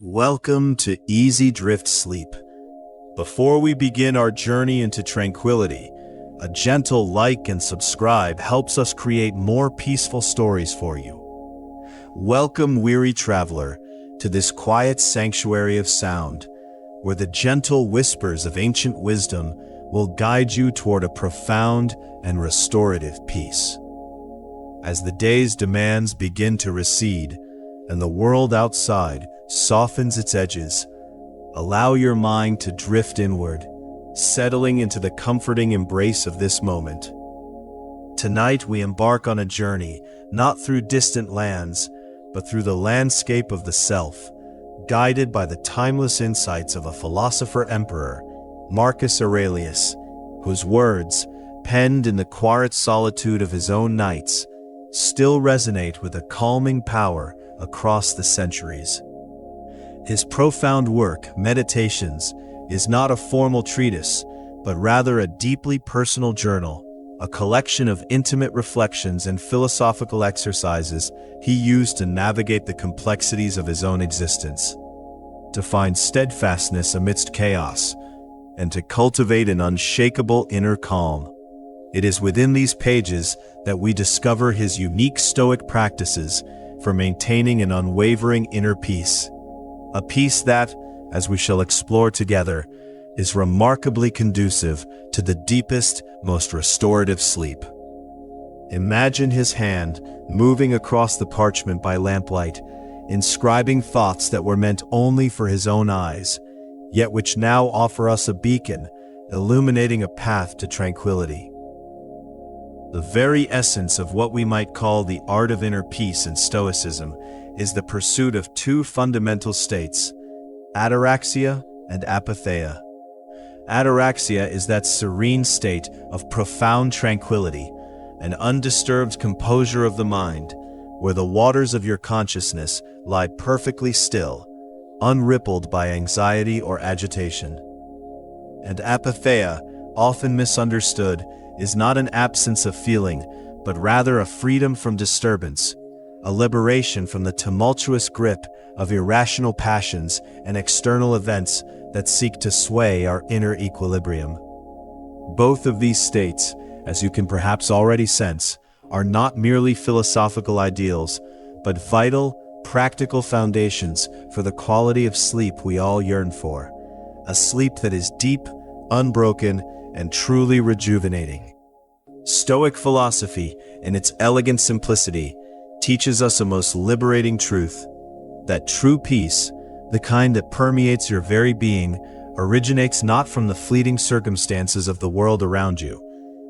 Welcome to Easy Drift Sleep. Before we begin our journey into tranquility, a gentle like and subscribe helps us create more peaceful stories for you. Welcome, weary traveler, to this quiet sanctuary of sound, where the gentle whispers of ancient wisdom will guide you toward a profound and restorative peace. As the day's demands begin to recede and the world outside softens its edges, allow your mind to drift inward, settling into the comforting embrace of this moment. Tonight we embark on a journey, not through distant lands, but through the landscape of the self, guided by the timeless insights of a philosopher-emperor, Marcus Aurelius, whose words, penned in the quiet solitude of his own nights, still resonate with a calming power across the centuries. His profound work, Meditations, is not a formal treatise, but rather a deeply personal journal, a collection of intimate reflections and philosophical exercises he used to navigate the complexities of his own existence, to find steadfastness amidst chaos, and to cultivate an unshakable inner calm. It is within these pages that we discover his unique Stoic practices for maintaining an unwavering inner peace. A peace that, as we shall explore together, is remarkably conducive to the deepest, most restorative sleep. Imagine his hand moving across the parchment by lamplight, inscribing thoughts that were meant only for his own eyes, yet which now offer us a beacon, illuminating a path to tranquility. The very essence of what we might call the art of inner peace in Stoicism is the pursuit of two fundamental states, Ataraxia and Apatheia. Ataraxia is that serene state of profound tranquility, an undisturbed composure of the mind, where the waters of your consciousness lie perfectly still, unrippled by anxiety or agitation. And Apatheia, often misunderstood, is not an absence of feeling, but rather a freedom from disturbance, a liberation from the tumultuous grip of irrational passions and external events that seek to sway our inner equilibrium. Both of these states, as you can perhaps already sense, are not merely philosophical ideals, but vital, practical foundations for the quality of sleep we all yearn for, a sleep that is deep, unbroken, and truly rejuvenating. Stoic philosophy, in its elegant simplicity, teaches us a most liberating truth, that true peace, the kind that permeates your very being, originates not from the fleeting circumstances of the world around you,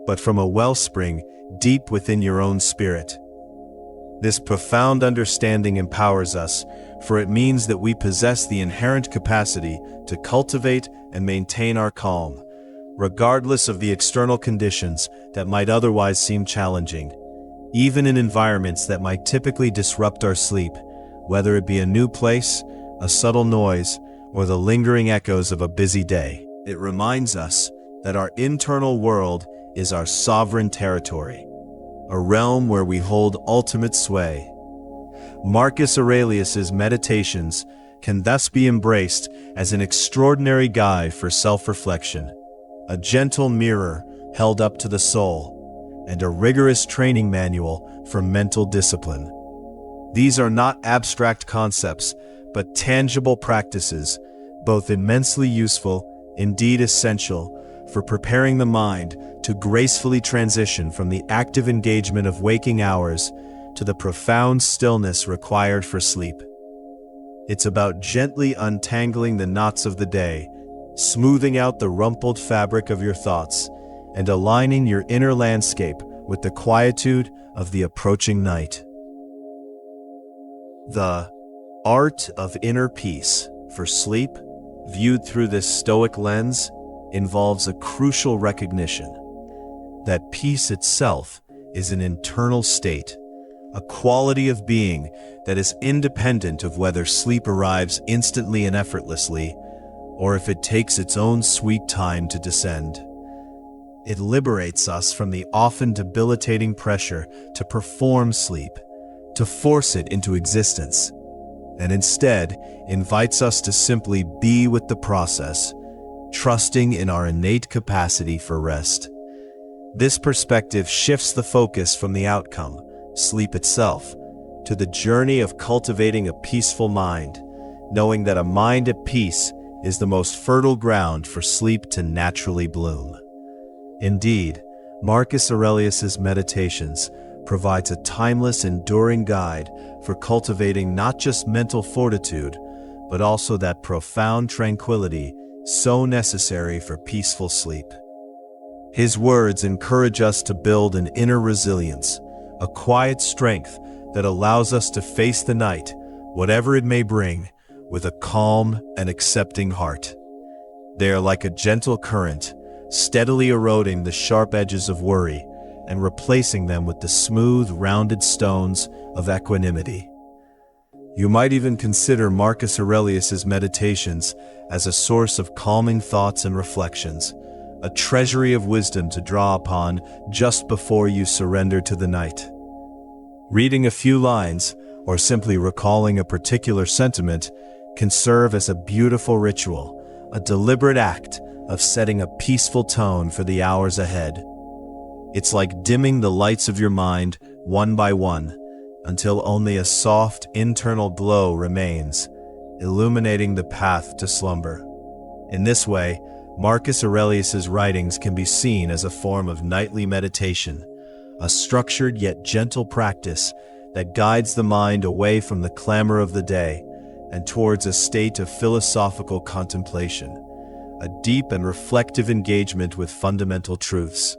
but from a wellspring deep within your own spirit. This profound understanding empowers us, for it means that we possess the inherent capacity to cultivate and maintain our calm, regardless of the external conditions that might otherwise seem challenging. Even in environments that might typically disrupt our sleep, whether it be a new place, a subtle noise, or the lingering echoes of a busy day. It reminds us that our internal world is our sovereign territory, a realm where we hold ultimate sway. Marcus Aurelius's Meditations can thus be embraced as an extraordinary guide for self-reflection, a gentle mirror held up to the soul, and a rigorous training manual for mental discipline. These are not abstract concepts, but tangible practices, both immensely useful, indeed essential, for preparing the mind to gracefully transition from the active engagement of waking hours to the profound stillness required for sleep. It's about gently untangling the knots of the day, smoothing out the rumpled fabric of your thoughts, and aligning your inner landscape with the quietude of the approaching night. The art of inner peace for sleep, viewed through this Stoic lens, involves a crucial recognition that peace itself is an internal state, a quality of being that is independent of whether sleep arrives instantly and effortlessly, or if it takes its own sweet time to descend. It liberates us from the often debilitating pressure to perform sleep, to force it into existence. and instead invites us to simply be with the process, trusting in our innate capacity for rest. This perspective shifts the focus from the outcome, sleep itself, to the journey of cultivating a peaceful mind, knowing that a mind at peace is the most fertile ground for sleep to naturally bloom. Indeed, Marcus Aurelius's Meditations provides a timeless, enduring guide for cultivating not just mental fortitude, but also that profound tranquility so necessary for peaceful sleep. His words encourage us to build an inner resilience, a quiet strength that allows us to face the night, whatever it may bring, with a calm and accepting heart. They are like a gentle current, steadily eroding the sharp edges of worry and replacing them with the smooth, rounded stones of equanimity. You might even consider Marcus Aurelius's Meditations as a source of calming thoughts and reflections, a treasury of wisdom to draw upon just before you surrender to the night. Reading a few lines, or simply recalling a particular sentiment, can serve as a beautiful ritual, a deliberate act of setting a peaceful tone for the hours ahead. It's like dimming the lights of your mind one by one, until only a soft internal glow remains, illuminating the path to slumber. In this way, Marcus Aurelius's writings can be seen as a form of nightly meditation, a structured yet gentle practice that guides the mind away from the clamor of the day and towards a state of philosophical contemplation, a deep and reflective engagement with fundamental truths.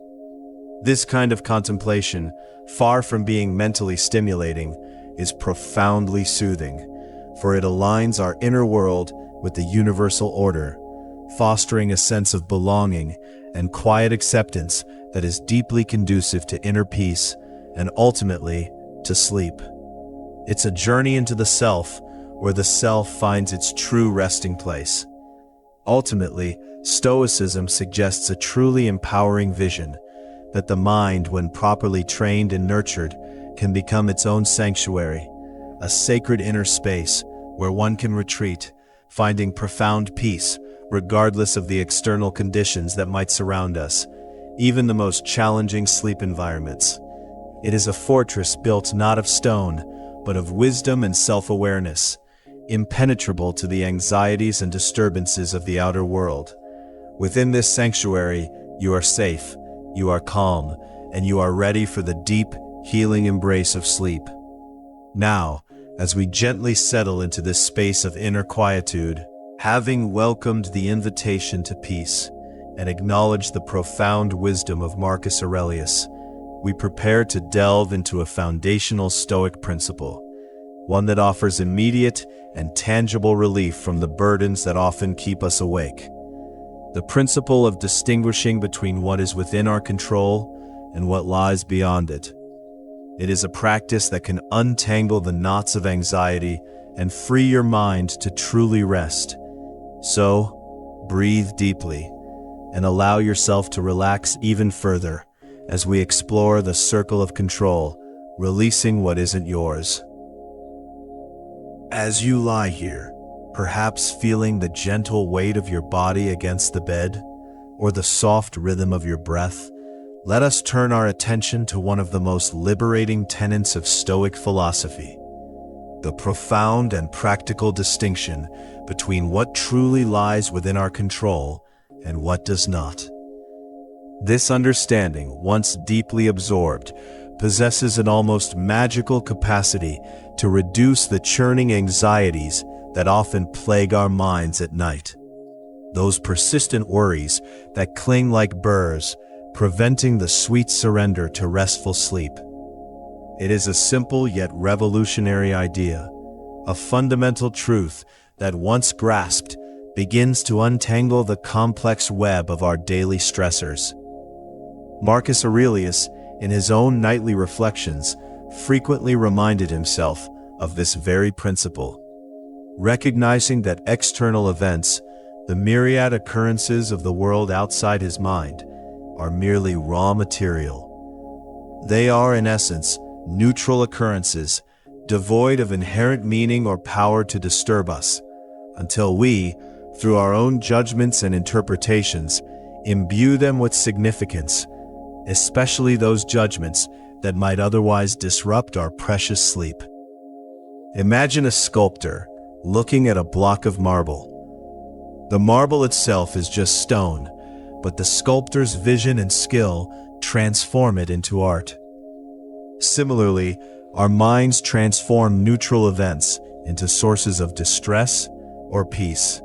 This kind of contemplation, far from being mentally stimulating, is profoundly soothing, for it aligns our inner world with the universal order, fostering a sense of belonging and quiet acceptance that is deeply conducive to inner peace and ultimately to sleep. It's a journey into the self, where the self finds its true resting place. Ultimately, Stoicism suggests a truly empowering vision that the mind, when properly trained and nurtured, can become its own sanctuary, a sacred inner space where one can retreat, finding profound peace regardless of the external conditions that might surround us, even the most challenging sleep environments. It is a fortress built not of stone, but of wisdom and self-awareness, impenetrable to the anxieties and disturbances of the outer world. Within this sanctuary, you are safe, you are calm, and you are ready for the deep, healing embrace of sleep. Now, as we gently settle into this space of inner quietude, having welcomed the invitation to peace and acknowledged the profound wisdom of Marcus Aurelius, we prepare to delve into a foundational Stoic principle, one that offers immediate and tangible relief from the burdens that often keep us awake. The principle of distinguishing between what is within our control and what lies beyond it. It is a practice that can untangle the knots of anxiety and free your mind to truly rest. So, breathe deeply and allow yourself to relax even further as we explore the circle of control, releasing what isn't yours. As you lie here, perhaps feeling the gentle weight of your body against the bed, or the soft rhythm of your breath, let us turn our attention to one of the most liberating tenets of Stoic philosophy: the profound and practical distinction between what truly lies within our control and what does not. This understanding, once deeply absorbed, possesses an almost magical capacity to reduce the churning anxieties that often plague our minds at night. Those persistent worries that cling like burrs, preventing the sweet surrender to restful sleep. It is a simple yet revolutionary idea, a fundamental truth that, once grasped, begins to untangle the complex web of our daily stressors. Marcus Aurelius, in his own nightly reflections, frequently reminded himself of this very principle, recognizing that external events, the myriad occurrences of the world outside his mind, are merely raw material. They are, in essence, neutral occurrences, devoid of inherent meaning or power to disturb us, until we, through our own judgments and interpretations, imbue them with significance, especially those judgments that might otherwise disrupt our precious sleep. Imagine a sculptor looking at a block of marble. The marble itself is just stone, but the sculptor's vision and skill transform it into art. Similarly, our minds transform neutral events into sources of distress or peace.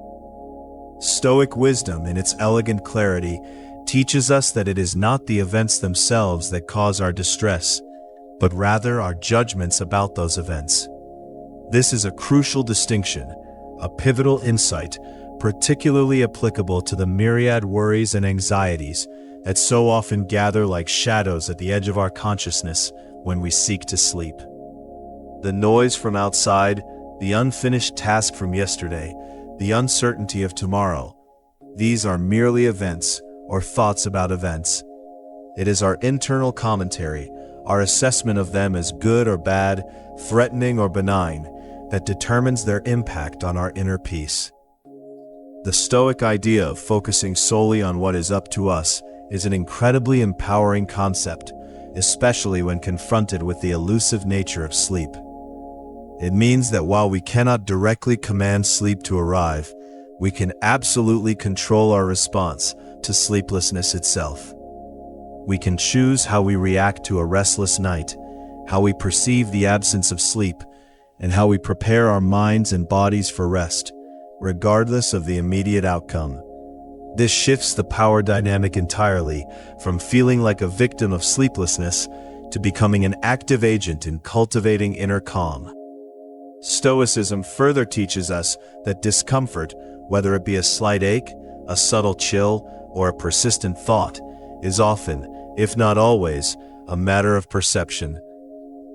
Stoic wisdom, in its elegant clarity, teaches us that it is not the events themselves that cause our distress, but rather our judgments about those events. This is a crucial distinction, a pivotal insight, particularly applicable to the myriad worries and anxieties that so often gather like shadows at the edge of our consciousness when we seek to sleep. The noise from outside, the unfinished task from yesterday, the uncertainty of tomorrow, these are merely events or thoughts about events. It is our internal commentary, our assessment of them as good or bad, threatening or benign, that determines their impact on our inner peace. The Stoic idea of focusing solely on what is up to us is an incredibly empowering concept, especially when confronted with the elusive nature of sleep. It means that while we cannot directly command sleep to arrive, we can absolutely control our response to sleeplessness itself. We can choose how we react to a restless night, how we perceive the absence of sleep, and how we prepare our minds and bodies for rest, regardless of the immediate outcome. This shifts the power dynamic entirely, from feeling like a victim of sleeplessness to becoming an active agent in cultivating inner calm. Stoicism further teaches us that discomfort, whether it be a slight ache, a subtle chill, or a persistent thought, is often, if not always, a matter of perception.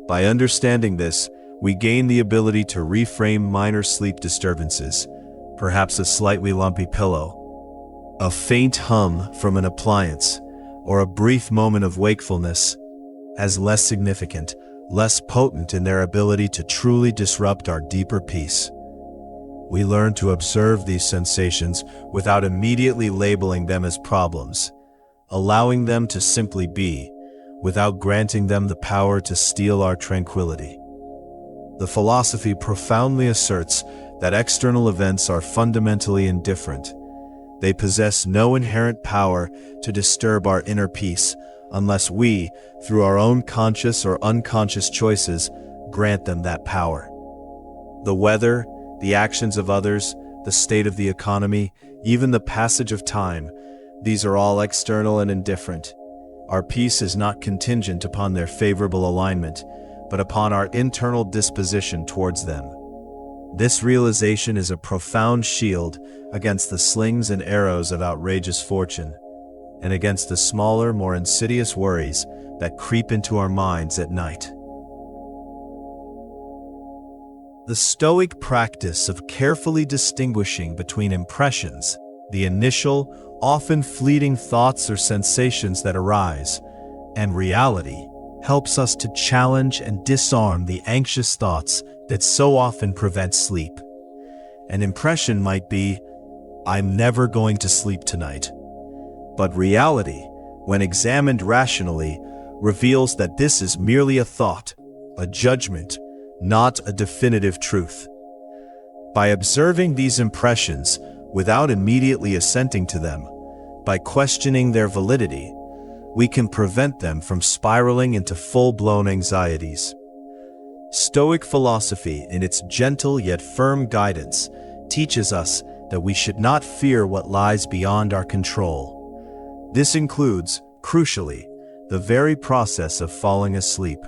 By understanding this, we gain the ability to reframe minor sleep disturbances, perhaps a slightly lumpy pillow, a faint hum from an appliance, or a brief moment of wakefulness, as less significant, less potent in their ability to truly disrupt our deeper peace. We learn to observe these sensations without immediately labeling them as problems, allowing them to simply be, without granting them the power to steal our tranquility. The philosophy profoundly asserts that external events are fundamentally indifferent. They possess no inherent power to disturb our inner peace unless we, through our own conscious or unconscious choices, grant them that power. The weather, the actions of others, the state of the economy, even the passage of time, these are all external and indifferent. Our peace is not contingent upon their favorable alignment, but upon our internal disposition towards them. This realization is a profound shield against the slings and arrows of outrageous fortune, and against the smaller, more insidious worries that creep into our minds at night. The Stoic practice of carefully distinguishing between impressions, the initial, often fleeting thoughts or sensations that arise, and reality, helps us to challenge and disarm the anxious thoughts that so often prevent sleep. An impression might be, "I'm never going to sleep tonight." But reality, when examined rationally, reveals that this is merely a thought, a judgment, not a definitive truth. By observing these impressions without immediately assenting to them, by questioning their validity, we can prevent them from spiraling into full-blown anxieties. Stoic philosophy, in its gentle yet firm guidance, teaches us that we should not fear what lies beyond our control. This includes, crucially, the very process of falling asleep.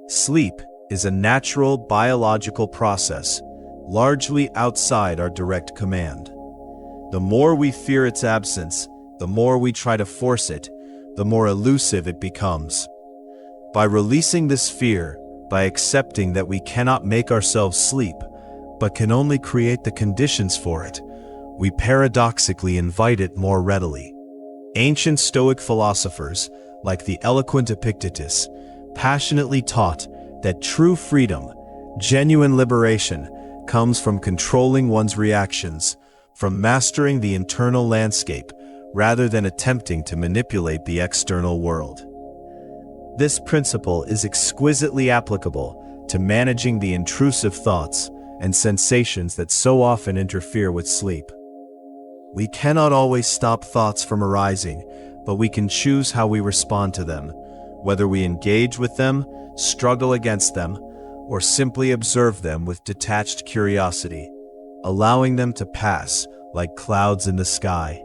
Sleep is a natural biological process, largely outside our direct command. The more we fear its absence, the more we try to force it, the more elusive it becomes. By releasing this fear, by accepting that we cannot make ourselves sleep, but can only create the conditions for it, we paradoxically invite it more readily. Ancient Stoic philosophers, like the eloquent Epictetus, passionately taught that true freedom, Genuine liberation comes from controlling one's reactions, from mastering the internal landscape, rather than attempting to manipulate the external world. This principle is exquisitely applicable to managing the intrusive thoughts and sensations that so often interfere with sleep. We cannot always stop thoughts from arising, but we can choose how we respond to them, whether we engage with them, struggle against them, or simply observe them with detached curiosity, allowing them to pass like clouds in the sky.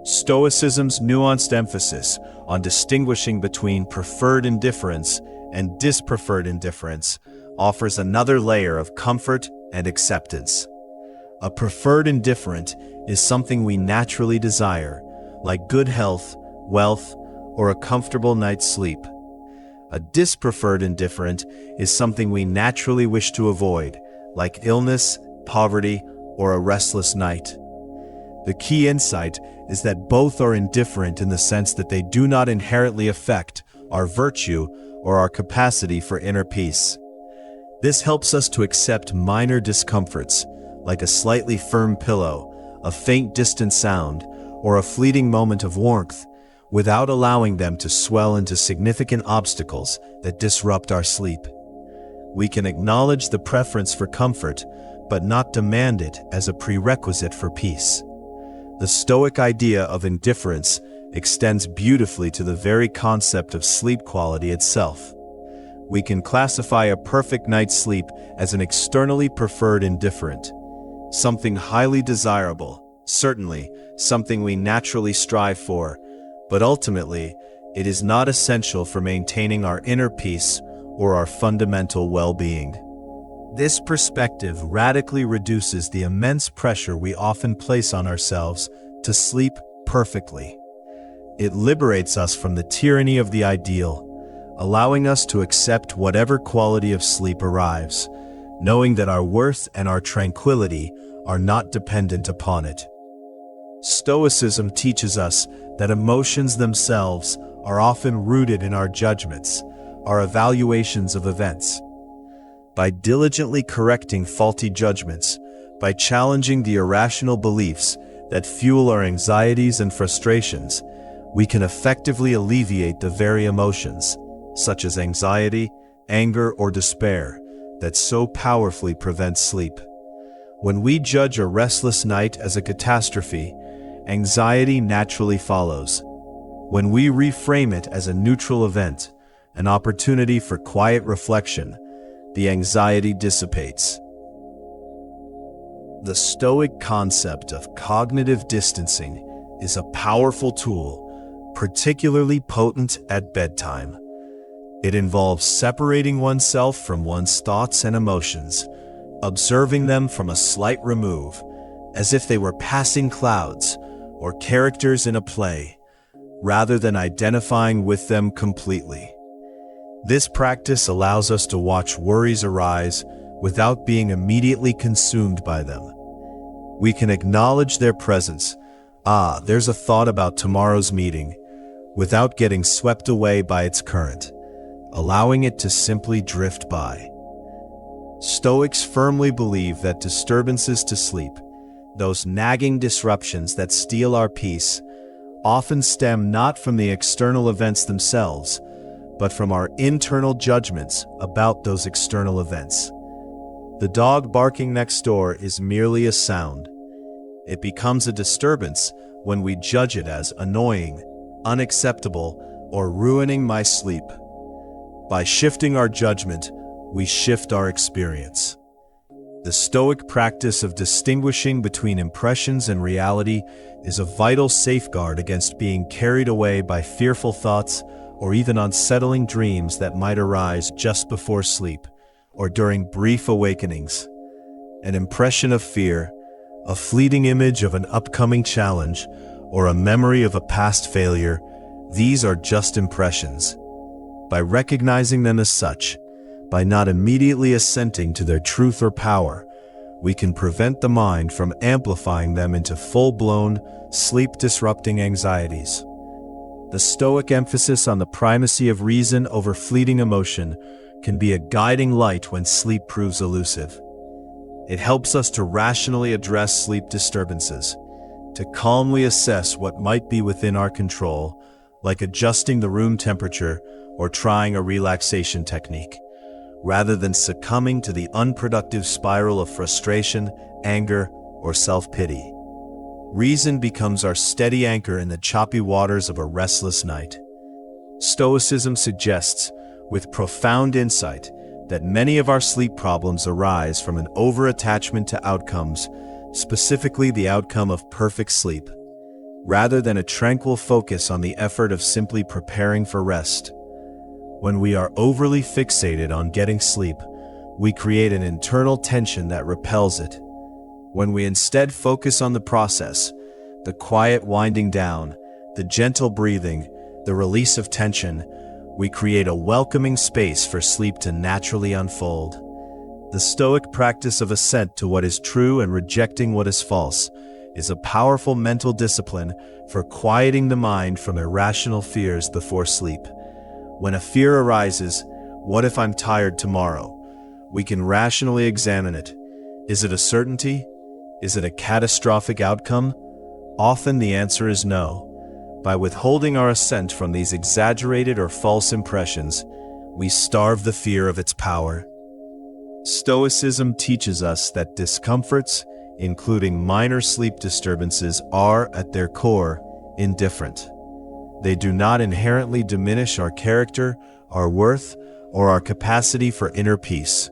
Stoicism's nuanced emphasis on distinguishing between preferred indifference and dispreferred indifference offers another layer of comfort and acceptance. A preferred indifferent is something we naturally desire, like good health, wealth, or a comfortable night's sleep. A dispreferred indifferent is something we naturally wish to avoid, like illness, poverty, or a restless night. The key insight is that both are indifferent in the sense that they do not inherently affect our virtue or our capacity for inner peace. This helps us to accept minor discomforts, like a slightly firm pillow, a faint distant sound, or a fleeting moment of warmth, without allowing them to swell into significant obstacles that disrupt our sleep. We can acknowledge the preference for comfort, but not demand it as a prerequisite for peace. The Stoic idea of indifference extends beautifully to the very concept of sleep quality itself. We can classify a perfect night's sleep as an externally preferred indifferent, something highly desirable, certainly something we naturally strive for, but ultimately, it is not essential for maintaining our inner peace or our fundamental well-being. This perspective radically reduces the immense pressure we often place on ourselves to sleep perfectly. It liberates us from the tyranny of the ideal, allowing us to accept whatever quality of sleep arrives, knowing that our worth and our tranquility are not dependent upon it. Stoicism teaches us that emotions themselves are often rooted in our judgments, our evaluations of events. By diligently correcting faulty judgments, by challenging the irrational beliefs that fuel our anxieties and frustrations, we can effectively alleviate the very emotions, such as anxiety, anger, or despair, that so powerfully prevent sleep. When we judge a restless night as a catastrophe, anxiety naturally follows. When we reframe it as a neutral event, an opportunity for quiet reflection, the anxiety dissipates. The Stoic concept of cognitive distancing is a powerful tool, particularly potent at bedtime. It involves separating oneself from one's thoughts and emotions, observing them from a slight remove, as if they were passing clouds or characters in a play, rather than identifying with them completely. This practice allows us to watch worries arise without being immediately consumed by them. We can acknowledge their presence. There's a thought about tomorrow's meeting, without getting swept away by its current, allowing it to simply drift by. Stoics firmly believe that disturbances to sleep, those nagging disruptions that steal our peace, often stem not from the external events themselves, but from our internal judgments about those external events. The dog barking next door is merely a sound. It becomes a disturbance when we judge it as annoying, unacceptable, or ruining my sleep. By shifting our judgment, we shift our experience. The Stoic practice of distinguishing between impressions and reality is a vital safeguard against being carried away by fearful thoughts or even unsettling dreams that might arise just before sleep or during brief awakenings. An impression of fear, a fleeting image of an upcoming challenge, or a memory of a past failure, these are just impressions. By recognizing them as such, by not immediately assenting to their truth or power, we can prevent the mind from amplifying them into full-blown, sleep-disrupting anxieties. The Stoic emphasis on the primacy of reason over fleeting emotion can be a guiding light when sleep proves elusive. It helps us to rationally address sleep disturbances, to calmly assess what might be within our control, like adjusting the room temperature or trying a relaxation technique, rather than succumbing to the unproductive spiral of frustration, anger, or self-pity. Reason becomes our steady anchor in the choppy waters of a restless night. Stoicism suggests, with profound insight, that many of our sleep problems arise from an over-attachment to outcomes, specifically the outcome of perfect sleep, rather than a tranquil focus on the effort of simply preparing for rest. When we are overly fixated on getting sleep, we create an internal tension that repels it. When we instead focus on the process, the quiet winding down, the gentle breathing, the release of tension, we create a welcoming space for sleep to naturally unfold. The Stoic practice of assent to what is true and rejecting what is false is a powerful mental discipline for quieting the mind from irrational fears before sleep. When a fear arises, what if I'm tired tomorrow? We can rationally examine it. Is it a certainty? Is it a catastrophic outcome? Often the answer is no. By withholding our assent from these exaggerated or false impressions, we starve the fear of its power. Stoicism teaches us that discomforts, including minor sleep disturbances, are, at their core, indifferent. They do not inherently diminish our character, our worth, or our capacity for inner peace.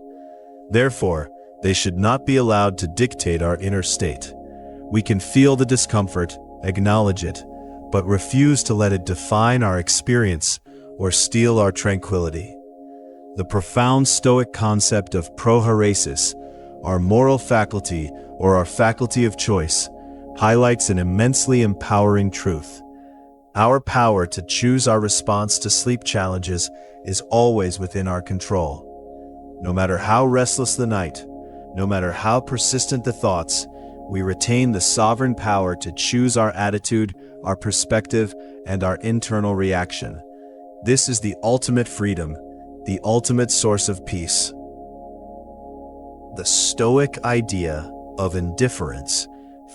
Therefore, they should not be allowed to dictate our inner state. We can feel the discomfort, acknowledge it, but refuse to let it define our experience or steal our tranquility. The profound Stoic concept of prohairesis, our moral faculty or our faculty of choice, highlights an immensely empowering truth. Our power to choose our response to sleep challenges is always within our control. No matter how restless the night, no matter how persistent the thoughts, we retain the sovereign power to choose our attitude, our perspective, and our internal reaction. This is the ultimate freedom, the ultimate source of peace. The Stoic idea of indifference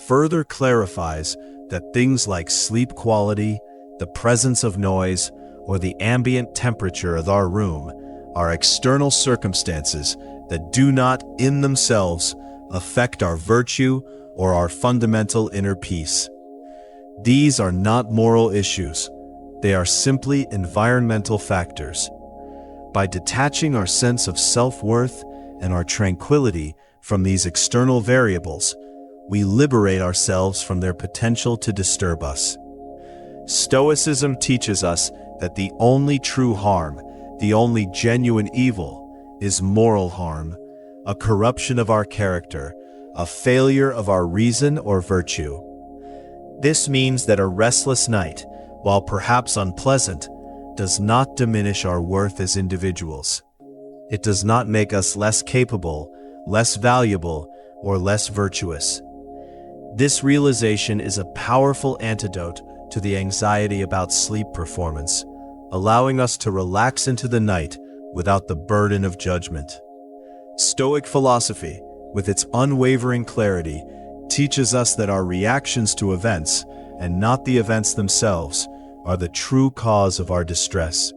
further clarifies that things like sleep quality, the presence of noise, or the ambient temperature of our room are external circumstances that do not, in themselves, affect our virtue or our fundamental inner peace. These are not moral issues. They are simply environmental factors. By detaching our sense of self-worth and our tranquility from these external variables, we liberate ourselves from their potential to disturb us. Stoicism teaches us that the only true harm, the only genuine evil, is moral harm, a corruption of our character, a failure of our reason or virtue. This means that a restless night, while perhaps unpleasant, does not diminish our worth as individuals. It does not make us less capable, less valuable, or less virtuous. This realization is a powerful antidote to the anxiety about sleep performance, allowing us to relax into the night without the burden of judgment. Stoic philosophy, with its unwavering clarity, teaches us that our reactions to events, and not the events themselves, are the true cause of our distress.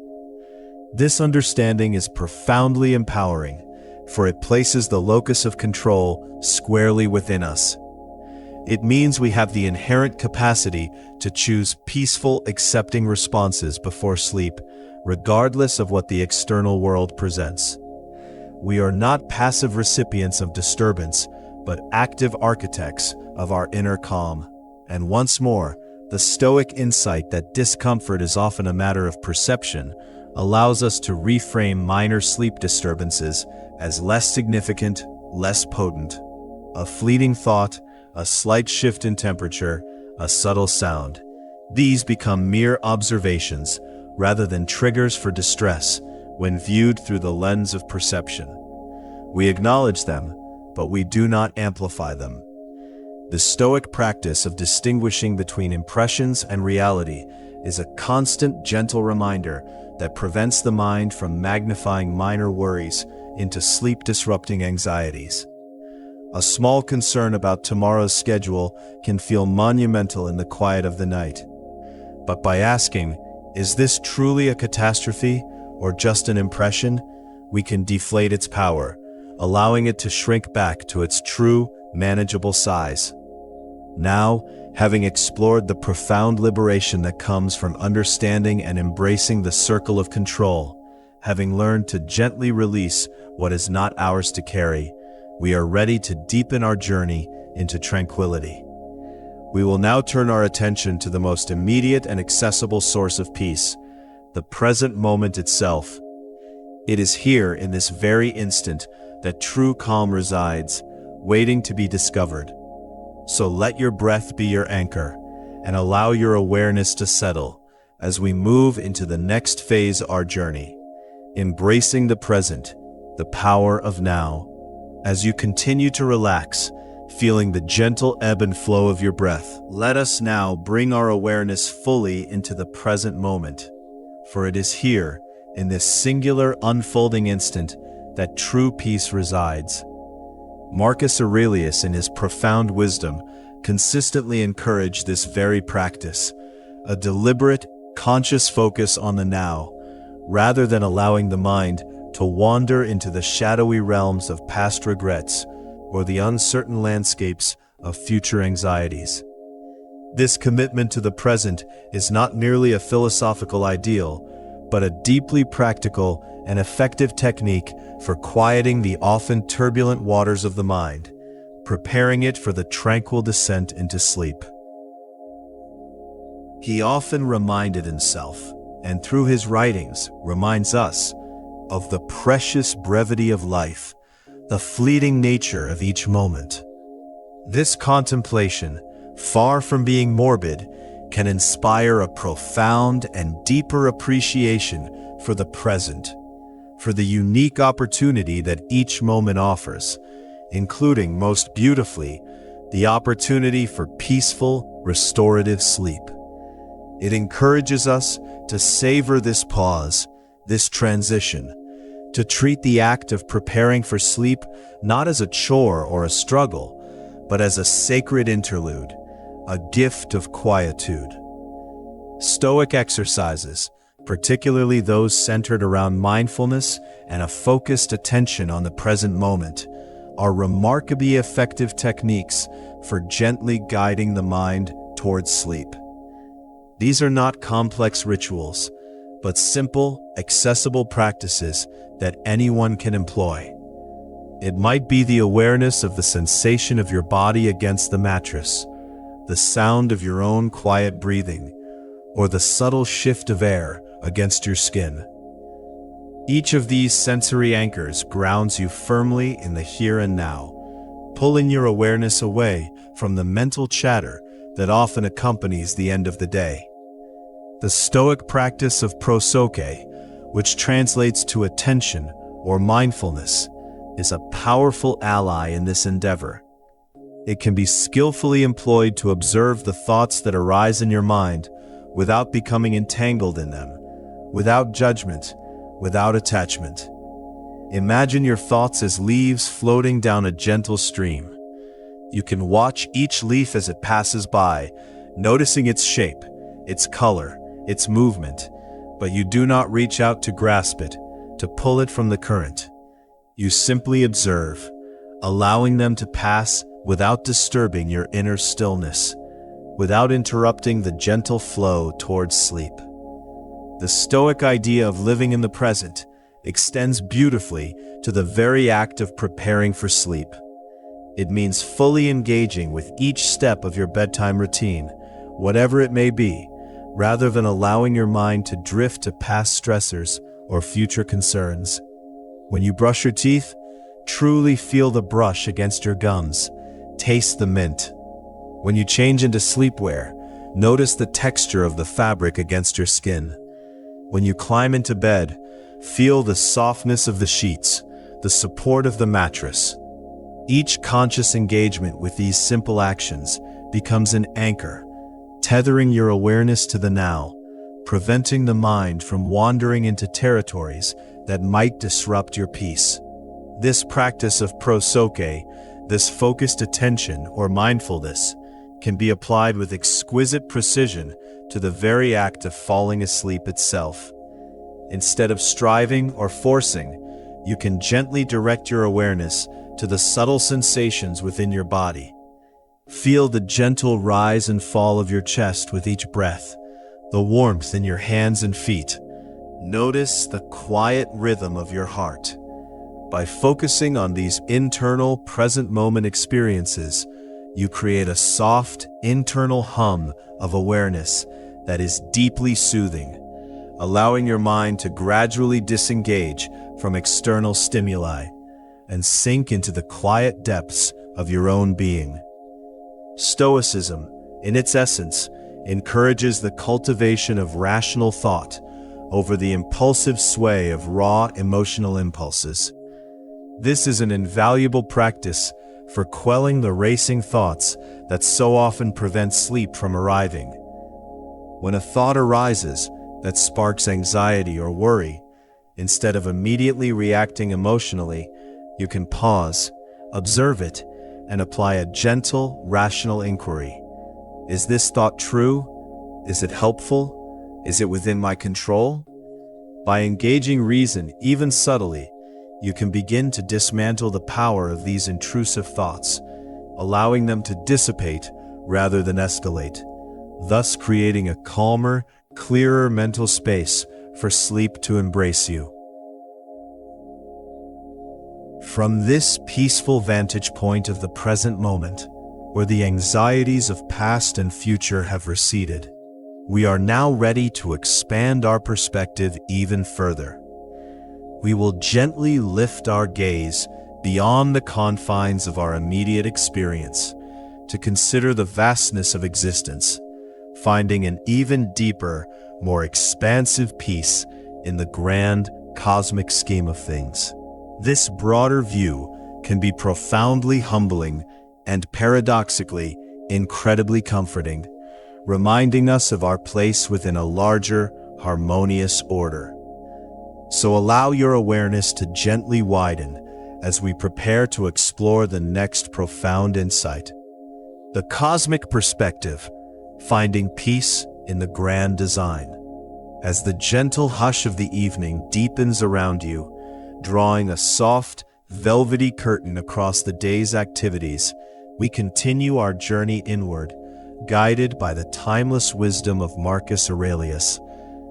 This understanding is profoundly empowering, for it places the locus of control squarely within us. It means we have the inherent capacity to choose peaceful, accepting responses before sleep, regardless of what the external world presents. We are not passive recipients of disturbance, but active architects of our inner calm. And once more, the Stoic insight that discomfort is often a matter of perception allows us to reframe minor sleep disturbances as less significant, less potent. A fleeting thought, a slight shift in temperature, a subtle sound. These become mere observations rather than triggers for distress when viewed through the lens of perception. We acknowledge them, but we do not amplify them. The Stoic practice of distinguishing between impressions and reality is a constant, gentle reminder that prevents the mind from magnifying minor worries into sleep-disrupting anxieties. A small concern about tomorrow's schedule can feel monumental in the quiet of the night. But by asking, "Is this truly a catastrophe or just an impression?" we can deflate its power, allowing it to shrink back to its true, manageable size. Now, having explored the profound liberation that comes from understanding and embracing the circle of control, having learned to gently release what is not ours to carry, we are ready to deepen our journey into tranquility. We will now turn our attention to the most immediate and accessible source of peace, the present moment itself. It is here, in this very instant, that true calm resides, waiting to be discovered. So let your breath be your anchor, and allow your awareness to settle as we move into the next phase of our journey, embracing the present, the power of now. As you continue to relax, feeling the gentle ebb and flow of your breath, let us now bring our awareness fully into the present moment, for it is here, in this singular unfolding instant, that true peace resides. Marcus Aurelius, in his profound wisdom, consistently encouraged this very practice, a deliberate, conscious focus on the now, rather than allowing the mind to wander into the shadowy realms of past regrets or the uncertain landscapes of future anxieties. This commitment to the present is not merely a philosophical ideal, but a deeply practical and effective technique for quieting the often turbulent waters of the mind, preparing it for the tranquil descent into sleep. He often reminded himself, and through his writings reminds us, of the precious brevity of life, the fleeting nature of each moment. This contemplation, far from being morbid, can inspire a profound and deeper appreciation for the present, for the unique opportunity that each moment offers, including, most beautifully, the opportunity for peaceful, restorative sleep. It encourages us to savor this pause, this transition, to treat the act of preparing for sleep not as a chore or a struggle, but as a sacred interlude, a gift of quietude. Stoic exercises, particularly those centered around mindfulness and a focused attention on the present moment, are remarkably effective techniques for gently guiding the mind towards sleep. These are not complex rituals, but simple, accessible practices that anyone can employ. It might be the awareness of the sensation of your body against the mattress, the sound of your own quiet breathing, or the subtle shift of air against your skin. Each of these sensory anchors grounds you firmly in the here and now, pulling your awareness away from the mental chatter that often accompanies the end of the day. The Stoic practice of prosoche, which translates to attention or mindfulness, is a powerful ally in this endeavor. It can be skillfully employed to observe the thoughts that arise in your mind without becoming entangled in them, without judgment, without attachment. Imagine your thoughts as leaves floating down a gentle stream. You can watch each leaf as it passes by, noticing its shape, its color, its movement, but you do not reach out to grasp it, to pull it from the current. You simply observe, allowing them to pass without disturbing your inner stillness, without interrupting the gentle flow towards sleep. The Stoic idea of living in the present extends beautifully to the very act of preparing for sleep. It means fully engaging with each step of your bedtime routine, whatever it may be, rather than allowing your mind to drift to past stressors or future concerns. When you brush your teeth, truly feel the brush against your gums. Taste the mint. When you change into sleepwear, notice the texture of the fabric against your skin. When you climb into bed, feel the softness of the sheets, the support of the mattress. Each conscious engagement with these simple actions becomes an anchor, tethering your awareness to the now, preventing the mind from wandering into territories that might disrupt your peace. This practice of prosoke, this focused attention or mindfulness, can be applied with exquisite precision to the very act of falling asleep itself. Instead of striving or forcing, you can gently direct your awareness to the subtle sensations within your body. Feel the gentle rise and fall of your chest with each breath, the warmth in your hands and feet. Notice the quiet rhythm of your heart. By focusing on these internal, present-moment experiences, you create a soft, internal hum of awareness that is deeply soothing, allowing your mind to gradually disengage from external stimuli and sink into the quiet depths of your own being. Stoicism, in its essence, encourages the cultivation of rational thought over the impulsive sway of raw emotional impulses. This is an invaluable practice for quelling the racing thoughts that so often prevent sleep from arriving. When a thought arises that sparks anxiety or worry, instead of immediately reacting emotionally, you can pause, observe it, and apply a gentle, rational inquiry. Is this thought true? Is it helpful? Is it within my control? By engaging reason, even subtly, you can begin to dismantle the power of these intrusive thoughts, allowing them to dissipate rather than escalate, thus creating a calmer, clearer mental space for sleep to embrace you. From this peaceful vantage point of the present moment, where the anxieties of past and future have receded, we are now ready to expand our perspective even further. We will gently lift our gaze beyond the confines of our immediate experience to consider the vastness of existence, finding an even deeper, more expansive peace in the grand cosmic scheme of things. This broader view can be profoundly humbling and paradoxically incredibly comforting, reminding us of our place within a larger, harmonious order. So allow your awareness to gently widen as we prepare to explore the next profound insight. The cosmic perspective, finding peace in the grand design. As the gentle hush of the evening deepens around you, drawing a soft, velvety curtain across the day's activities, we continue our journey inward, guided by the timeless wisdom of Marcus Aurelius,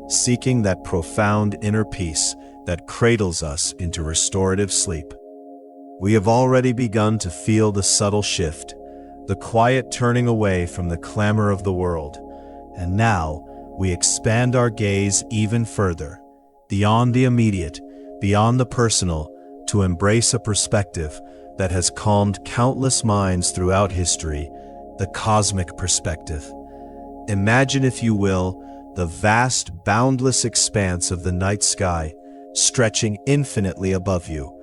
seeking that profound inner peace that cradles us into restorative sleep. We have already begun to feel the subtle shift, the quiet turning away from the clamor of the world, and now we expand our gaze even further, beyond the immediate, beyond the personal, to embrace a perspective that has calmed countless minds throughout history, the cosmic perspective. Imagine, if you will, the vast, boundless expanse of the night sky, stretching infinitely above you,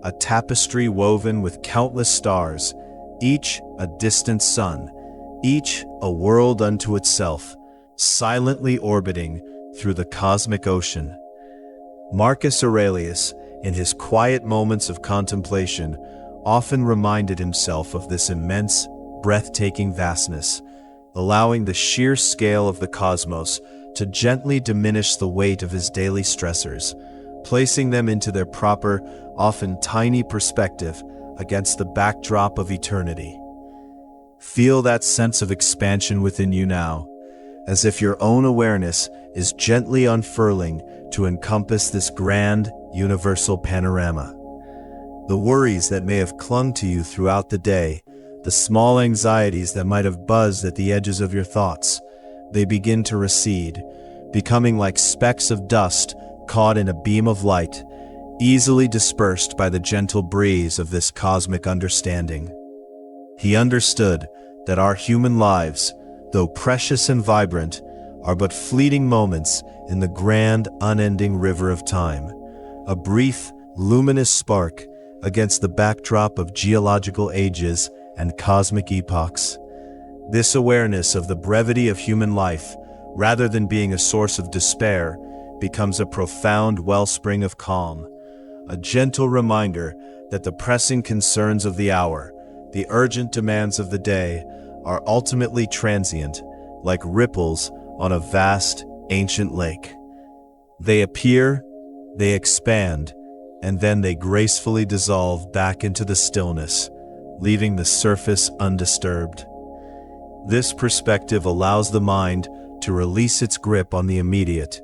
a tapestry woven with countless stars, each a distant sun, each a world unto itself, silently orbiting through the cosmic ocean. Marcus Aurelius, in his quiet moments of contemplation, often reminded himself of this immense, breathtaking vastness, allowing the sheer scale of the cosmos to gently diminish the weight of his daily stressors, placing them into their proper, often tiny perspective against the backdrop of eternity. Feel that sense of expansion within you now, as if your own awareness is gently unfurling to encompass this grand, universal panorama. The worries that may have clung to you throughout the day, the small anxieties that might have buzzed at the edges of your thoughts, they begin to recede, becoming like specks of dust caught in a beam of light, easily dispersed by the gentle breeze of this cosmic understanding. He understood that our human lives, though precious and vibrant, are but fleeting moments in the grand, unending river of time, a brief, luminous spark against the backdrop of geological ages and cosmic epochs. This awareness of the brevity of human life rather than being a source of despair, becomes a profound wellspring of calm, a gentle reminder that the pressing concerns of the hour, the urgent demands of the day, are ultimately transient, like ripples on a vast, ancient lake. They appear, they expand, and then they gracefully dissolve back into the stillness, leaving the surface undisturbed. This perspective allows the mind to release its grip on the immediate,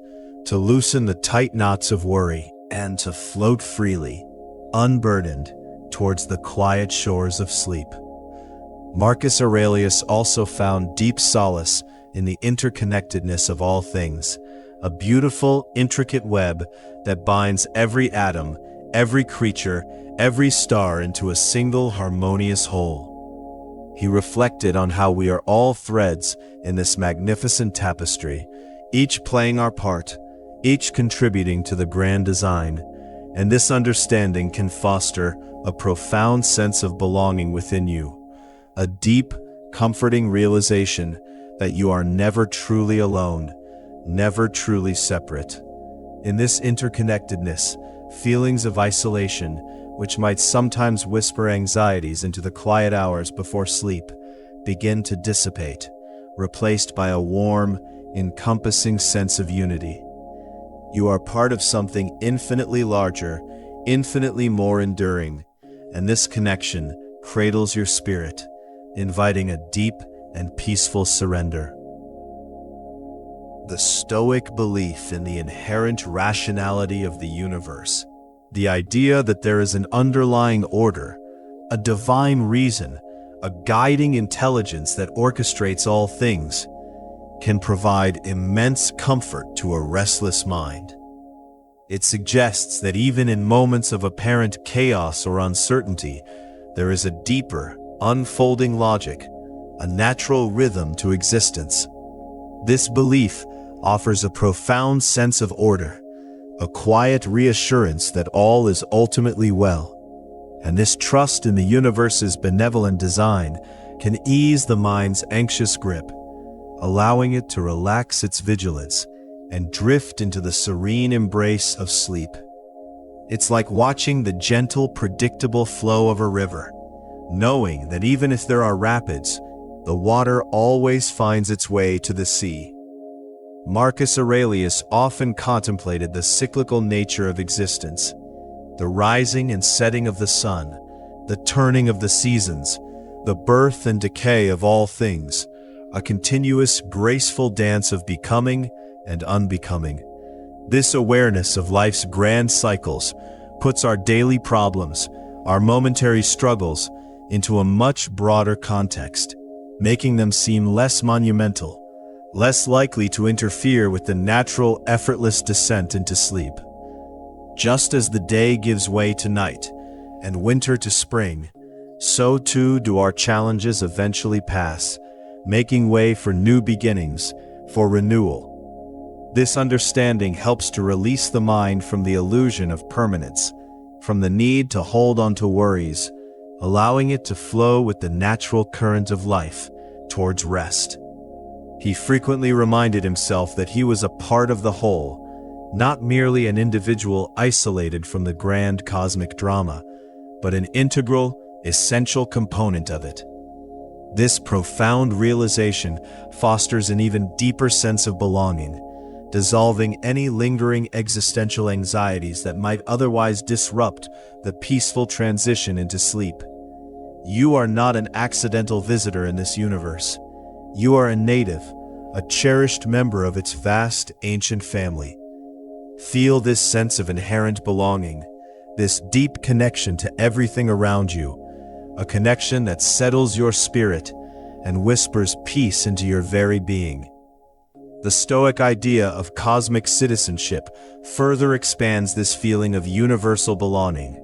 to loosen the tight knots of worry, and to float freely, unburdened, towards the quiet shores of sleep. Marcus Aurelius also found deep solace in the interconnectedness of all things, a beautiful, intricate web that binds every atom, every creature, every star into a single harmonious whole. He reflected on how we are all threads in this magnificent tapestry, each playing our part, each contributing to the grand design, and this understanding can foster a profound sense of belonging within you, a deep, comforting realization that you are never truly alone, never truly separate. In this interconnectedness, feelings of isolation, which might sometimes whisper anxieties into the quiet hours before sleep, begin to dissipate, replaced by a warm, encompassing sense of unity. You are part of something infinitely larger, infinitely more enduring, and this connection cradles your spirit, inviting a deep and peaceful surrender. The Stoic belief in the inherent rationality of the universe, the idea that there is an underlying order, a divine reason, a guiding intelligence that orchestrates all things, can provide immense comfort to a restless mind. It suggests that even in moments of apparent chaos or uncertainty, there is a deeper, unfolding logic, a natural rhythm to existence. This belief offers a profound sense of order, a quiet reassurance that all is ultimately well. And this trust in the universe's benevolent design can ease the mind's anxious grip, allowing it to relax its vigilance and drift into the serene embrace of sleep. It's like watching the gentle, predictable flow of a river, knowing that even if there are rapids, the water always finds its way to the sea. Marcus Aurelius often contemplated the cyclical nature of existence, the rising and setting of the sun, the turning of the seasons, the birth and decay of all things, a continuous, graceful dance of becoming and unbecoming. This awareness of life's grand cycles puts our daily problems, our momentary struggles, into a much broader context, making them seem less monumental, less likely to interfere with the natural, effortless descent into sleep. Just as the day gives way to night and winter to spring, so too do our challenges eventually pass, making way for new beginnings, for renewal. This understanding helps to release the mind from the illusion of permanence, from the need to hold on to worries, allowing it to flow with the natural current of life towards rest. He frequently reminded himself that he was a part of the whole, not merely an individual isolated from the grand cosmic drama, but an integral, essential component of it. This profound realization fosters an even deeper sense of belonging, dissolving any lingering existential anxieties that might otherwise disrupt the peaceful transition into sleep. You are not an accidental visitor in this universe. You are a native, a cherished member of its vast, ancient family. Feel this sense of inherent belonging, this deep connection to everything around you, a connection that settles your spirit and whispers peace into your very being. The Stoic idea of cosmic citizenship further expands this feeling of universal belonging,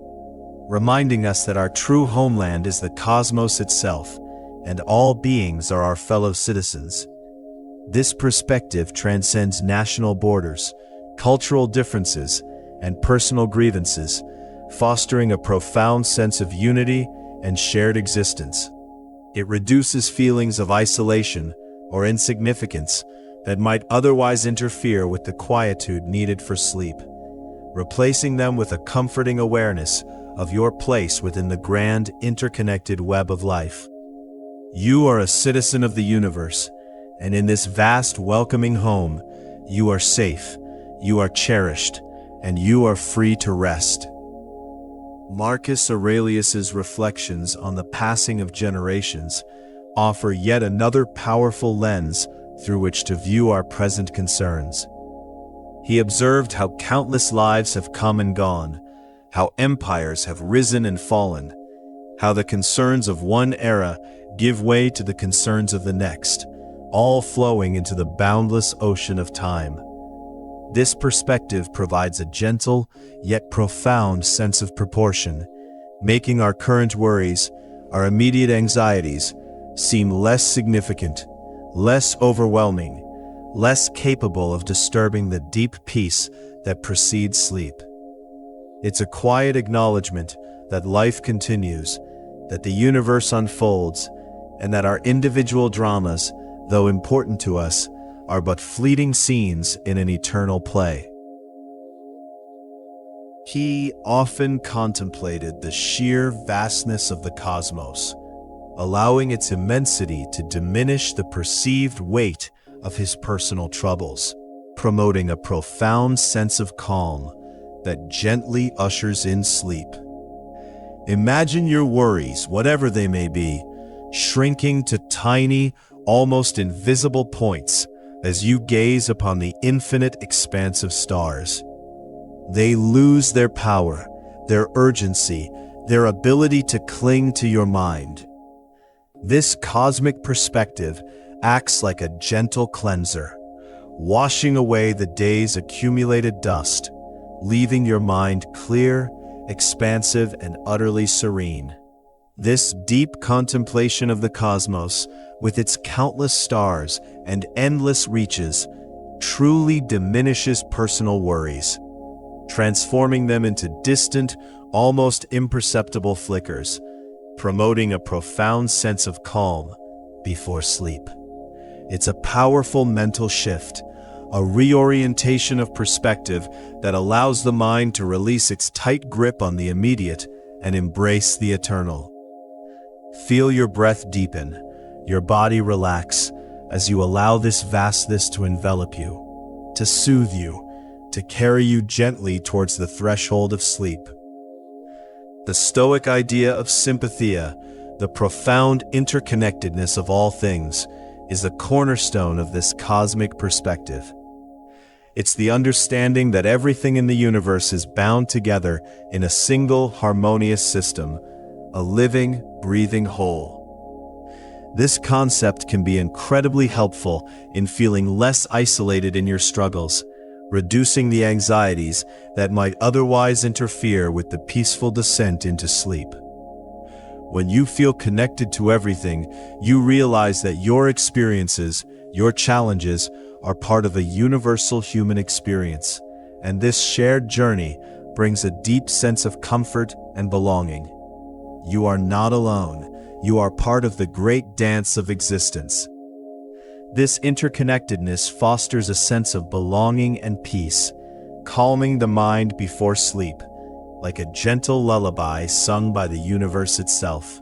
reminding us that our true homeland is the cosmos itself, and all beings are our fellow citizens. This perspective transcends national borders, cultural differences, and personal grievances, fostering a profound sense of unity and shared existence. It reduces feelings of isolation or insignificance that might otherwise interfere with the quietude needed for sleep, replacing them with a comforting awareness of your place within the grand, interconnected web of life. You are a citizen of the universe, and in this vast, welcoming home, you are safe, you are cherished, and you are free to rest. Marcus Aurelius's reflections on the passing of generations offer yet another powerful lens through which to view our present concerns. He observed how countless lives have come and gone, how empires have risen and fallen, how the concerns of one era give way to the concerns of the next, all flowing into the boundless ocean of time. This perspective provides a gentle, yet profound sense of proportion, making our current worries, our immediate anxieties, seem less significant, less overwhelming, less capable of disturbing the deep peace that precedes sleep. It's a quiet acknowledgement that life continues, that the universe unfolds, and that our individual dramas, though important to us, are but fleeting scenes in an eternal play. He often contemplated the sheer vastness of the cosmos, allowing its immensity to diminish the perceived weight of his personal troubles, promoting a profound sense of calm that gently ushers in sleep. Imagine your worries, whatever they may be, shrinking to tiny, almost invisible points as you gaze upon the infinite expanse of stars. They lose their power, their urgency, their ability to cling to your mind. This cosmic perspective acts like a gentle cleanser, washing away the day's accumulated dust, leaving your mind clear, expansive, and utterly serene. This deep contemplation of the cosmos, with its countless stars and endless reaches, truly diminishes personal worries, transforming them into distant, almost imperceptible flickers, promoting a profound sense of calm before sleep. It's a powerful mental shift, a reorientation of perspective that allows the mind to release its tight grip on the immediate and embrace the eternal. Feel your breath deepen, your body relax as you allow this vastness to envelop you, to soothe you, to carry you gently towards the threshold of sleep. The Stoic idea of sympatheia, the profound interconnectedness of all things, is the cornerstone of this cosmic perspective. It's the understanding that everything in the universe is bound together in a single harmonious system, a living, breathing whole. This concept can be incredibly helpful in feeling less isolated in your struggles, reducing the anxieties that might otherwise interfere with the peaceful descent into sleep. When you feel connected to everything, you realize that your experiences, your challenges, are part of a universal human experience, and this shared journey brings a deep sense of comfort and belonging. You are not alone. You are part of the great dance of existence. This interconnectedness fosters a sense of belonging and peace, calming the mind before sleep, like a gentle lullaby sung by the universe itself.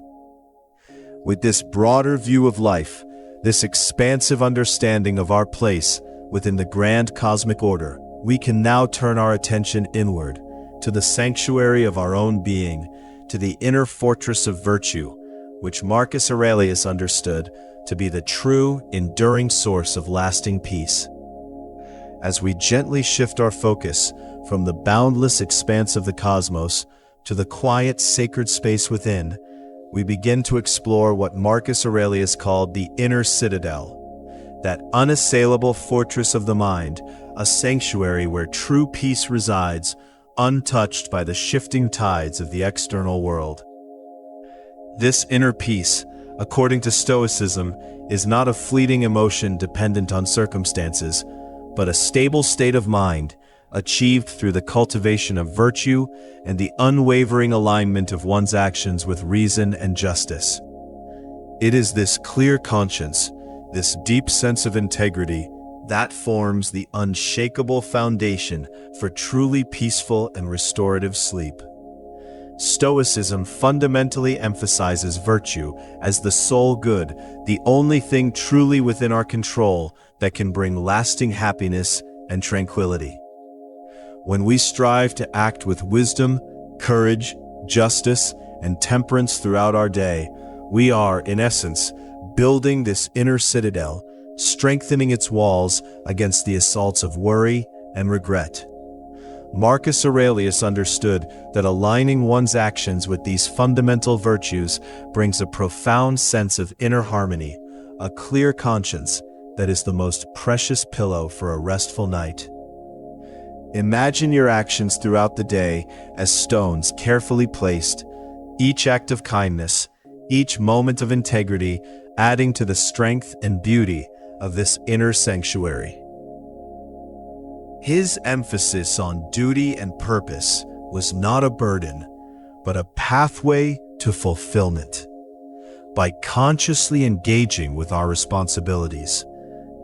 With this broader view of life, this expansive understanding of our place within the grand cosmic order, we can now turn our attention inward, to the sanctuary of our own being, to the inner fortress of virtue, which Marcus Aurelius understood to be the true, enduring source of lasting peace. As we gently shift our focus from the boundless expanse of the cosmos to the quiet, sacred space within, we begin to explore what Marcus Aurelius called the inner citadel, that unassailable fortress of the mind, a sanctuary where true peace resides, untouched by the shifting tides of the external world. This inner peace, according to Stoicism, is not a fleeting emotion dependent on circumstances, but a stable state of mind, achieved through the cultivation of virtue and the unwavering alignment of one's actions with reason and justice. It is this clear conscience, this deep sense of integrity, That forms the unshakable foundation for truly peaceful and restorative sleep. Stoicism fundamentally emphasizes virtue as the sole good, the only thing truly within our control that can bring lasting happiness and tranquility. When we strive to act with wisdom, courage, justice, and temperance throughout our day, we are, in essence, building this inner citadel, strengthening its walls against the assaults of worry and regret. Marcus Aurelius understood that aligning one's actions with these fundamental virtues brings a profound sense of inner harmony, a clear conscience that is the most precious pillow for a restful night. Imagine your actions throughout the day as stones carefully placed, each act of kindness, each moment of integrity adding to the strength and beauty of this inner sanctuary. His emphasis on duty and purpose was not a burden, but a pathway to fulfillment. By consciously engaging with our responsibilities,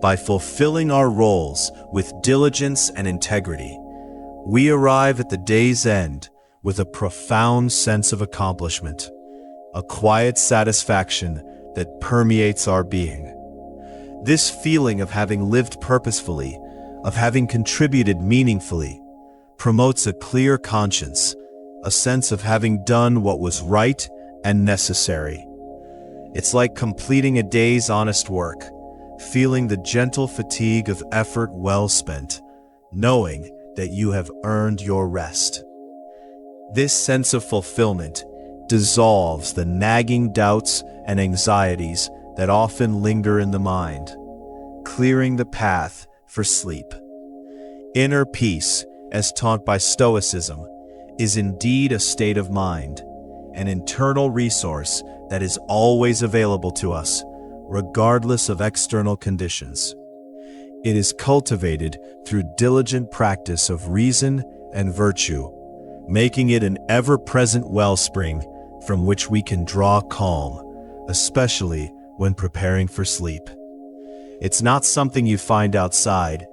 by fulfilling our roles with diligence and integrity, we arrive at the day's end with a profound sense of accomplishment, a quiet satisfaction that permeates our being. This feeling of having lived purposefully, of having contributed meaningfully, promotes a clear conscience, a sense of having done what was right and necessary. It's like completing a day's honest work, feeling the gentle fatigue of effort well spent, knowing that you have earned your rest. This sense of fulfillment dissolves the nagging doubts and anxieties that often linger in the mind, clearing the path for sleep. Inner peace, as taught by Stoicism, is indeed a state of mind, an internal resource that is always available to us, regardless of external conditions. It is cultivated through diligent practice of reason and virtue, making it an ever-present wellspring from which we can draw calm, especially when preparing for sleep. It's not something you find outside,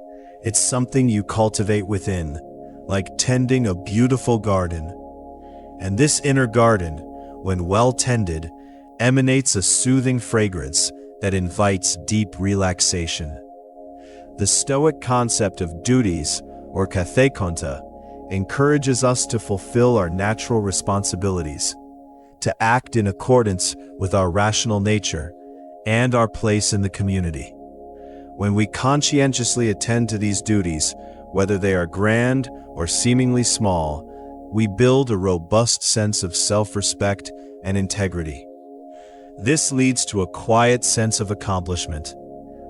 it's something you cultivate within, like tending a beautiful garden. And this inner garden, when well tended, emanates a soothing fragrance that invites deep relaxation. The Stoic concept of duties, or kathekonta, encourages us to fulfill our natural responsibilities, to act in accordance with our rational nature and our place in the community. When we conscientiously attend to these duties, whether they are grand or seemingly small, we build a robust sense of self-respect and integrity. This leads to a quiet sense of accomplishment,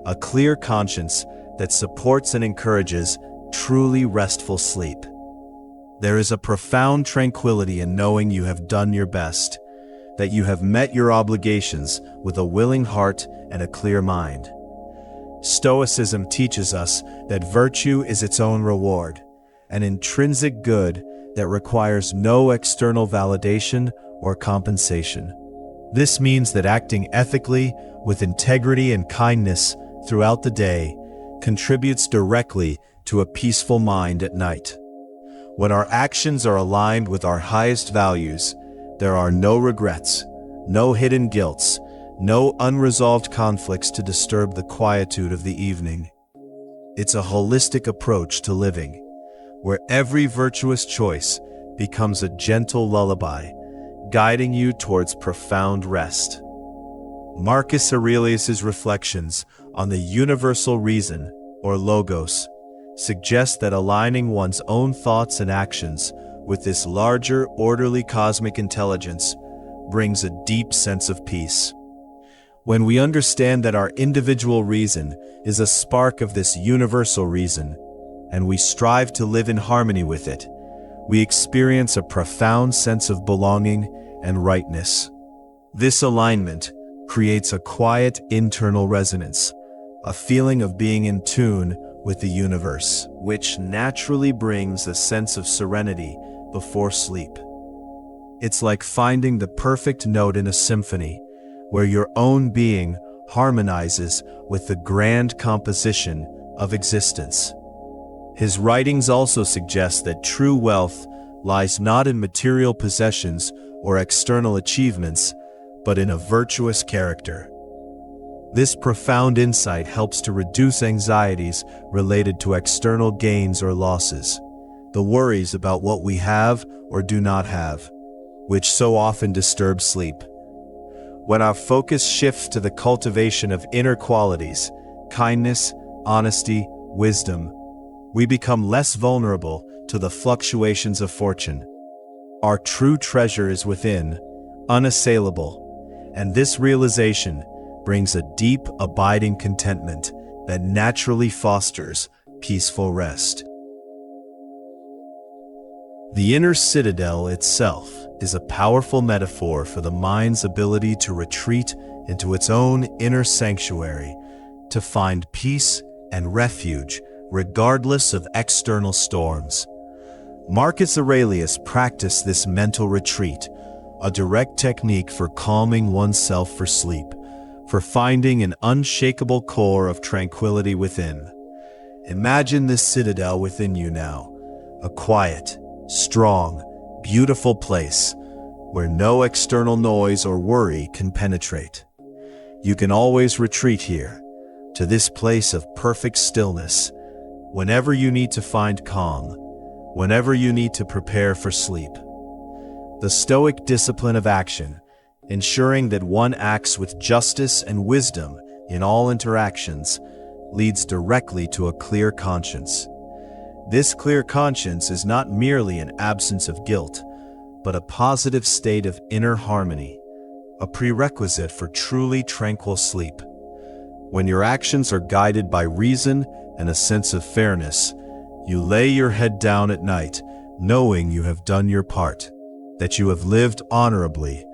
a clear conscience that supports and encourages truly restful sleep. There is a profound tranquility in knowing you have done your best, that you have met your obligations with a willing heart and a clear mind. Stoicism teaches us that virtue is its own reward, an intrinsic good that requires no external validation or compensation. This means that acting ethically, with integrity and kindness throughout the day, contributes directly to a peaceful mind at night. When our actions are aligned with our highest values, there are no regrets, no hidden guilts, no unresolved conflicts to disturb the quietude of the evening. It's a holistic approach to living, where every virtuous choice becomes a gentle lullaby, guiding you towards profound rest. Marcus Aurelius's reflections on the universal reason, or logos, suggest that aligning one's own thoughts and actions with this larger, orderly cosmic intelligence brings a deep sense of peace. When we understand that our individual reason is a spark of this universal reason, and we strive to live in harmony with it, we experience a profound sense of belonging and rightness. This alignment creates a quiet internal resonance, a feeling of being in tune with the universe, which naturally brings a sense of serenity before sleep. It's like finding the perfect note in a symphony, where your own being harmonizes with the grand composition of existence. His writings also suggest that true wealth lies not in material possessions or external achievements, but in a virtuous character. This profound insight helps to reduce anxieties related to external gains or losses, the worries about what we have or do not have, which so often disturb sleep. When our focus shifts to the cultivation of inner qualities, kindness, honesty, wisdom, we become less vulnerable to the fluctuations of fortune. Our true treasure is within, unassailable, and this realization brings a deep, abiding contentment that naturally fosters peaceful rest. The inner citadel itself is a powerful metaphor for the mind's ability to retreat into its own inner sanctuary, to find peace and refuge regardless of external storms. Marcus Aurelius practiced this mental retreat, a direct technique for calming oneself for sleep, for finding an unshakable core of tranquility within. Imagine this citadel within you now, a quiet, strong, beautiful place where no external noise or worry can penetrate. You can always retreat here, to this place of perfect stillness, whenever you need to find calm, whenever you need to prepare for sleep. The Stoic discipline of action, ensuring that one acts with justice and wisdom in all interactions, leads directly to a clear conscience. This clear conscience is not merely an absence of guilt, but a positive state of inner harmony, a prerequisite for truly tranquil sleep. When your actions are guided by reason and a sense of fairness, you lay your head down at night, knowing you have done your part, that you have lived honorably,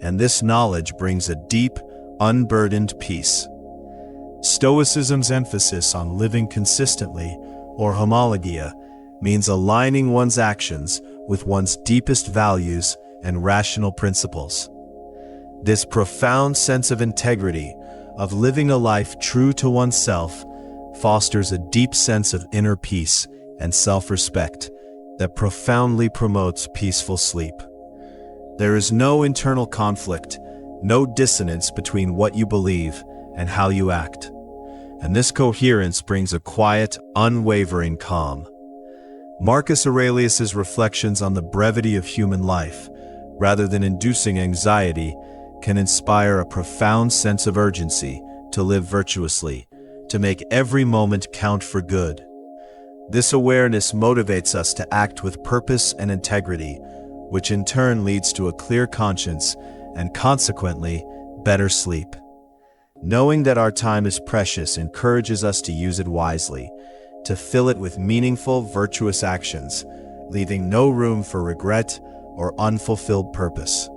and this knowledge brings a deep, unburdened peace. Stoicism's emphasis on living consistently, or homologia, means aligning one's actions with one's deepest values and rational principles. This profound sense of integrity, of living a life true to oneself, fosters a deep sense of inner peace and self-respect that profoundly promotes peaceful sleep. There is no internal conflict, no dissonance between what you believe and how you act, and this coherence brings a quiet, unwavering calm. Marcus Aurelius's reflections on the brevity of human life, rather than inducing anxiety, can inspire a profound sense of urgency to live virtuously, to make every moment count for good. This awareness motivates us to act with purpose and integrity, which in turn leads to a clear conscience and consequently better sleep. Knowing that our time is precious encourages us to use it wisely, to fill it with meaningful, virtuous actions, leaving no room for regret or unfulfilled purpose.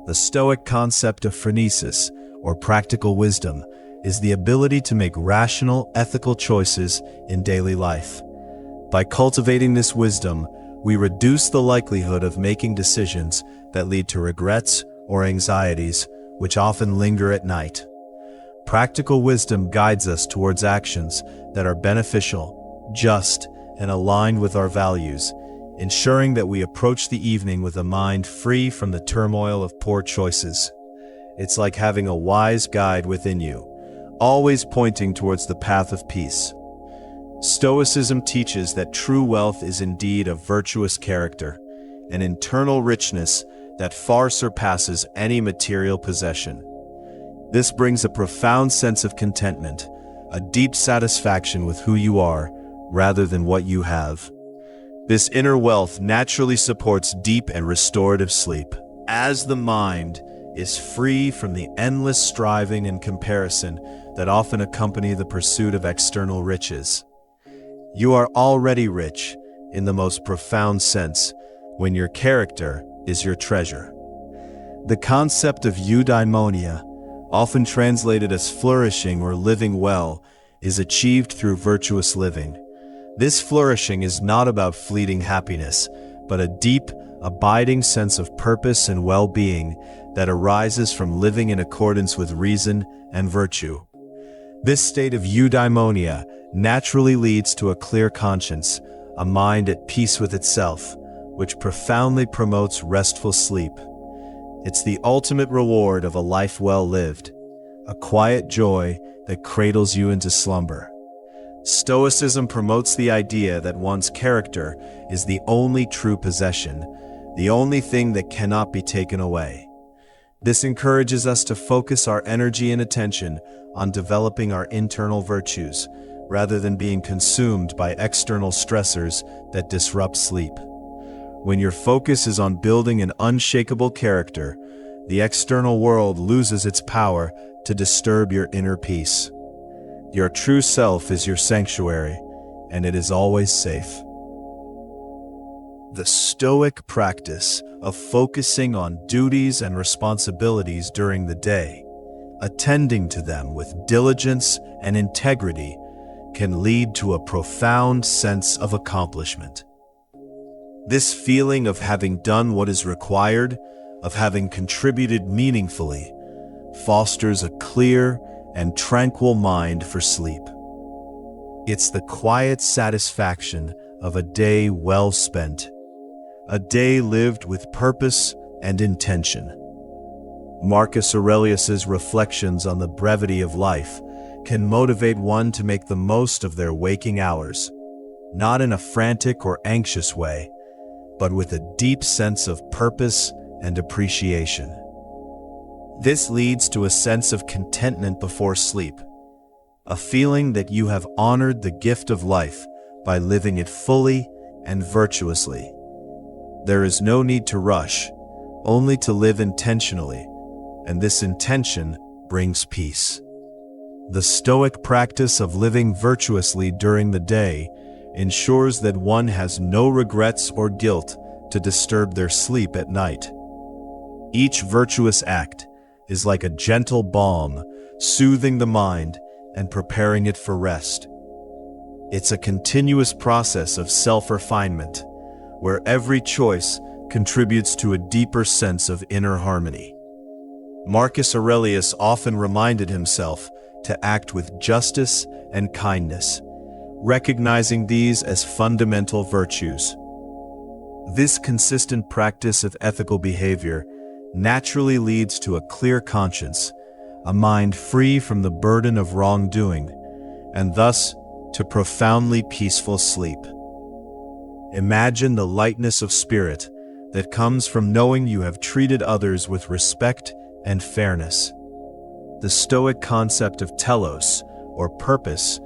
The Stoic concept of phronesis, or practical wisdom, is the ability to make rational, ethical choices in daily life. By cultivating this wisdom, we reduce the likelihood of making decisions that lead to regrets or anxieties, which often linger at night. Practical wisdom guides us towards actions that are beneficial, just, and aligned with our values, ensuring that we approach the evening with a mind free from the turmoil of poor choices. It's like having a wise guide within you, always pointing towards the path of peace. Stoicism teaches that true wealth is indeed a virtuous character, an internal richness that far surpasses any material possession. This brings a profound sense of contentment, a deep satisfaction with who you are rather than what you have. This inner wealth naturally supports deep and restorative sleep, as the mind is free from the endless striving and comparison that often accompany the pursuit of external riches. You are already rich, in the most profound sense, when your character is your treasure. The concept of eudaimonia, often translated as flourishing or living well, is achieved through virtuous living. This flourishing is not about fleeting happiness, but a deep, abiding sense of purpose and well-being that arises from living in accordance with reason and virtue. This state of eudaimonia naturally leads to a clear conscience, a mind at peace with itself, which profoundly promotes restful sleep. It's the ultimate reward of a life well lived, a quiet joy that cradles you into slumber. Stoicism promotes the idea that one's character is the only true possession, the only thing that cannot be taken away. This encourages us to focus our energy and attention on developing our internal virtues, rather than being consumed by external stressors that disrupt sleep. When your focus is on building an unshakable character, the external world loses its power to disturb your inner peace. Your true self is your sanctuary, and it is always safe. The Stoic practice of focusing on duties and responsibilities during the day, attending to them with diligence and integrity, can lead to a profound sense of accomplishment. This feeling of having done what is required, of having contributed meaningfully, fosters a clear and tranquil mind for sleep. It's the quiet satisfaction of a day well spent, a day lived with purpose and intention. Marcus Aurelius's reflections on the brevity of life can motivate one to make the most of their waking hours, not in a frantic or anxious way, but with a deep sense of purpose and appreciation. This leads to a sense of contentment before sleep, a feeling that you have honored the gift of life by living it fully and virtuously. There is no need to rush, only to live intentionally, and this intention brings peace. The Stoic practice of living virtuously during the day ensures that one has no regrets or guilt to disturb their sleep at night. Each virtuous act is like a gentle balm, soothing the mind and preparing it for rest. It's a continuous process of self-refinement, where every choice contributes to a deeper sense of inner harmony. Marcus Aurelius often reminded himself to act with justice and kindness, recognizing these as fundamental virtues. This consistent practice of ethical behavior naturally leads to a clear conscience, a mind free from the burden of wrongdoing, and thus to profoundly peaceful sleep. Imagine the lightness of spirit that comes from knowing you have treated others with respect and fairness. The Stoic concept of telos, or purpose,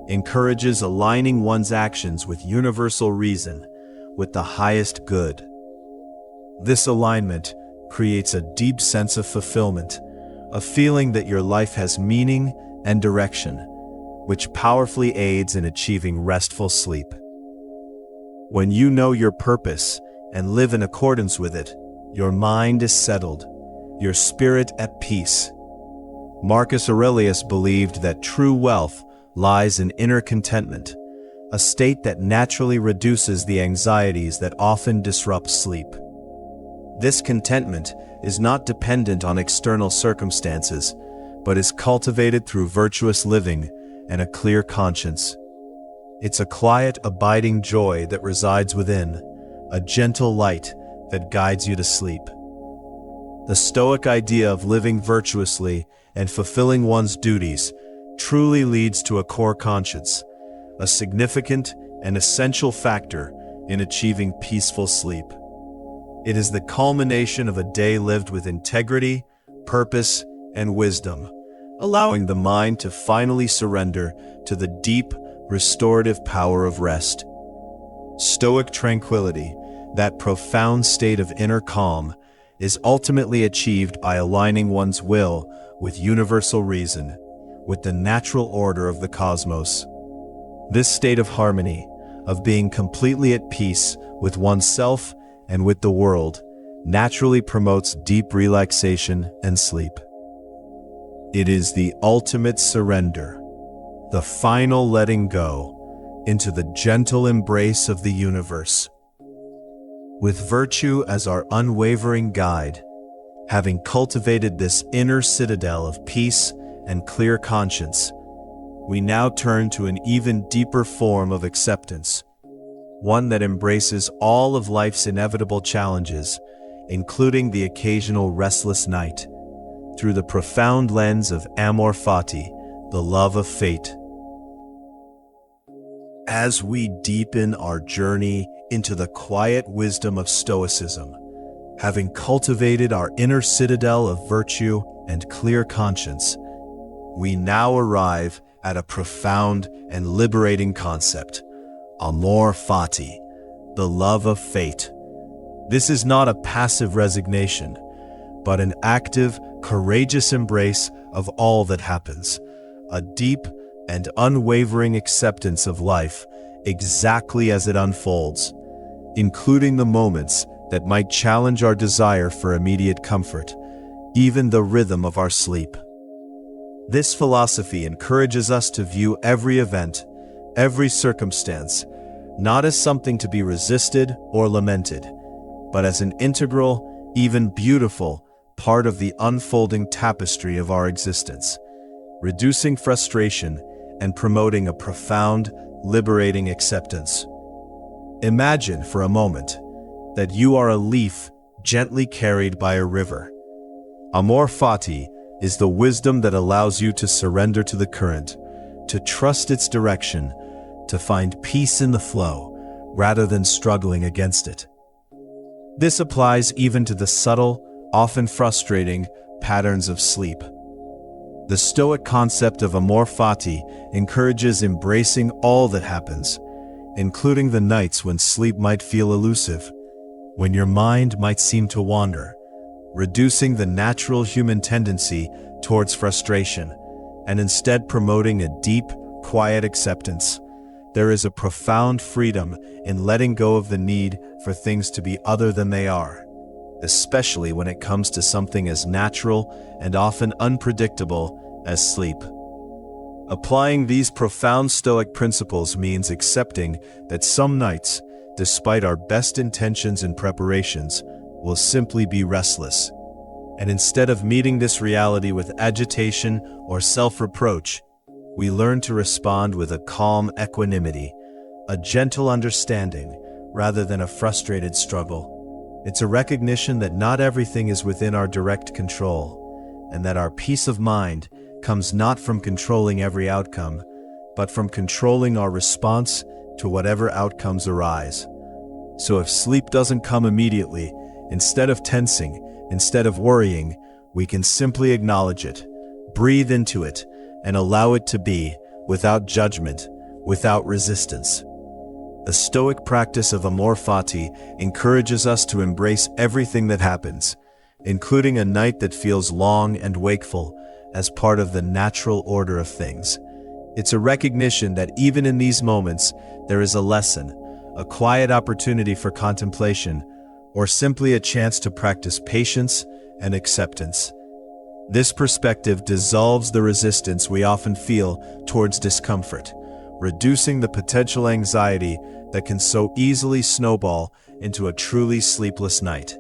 encourages aligning one's actions with universal reason, with the highest good. This alignment creates a deep sense of fulfillment, a feeling that your life has meaning and direction, which powerfully aids in achieving restful sleep. When you know your purpose and live in accordance with it, your mind is settled, your spirit at peace. Marcus Aurelius believed that true wealth lies in inner contentment, a state that naturally reduces the anxieties that often disrupt sleep. This contentment is not dependent on external circumstances, but is cultivated through virtuous living and a clear conscience. It's a quiet, abiding joy that resides within, a gentle light that guides you to sleep. The Stoic idea of living virtuously and fulfilling one's duties truly leads to a core conscience, a significant and essential factor in achieving peaceful sleep. It is the culmination of a day lived with integrity, purpose, and wisdom, allowing the mind to finally surrender to the deep, restorative power of rest. Stoic tranquility, that profound state of inner calm, is ultimately achieved by aligning one's will with universal reason, with the natural order of the cosmos. This state of harmony, of being completely at peace with oneself and with the world, naturally promotes deep relaxation and sleep. It is the ultimate surrender, the final letting go into the gentle embrace of the universe. With virtue as our unwavering guide, having cultivated this inner citadel of peace and clear conscience, we now turn to an even deeper form of acceptance, one that embraces all of life's inevitable challenges, including the occasional restless night, through the profound lens of amor fati, the love of fate. As we deepen our journey into the quiet wisdom of Stoicism, having cultivated our inner citadel of virtue and clear conscience, we now arrive at a profound and liberating concept, amor fati, the love of fate. This is not a passive resignation, but an active, courageous embrace of all that happens, a deep and unwavering acceptance of life exactly as it unfolds, including the moments that might challenge our desire for immediate comfort, even the rhythm of our sleep. This philosophy encourages us to view every event, every circumstance, not as something to be resisted or lamented, but as an integral, even beautiful, part of the unfolding tapestry of our existence, reducing frustration and promoting a profound, liberating acceptance. Imagine for a moment that you are a leaf gently carried by a river. Amor fati is the wisdom that allows you to surrender to the current, to trust its direction, to find peace in the flow, rather than struggling against it. This applies even to the subtle, often frustrating, patterns of sleep. The Stoic concept of amor fati encourages embracing all that happens, including the nights when sleep might feel elusive, when your mind might seem to wander, reducing the natural human tendency towards frustration, and instead promoting a deep, quiet acceptance. There is a profound freedom in letting go of the need for things to be other than they are, especially when it comes to something as natural and often unpredictable as sleep. Applying these profound Stoic principles means accepting that some nights, despite our best intentions and preparations, will simply be restless. And instead of meeting this reality with agitation or self-reproach, we learn to respond with a calm equanimity, a gentle understanding, rather than a frustrated struggle. It's a recognition that not everything is within our direct control, and that our peace of mind comes not from controlling every outcome, but from controlling our response to whatever outcomes arise. So if sleep doesn't come immediately, instead of tensing, instead of worrying, we can simply acknowledge it, breathe into it, and allow it to be, without judgment, without resistance. The Stoic practice of amor fati encourages us to embrace everything that happens, including a night that feels long and wakeful, as part of the natural order of things. It's a recognition that even in these moments, there is a lesson, a quiet opportunity for contemplation, or simply a chance to practice patience and acceptance. This perspective dissolves the resistance we often feel towards discomfort, reducing the potential anxiety that can so easily snowball into a truly sleepless night.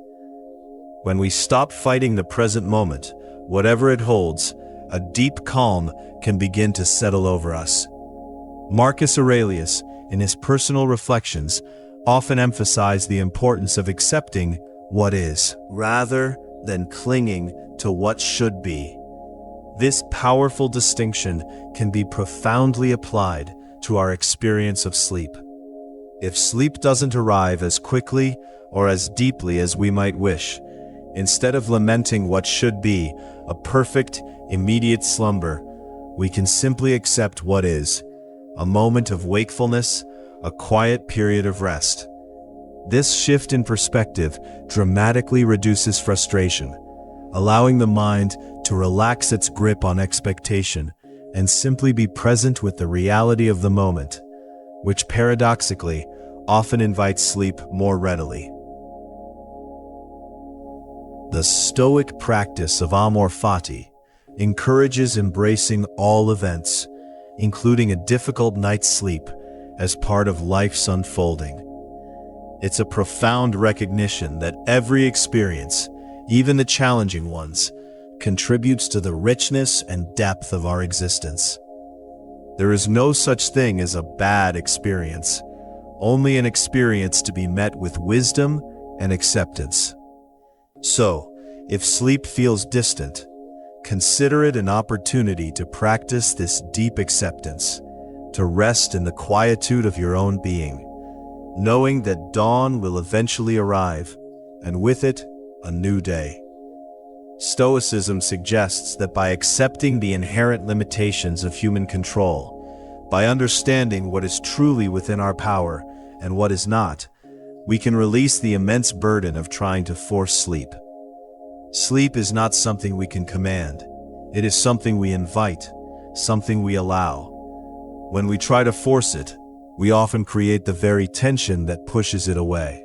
When we stop fighting the present moment, whatever it holds, a deep calm can begin to settle over us. Marcus Aurelius, in his personal reflections, often emphasized the importance of accepting what is, rather than clinging to what should be. This powerful distinction can be profoundly applied to our experience of sleep. If sleep doesn't arrive as quickly or as deeply as we might wish, instead of lamenting what should be a perfect, immediate slumber, we can simply accept what is, a moment of wakefulness, a quiet period of rest. This shift in perspective dramatically reduces frustration, allowing the mind to relax its grip on expectation and simply be present with the reality of the moment, which paradoxically often invites sleep more readily. The Stoic practice of amor fati encourages embracing all events, including a difficult night's sleep, as part of life's unfolding. It's a profound recognition that every experience, even the challenging ones, contributes to the richness and depth of our existence. There is no such thing as a bad experience, only an experience to be met with wisdom and acceptance. So, if sleep feels distant, consider it an opportunity to practice this deep acceptance, to rest in the quietude of your own being, knowing that dawn will eventually arrive, and with it, a new day. Stoicism suggests that by accepting the inherent limitations of human control, by understanding what is truly within our power and what is not, we can release the immense burden of trying to force sleep. Sleep is not something we can command. It is something we invite, something we allow. When we try to force it, we often create the very tension that pushes it away.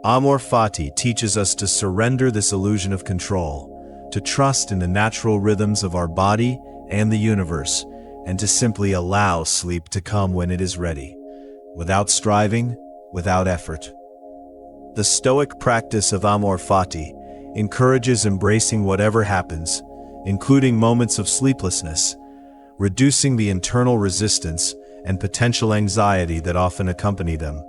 Amor Fati teaches us to surrender this illusion of control, to trust in the natural rhythms of our body and the universe, and to simply allow sleep to come when it is ready, without striving, without effort. The Stoic practice of Amor Fati encourages embracing whatever happens, including moments of sleeplessness, reducing the internal resistance and potential anxiety that often accompany them.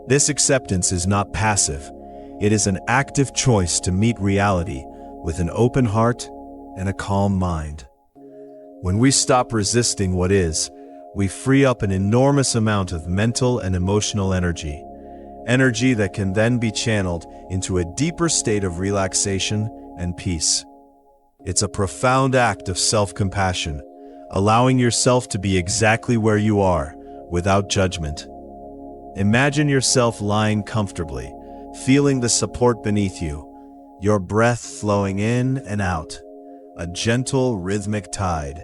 This acceptance is not passive. It is an active choice to meet reality with an open heart and a calm mind. When we stop resisting what is, we free up an enormous amount of mental and emotional energy that can then be channeled into a deeper state of relaxation and peace. It's a profound act of self-compassion, allowing yourself to be exactly where you are, without judgment. Imagine yourself lying comfortably, feeling the support beneath you, your breath flowing in and out, a gentle rhythmic tide.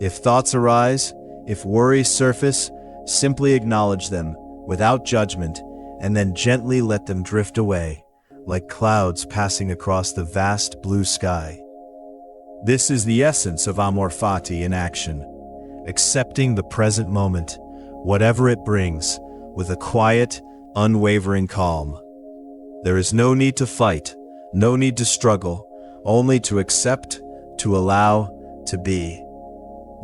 If thoughts arise, if worries surface, simply acknowledge them without judgment and then gently let them drift away, like clouds passing across the vast blue sky. This is the essence of Amor Fati in action, accepting the present moment, whatever it brings, with a quiet, unwavering calm. There is no need to fight, no need to struggle, only to accept, to allow, to be.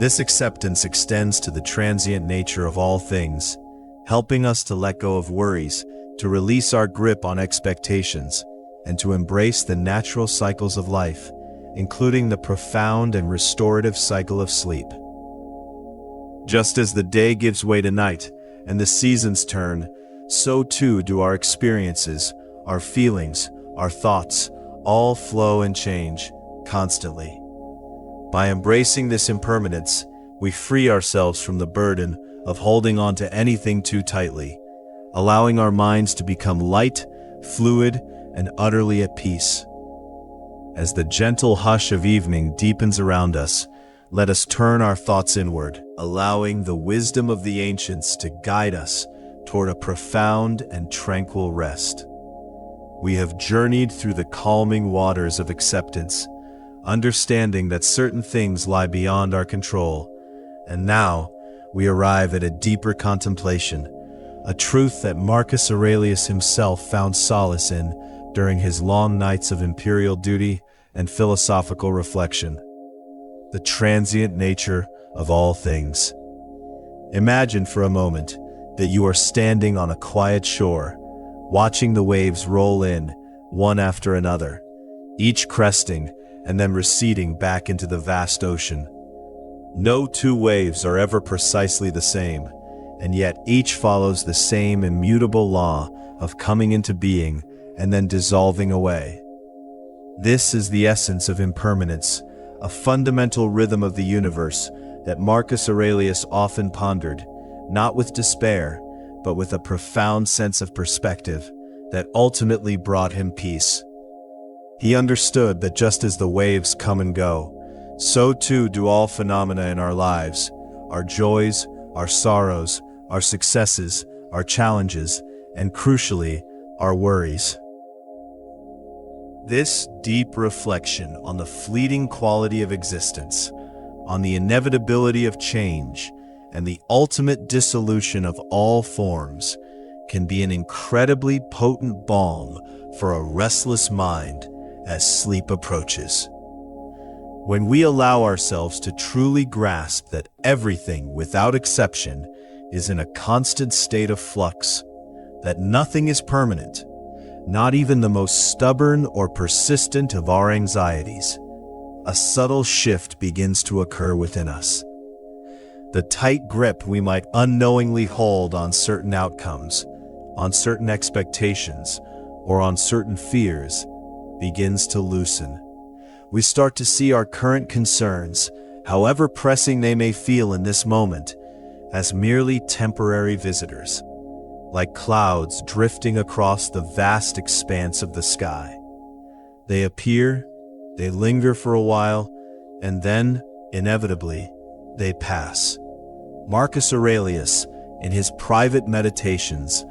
This acceptance extends to the transient nature of all things, helping us to let go of worries, to release our grip on expectations, and to embrace the natural cycles of life, including the profound and restorative cycle of sleep. Just as the day gives way to night and the seasons turn, so too do our experiences, our feelings, our thoughts, all flow and change constantly. By embracing this impermanence, we free ourselves from the burden of holding on to anything too tightly, allowing our minds to become light, fluid, and utterly at peace. As the gentle hush of evening deepens around us, let us turn our thoughts inward, allowing the wisdom of the ancients to guide us toward a profound and tranquil rest. We have journeyed through the calming waters of acceptance, understanding that certain things lie beyond our control, and now we arrive at a deeper contemplation, a truth that Marcus Aurelius himself found solace in during his long nights of imperial duty and philosophical reflection: the transient nature of all things. Imagine for a moment that you are standing on a quiet shore, watching the waves roll in, one after another, each cresting and then receding back into the vast ocean. No two waves are ever precisely the same, and yet each follows the same immutable law of coming into being and then dissolving away. This is the essence of impermanence, a fundamental rhythm of the universe that Marcus Aurelius often pondered, not with despair, but with a profound sense of perspective that ultimately brought him peace. He understood that just as the waves come and go, so too do all phenomena in our lives, our joys, our sorrows, our successes, our challenges, and crucially, our worries. This deep reflection on the fleeting quality of existence, on the inevitability of change, and the ultimate dissolution of all forms, can be an incredibly potent balm for a restless mind as sleep approaches. When we allow ourselves to truly grasp that everything, without exception, is in a constant state of flux, that nothing is permanent, not even the most stubborn or persistent of our anxieties, a subtle shift begins to occur within us. The tight grip we might unknowingly hold on certain outcomes, on certain expectations, or on certain fears, begins to loosen. We start to see our current concerns, however pressing they may feel in this moment, as merely temporary visitors, like clouds drifting across the vast expanse of the sky. They appear, they linger for a while, and then, inevitably, they pass. Marcus Aurelius, in his private meditations,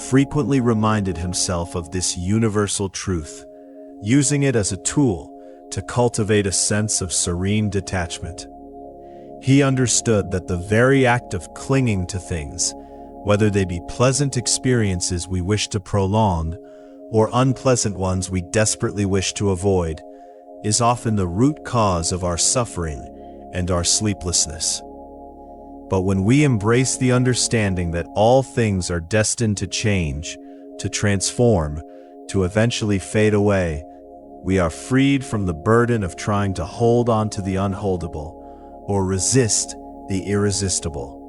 frequently reminded himself of this universal truth, using it as a tool to cultivate a sense of serene detachment. He understood that the very act of clinging to things, whether they be pleasant experiences we wish to prolong or unpleasant ones we desperately wish to avoid, is often the root cause of our suffering and our sleeplessness. But when we embrace the understanding that all things are destined to change, to transform, to eventually fade away, we are freed from the burden of trying to hold on to the unholdable or resist the irresistible.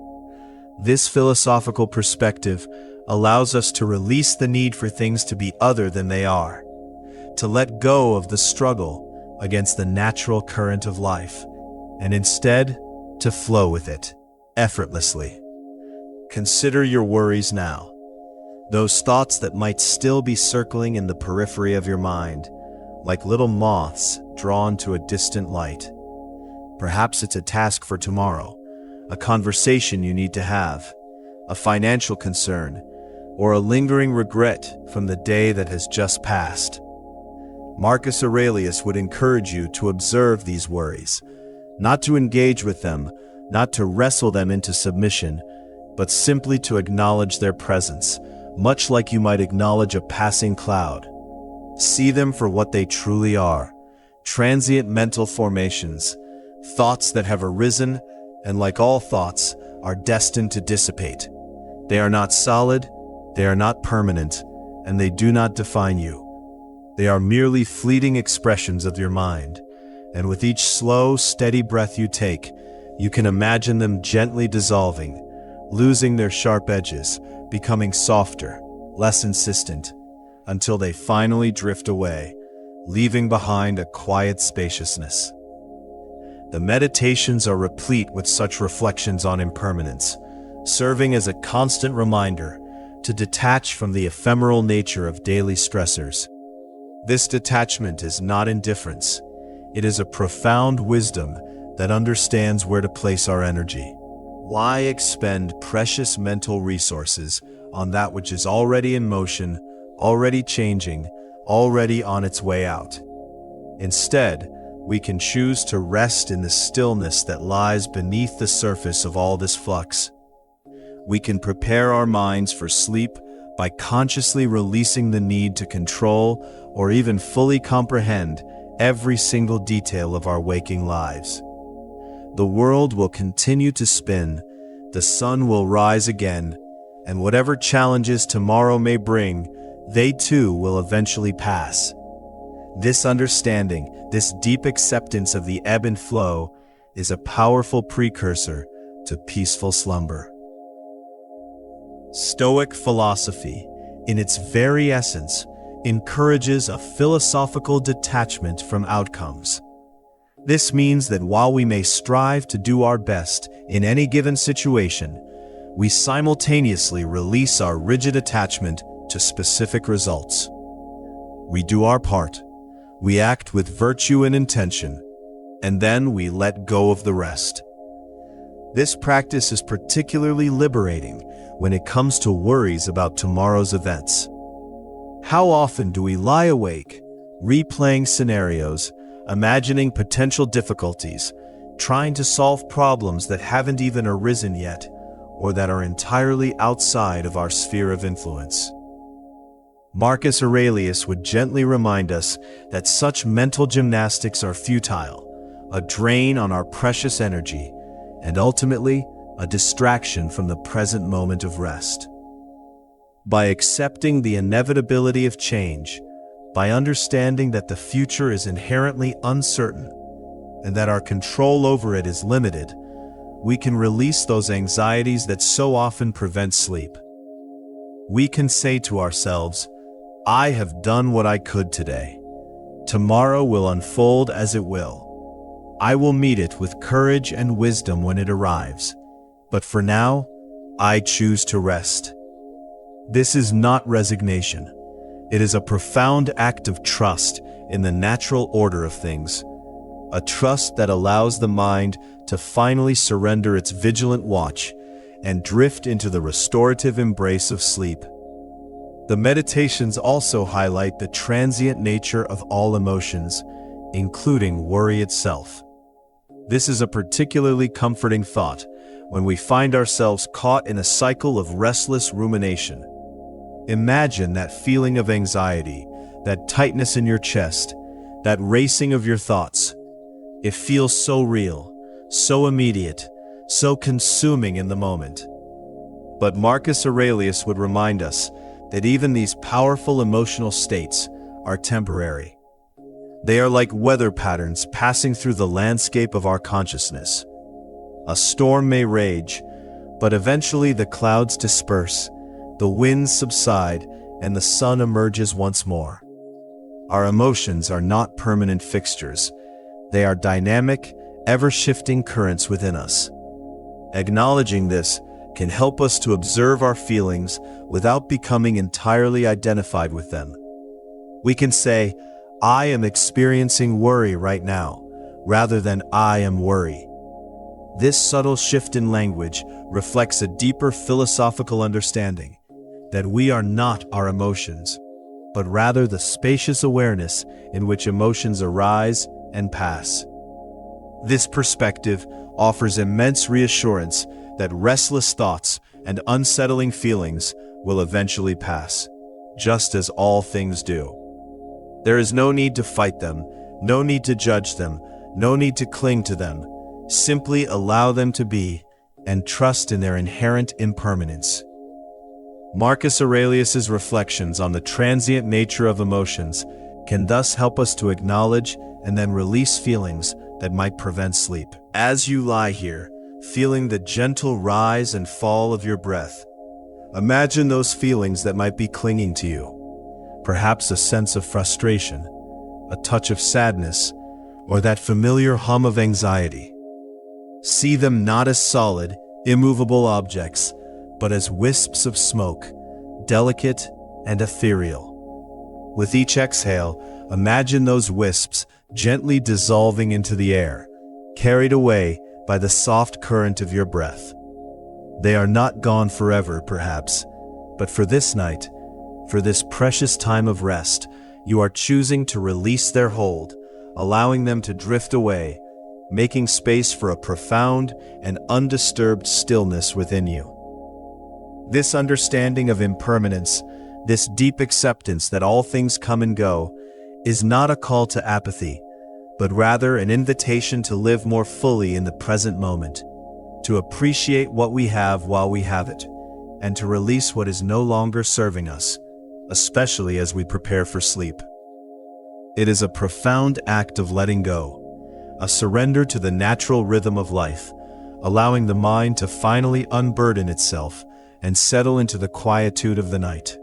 This philosophical perspective allows us to release the need for things to be other than they are, to let go of the struggle against the natural current of life, and instead to flow with it effortlessly. Consider your worries now, those thoughts that might still be circling in the periphery of your mind, like little moths drawn to a distant light. Perhaps it's a task for tomorrow, a conversation you need to have, a financial concern, or a lingering regret from the day that has just passed. Marcus Aurelius would encourage you to observe these worries, not to engage with them, not to wrestle them into submission, but simply to acknowledge their presence, much like you might acknowledge a passing cloud. See them for what they truly are, transient mental formations, thoughts that have arisen and, like all thoughts, are destined to dissipate. They are not solid, they are not permanent, and they do not define you. They are merely fleeting expressions of your mind, and with each slow, steady breath you take, you can imagine them gently dissolving, losing their sharp edges, becoming softer, less insistent, until they finally drift away, leaving behind a quiet spaciousness. The meditations are replete with such reflections on impermanence, serving as a constant reminder to detach from the ephemeral nature of daily stressors. This detachment is not indifference. It is a profound wisdom that understands where to place our energy. Why expend precious mental resources on that which is already in motion, already changing, already on its way out? Instead, we can choose to rest in the stillness that lies beneath the surface of all this flux. We can prepare our minds for sleep by consciously releasing the need to control or even fully comprehend every single detail of our waking lives. The world will continue to spin, the sun will rise again, and whatever challenges tomorrow may bring, they too will eventually pass. This understanding, this deep acceptance of the ebb and flow, is a powerful precursor to peaceful slumber. Stoic philosophy, in its very essence, encourages a philosophical detachment from outcomes. This means that while we may strive to do our best in any given situation, we simultaneously release our rigid attachment to specific results. We do our part, we act with virtue and intention, and then we let go of the rest. This practice is particularly liberating when it comes to worries about tomorrow's events. How often do we lie awake, replaying scenarios, imagining potential difficulties, trying to solve problems that haven't even arisen yet, or that are entirely outside of our sphere of influence? Marcus Aurelius would gently remind us that such mental gymnastics are futile, a drain on our precious energy, and ultimately, a distraction from the present moment of rest. By accepting the inevitability of change, by understanding that the future is inherently uncertain and that our control over it is limited, we can release those anxieties that so often prevent sleep. We can say to ourselves, "I have done what I could today. Tomorrow will unfold as it will. I will meet it with courage and wisdom when it arrives. But for now, I choose to rest." This is not resignation. It is a profound act of trust in the natural order of things, a trust that allows the mind to finally surrender its vigilant watch and drift into the restorative embrace of sleep. The meditations also highlight the transient nature of all emotions, including worry itself. This is a particularly comforting thought when we find ourselves caught in a cycle of restless rumination. Imagine that feeling of anxiety, that tightness in your chest, that racing of your thoughts. It feels so real, so immediate, so consuming in the moment. But Marcus Aurelius would remind us that even these powerful emotional states are temporary. They are like weather patterns passing through the landscape of our consciousness. A storm may rage, but eventually the clouds disperse, the winds subside, and the sun emerges once more. Our emotions are not permanent fixtures. They are dynamic, ever-shifting currents within us. Acknowledging this can help us to observe our feelings without becoming entirely identified with them. We can say, "I am experiencing worry right now," rather than "I am worry." This subtle shift in language reflects a deeper philosophical understanding that we are not our emotions, but rather the spacious awareness in which emotions arise and pass. This perspective offers immense reassurance that restless thoughts and unsettling feelings will eventually pass, just as all things do. There is no need to fight them, no need to judge them, no need to cling to them. Simply allow them to be and trust in their inherent impermanence. Marcus Aurelius's reflections on the transient nature of emotions can thus help us to acknowledge and then release feelings that might prevent sleep. As you lie here, feeling the gentle rise and fall of your breath, imagine those feelings that might be clinging to you. Perhaps a sense of frustration, a touch of sadness, or that familiar hum of anxiety. See them not as solid, immovable objects, but as wisps of smoke, delicate and ethereal. With each exhale, imagine those wisps gently dissolving into the air, carried away by the soft current of your breath. They are not gone forever, perhaps, but for this night, for this precious time of rest, you are choosing to release their hold, allowing them to drift away, making space for a profound and undisturbed stillness within you. This understanding of impermanence, this deep acceptance that all things come and go, is not a call to apathy, but rather an invitation to live more fully in the present moment, to appreciate what we have while we have it, and to release what is no longer serving us, especially as we prepare for sleep. It is a profound act of letting go, a surrender to the natural rhythm of life, allowing the mind to finally unburden itself and settle into the quietude of the night.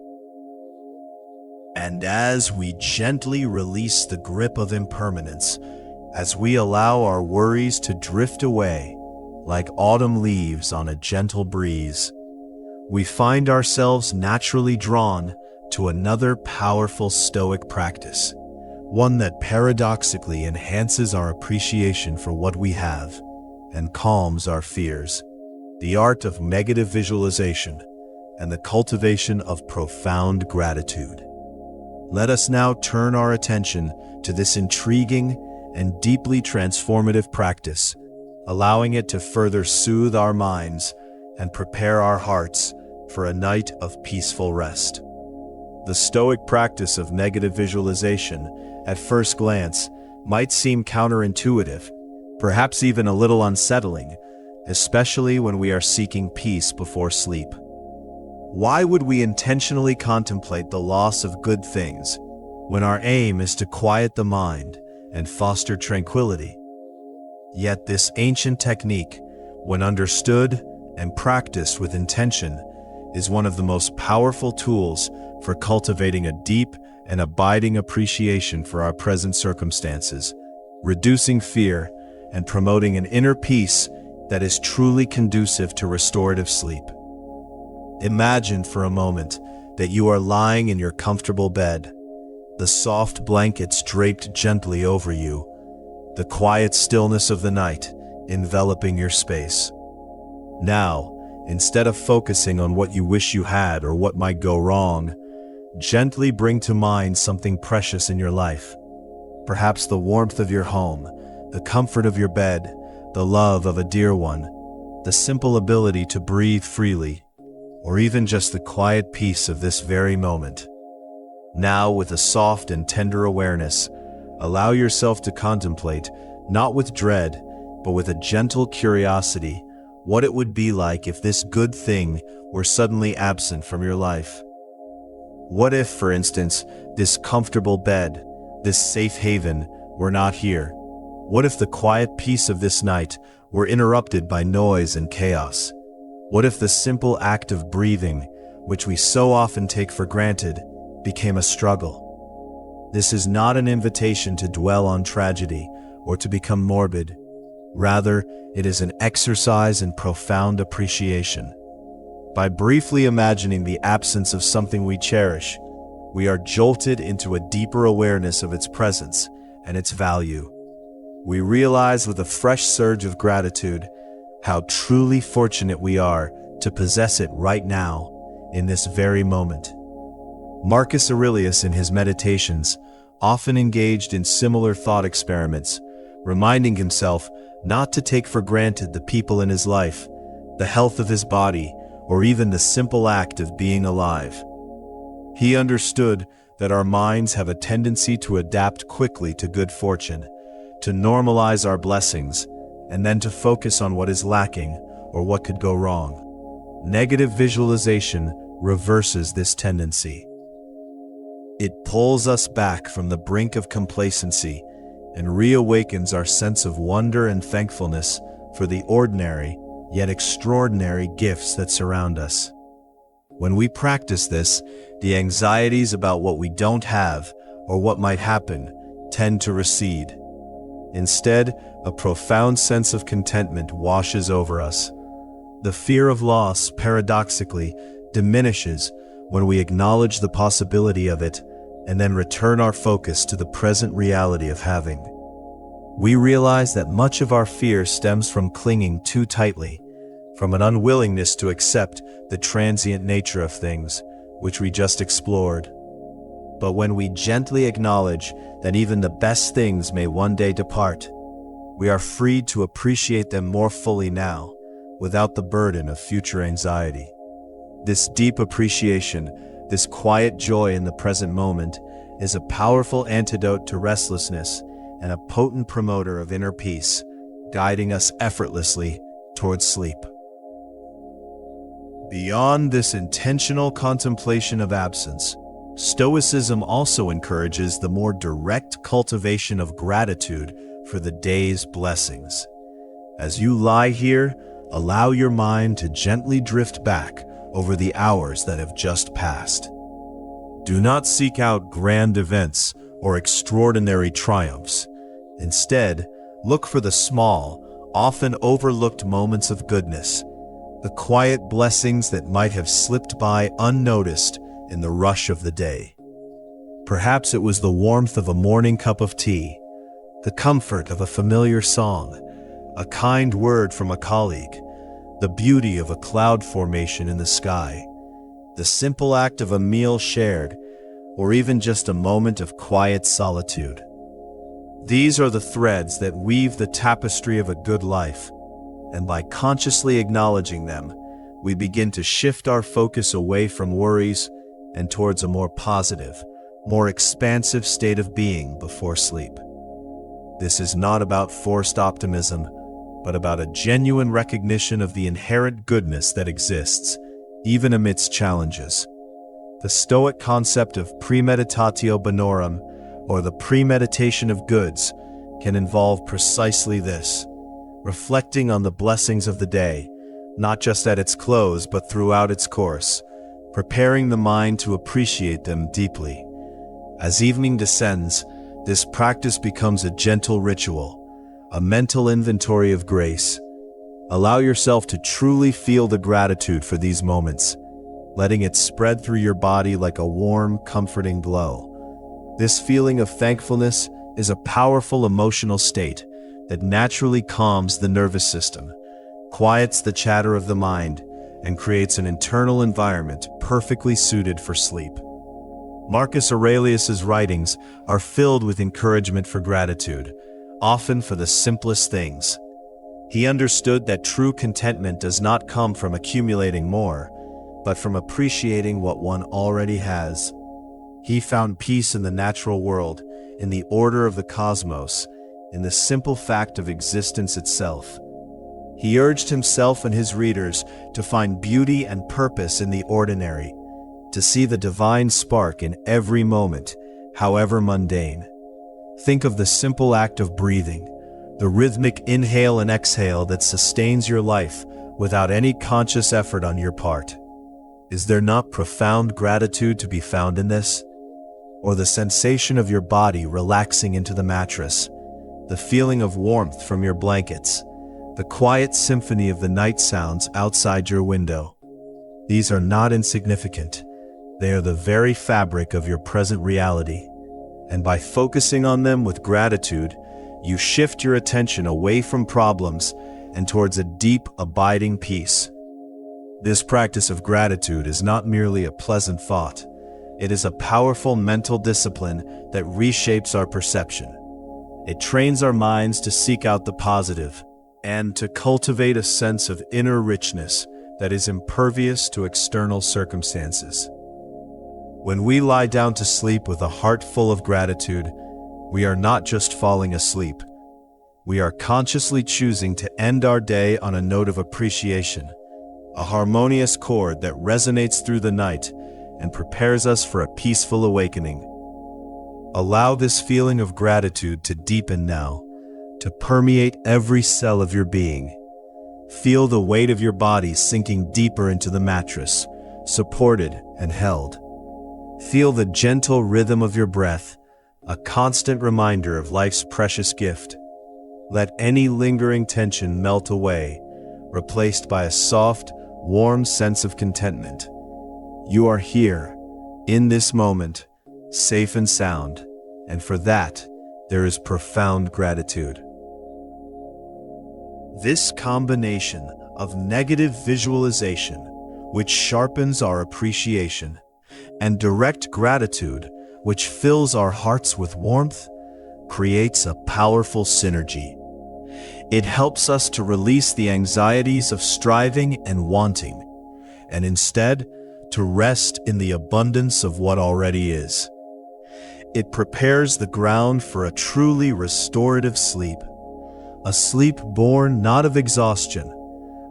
And as we gently release the grip of impermanence, as we allow our worries to drift away like autumn leaves on a gentle breeze, we find ourselves naturally drawn to another powerful Stoic practice, one that paradoxically enhances our appreciation for what we have and calms our fears: the art of negative visualization and the cultivation of profound gratitude. Let us now turn our attention to this intriguing and deeply transformative practice, allowing it to further soothe our minds and prepare our hearts for a night of peaceful rest. The Stoic practice of negative visualization, at first glance, might seem counterintuitive, perhaps even a little unsettling, especially when we are seeking peace before sleep. Why would we intentionally contemplate the loss of good things when our aim is to quiet the mind and foster tranquility? Yet this ancient technique, when understood and practiced with intention, is one of the most powerful tools for cultivating a deep and abiding appreciation for our present circumstances, reducing fear, and promoting an inner peace that is truly conducive to restorative sleep. Imagine for a moment that you are lying in your comfortable bed, the soft blankets draped gently over you, the quiet stillness of the night enveloping your space. Now, instead of focusing on what you wish you had or what might go wrong, gently bring to mind something precious in your life. Perhaps the warmth of your home, the comfort of your bed, the love of a dear one, the simple ability to breathe freely, or even just the quiet peace of this very moment. Now, with a soft and tender awareness, allow yourself to contemplate, not with dread, but with a gentle curiosity, what it would be like if this good thing were suddenly absent from your life. What if, for instance, this comfortable bed, this safe haven, were not here? What if the quiet peace of this night were interrupted by noise and chaos? What if the simple act of breathing, which we so often take for granted, became a struggle? This is not an invitation to dwell on tragedy or to become morbid. Rather, it is an exercise in profound appreciation. By briefly imagining the absence of something we cherish, we are jolted into a deeper awareness of its presence and its value. We realize with a fresh surge of gratitude how truly fortunate we are to possess it right now, in this very moment. Marcus Aurelius, in his meditations, often engaged in similar thought experiments, reminding himself not to take for granted the people in his life, the health of his body, or even the simple act of being alive. He understood that our minds have a tendency to adapt quickly to good fortune, to normalize our blessings, and then to focus on what is lacking or what could go wrong. Negative visualization reverses this tendency. It pulls us back from the brink of complacency and reawakens our sense of wonder and thankfulness for the ordinary yet extraordinary gifts that surround us. When we practice this, the anxieties about what we don't have or what might happen tend to recede. Instead, a profound sense of contentment washes over us. The fear of loss, paradoxically, diminishes when we acknowledge the possibility of it and then return our focus to the present reality of having. We realize that much of our fear stems from clinging too tightly, from an unwillingness to accept the transient nature of things, which we just explored. But when we gently acknowledge that even the best things may one day depart, we are freed to appreciate them more fully now, without the burden of future anxiety. This deep appreciation, this quiet joy in the present moment, is a powerful antidote to restlessness and a potent promoter of inner peace, guiding us effortlessly towards sleep. Beyond this intentional contemplation of absence, Stoicism also encourages the more direct cultivation of gratitude for the day's blessings. As you lie here, allow your mind to gently drift back over the hours that have just passed. Do not seek out grand events or extraordinary triumphs. Instead, look for the small, often overlooked moments of goodness, the quiet blessings that might have slipped by unnoticed in the rush of the day. Perhaps it was the warmth of a morning cup of tea, the comfort of a familiar song, a kind word from a colleague, the beauty of a cloud formation in the sky, the simple act of a meal shared, or even just a moment of quiet solitude. These are the threads that weave the tapestry of a good life, and by consciously acknowledging them, we begin to shift our focus away from worries and towards a more positive, more expansive state of being before sleep. This is not about forced optimism, but about a genuine recognition of the inherent goodness that exists, even amidst challenges. The Stoic concept of premeditatio bonorum, or the premeditation of goods, can involve precisely this: reflecting on the blessings of the day, not just at its close but throughout its course, preparing the mind to appreciate them deeply. As evening descends, this practice becomes a gentle ritual, a mental inventory of grace. Allow yourself to truly feel the gratitude for these moments, letting it spread through your body like a warm, comforting glow. This feeling of thankfulness is a powerful emotional state that naturally calms the nervous system, quiets the chatter of the mind, and creates an internal environment perfectly suited for sleep. Marcus Aurelius's writings are filled with encouragement for gratitude, often for the simplest things. He understood that true contentment does not come from accumulating more, but from appreciating what one already has. He found peace in the natural world, in the order of the cosmos, in the simple fact of existence itself. He urged himself and his readers to find beauty and purpose in the ordinary, to see the divine spark in every moment, however mundane. Think of the simple act of breathing, the rhythmic inhale and exhale that sustains your life without any conscious effort on your part. Is there not profound gratitude to be found in this? Or the sensation of your body relaxing into the mattress, the feeling of warmth from your blankets, the quiet symphony of the night sounds outside your window. These are not insignificant. They are the very fabric of your present reality. And by focusing on them with gratitude, you shift your attention away from problems and towards a deep, abiding peace. This practice of gratitude is not merely a pleasant thought. It is a powerful mental discipline that reshapes our perception. It trains our minds to seek out the positive and to cultivate a sense of inner richness that is impervious to external circumstances. When we lie down to sleep with a heart full of gratitude, we are not just falling asleep. We are consciously choosing to end our day on a note of appreciation, a harmonious chord that resonates through the night and prepares us for a peaceful awakening. Allow this feeling of gratitude to deepen now, to permeate every cell of your being. Feel the weight of your body sinking deeper into the mattress, supported and held. Feel the gentle rhythm of your breath, a constant reminder of life's precious gift. Let any lingering tension melt away, replaced by a soft, warm sense of contentment. You are here, in this moment, safe and sound, and for that, there is profound gratitude. This combination of negative visualization, which sharpens our appreciation, and direct gratitude, which fills our hearts with warmth, creates a powerful synergy. It helps us to release the anxieties of striving and wanting, and instead, to rest in the abundance of what already is. It prepares the ground for a truly restorative sleep, a sleep born not of exhaustion,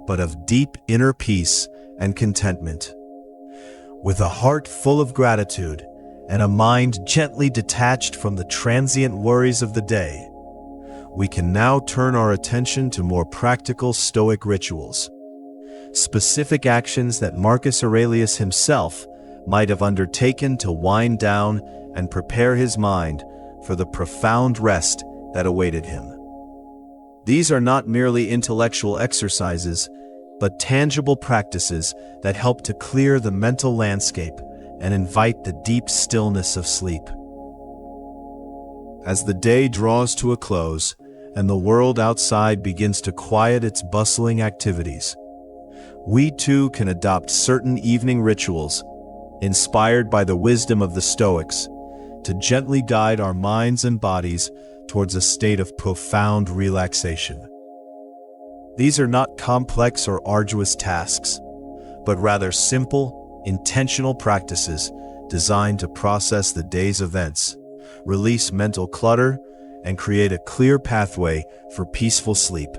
but of deep inner peace and contentment. With a heart full of gratitude and a mind gently detached from the transient worries of the day, we can now turn our attention to more practical Stoic rituals, specific actions that Marcus Aurelius himself might have undertaken to wind down and prepare his mind for the profound rest that awaited him. These are not merely intellectual exercises, but tangible practices that help to clear the mental landscape and invite the deep stillness of sleep. As the day draws to a close and the world outside begins to quiet its bustling activities, we too can adopt certain evening rituals, inspired by the wisdom of the Stoics, to gently guide our minds and bodies towards a state of profound relaxation. These are not complex or arduous tasks, but rather simple, intentional practices designed to process the day's events, release mental clutter, and create a clear pathway for peaceful sleep.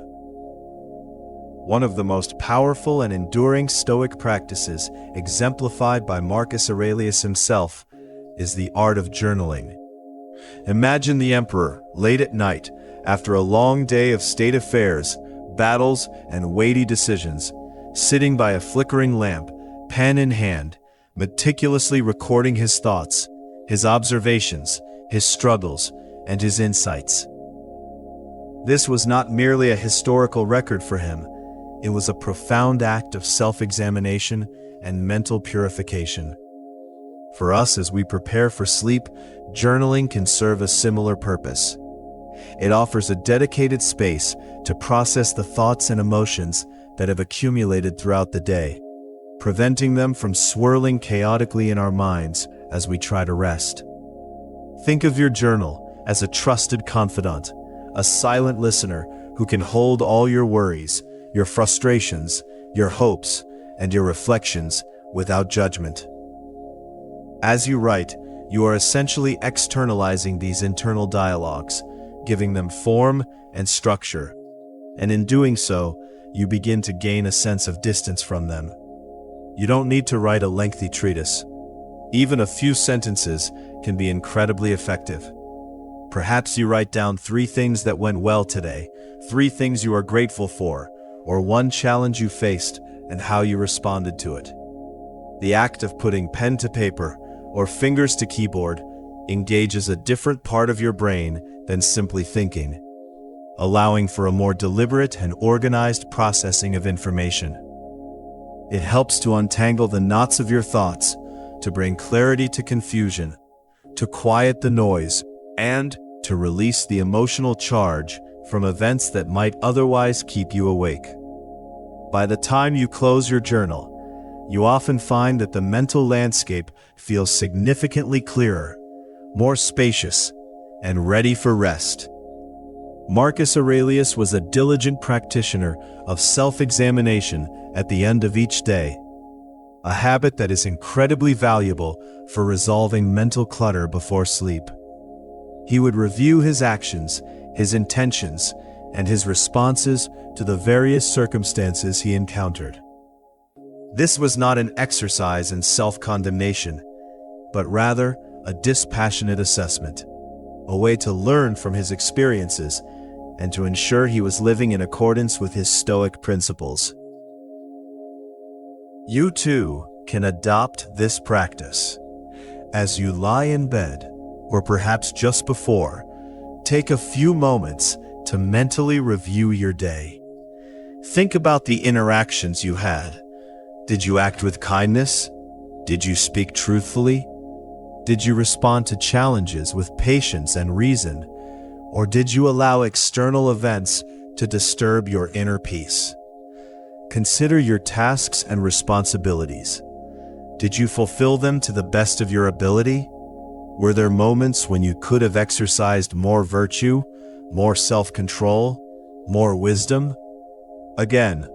One of the most powerful and enduring Stoic practices, exemplified by Marcus Aurelius himself, is the art of journaling. Imagine the emperor, late at night, after a long day of state affairs, battles, and weighty decisions, sitting by a flickering lamp, pen in hand, meticulously recording his thoughts, his observations, his struggles, and his insights. This was not merely a historical record for him, it was a profound act of self-examination and mental purification. For us, as we prepare for sleep, journaling can serve a similar purpose. It offers a dedicated space to process the thoughts and emotions that have accumulated throughout the day, preventing them from swirling chaotically in our minds as we try to rest. Think of your journal as a trusted confidant, a silent listener who can hold all your worries, your frustrations, your hopes, and your reflections without judgment. As you write, you are essentially externalizing these internal dialogues, giving them form and structure, and in doing so, you begin to gain a sense of distance from them. You don't need to write a lengthy treatise. Even a few sentences can be incredibly effective. Perhaps you write down 3 things that went well today, 3 things you are grateful for, or 1 challenge you faced and how you responded to it. The act of putting pen to paper or fingers to keyboard engages a different part of your brain than simply thinking, allowing for a more deliberate and organized processing of information. It helps to untangle the knots of your thoughts, to bring clarity to confusion, to quiet the noise, and to release the emotional charge from events that might otherwise keep you awake. By the time you close your journal, you often find that the mental landscape feels significantly clearer, more spacious, and ready for rest. Marcus Aurelius was a diligent practitioner of self-examination at the end of each day, a habit that is incredibly valuable for resolving mental clutter before sleep. He would review his actions, his intentions, and his responses to the various circumstances he encountered. This was not an exercise in self-condemnation, but rather a dispassionate assessment, a way to learn from his experiences and to ensure he was living in accordance with his Stoic principles. You too can adopt this practice. As you lie in bed, or perhaps just before, take a few moments to mentally review your day. Think about the interactions you had. Did you act with kindness? Did you speak truthfully? Did you respond to challenges with patience and reason? Or did you allow external events to disturb your inner peace? Consider your tasks and responsibilities. Did you fulfill them to the best of your ability? Were there moments when you could have exercised more virtue, more self-control, more wisdom? Again,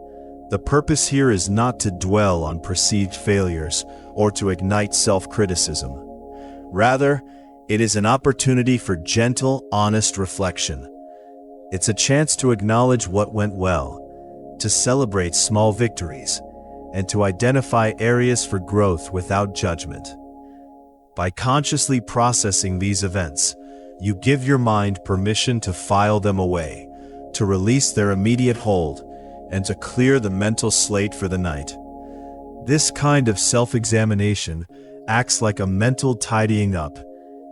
the purpose here is not to dwell on perceived failures or to ignite self-criticism. Rather, it is an opportunity for gentle, honest reflection. It's a chance to acknowledge what went well, to celebrate small victories, and to identify areas for growth without judgment. By consciously processing these events, you give your mind permission to file them away, to release their immediate hold, and to clear the mental slate for the night. This kind of self-examination acts like a mental tidying up,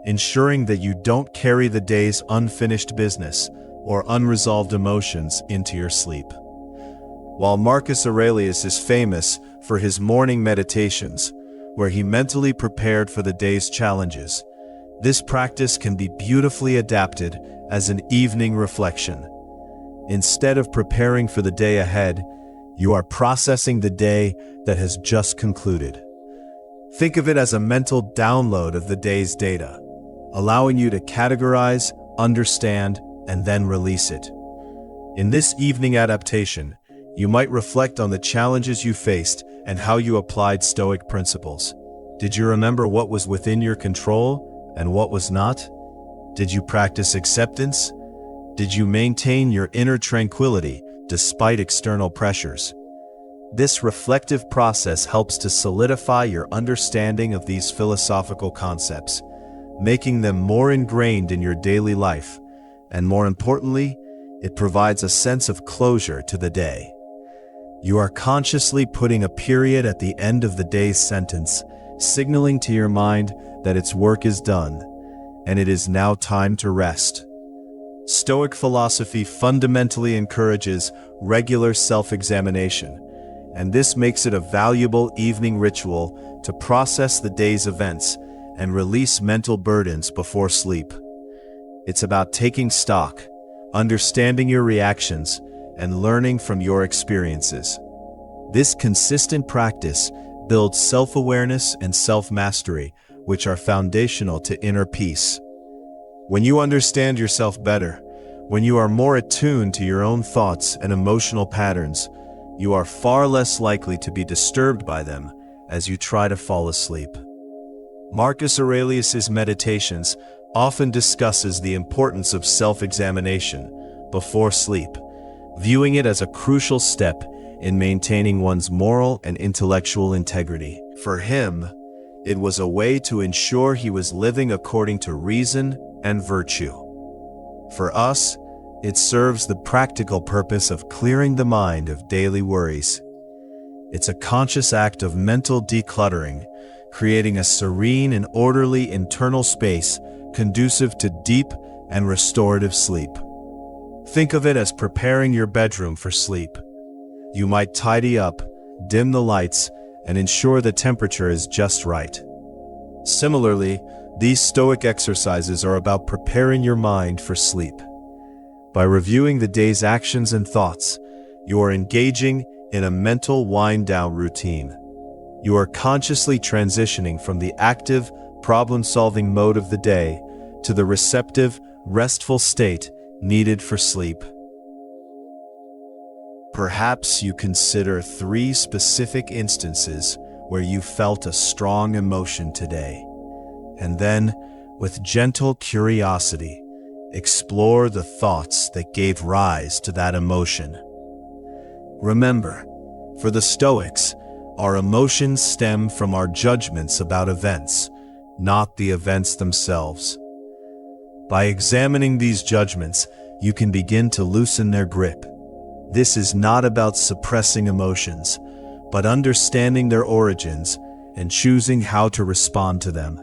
ensuring that you don't carry the day's unfinished business or unresolved emotions into your sleep. While Marcus Aurelius is famous for his morning meditations, where he mentally prepared for the day's challenges, this practice can be beautifully adapted as an evening reflection. Instead of preparing for the day ahead, you are processing the day that has just concluded. Think of it as a mental download of the day's data, allowing you to categorize, understand, and then release it. In this evening adaptation, you might reflect on the challenges you faced and how you applied Stoic principles. Did you remember what was within your control and what was not? Did you practice acceptance? Did you maintain your inner tranquility despite external pressures? This reflective process helps to solidify your understanding of these philosophical concepts, making them more ingrained in your daily life, and more importantly, it provides a sense of closure to the day. You are consciously putting a period at the end of the day's sentence, signaling to your mind that its work is done, and it is now time to rest. Stoic philosophy fundamentally encourages regular self-examination, and this makes it a valuable evening ritual to process the day's events and release mental burdens before sleep. It's about taking stock, understanding your reactions, and learning from your experiences. This consistent practice builds self-awareness and self-mastery, which are foundational to inner peace. When you understand yourself better, when you are more attuned to your own thoughts and emotional patterns, you are far less likely to be disturbed by them as you try to fall asleep. Marcus Aurelius's Meditations often discusses the importance of self-examination before sleep, viewing it as a crucial step in maintaining one's moral and intellectual integrity. For him, it was a way to ensure he was living according to reason and virtue. For us, it serves the practical purpose of clearing the mind of daily worries. It's a conscious act of mental decluttering, creating a serene and orderly internal space conducive to deep and restorative sleep. Think of it as preparing your bedroom for sleep. You might tidy up, dim the lights, and ensure the temperature is just right. Similarly, these Stoic exercises are about preparing your mind for sleep. By reviewing the day's actions and thoughts, you are engaging in a mental wind-down routine. You are consciously transitioning from the active, problem-solving mode of the day to the receptive, restful state needed for sleep. Perhaps you consider 3 specific instances where you felt a strong emotion today, and then, with gentle curiosity, explore the thoughts that gave rise to that emotion. Remember, for the Stoics, our emotions stem from our judgments about events, not the events themselves. By examining these judgments, you can begin to loosen their grip. This is not about suppressing emotions, but understanding their origins and choosing how to respond to them.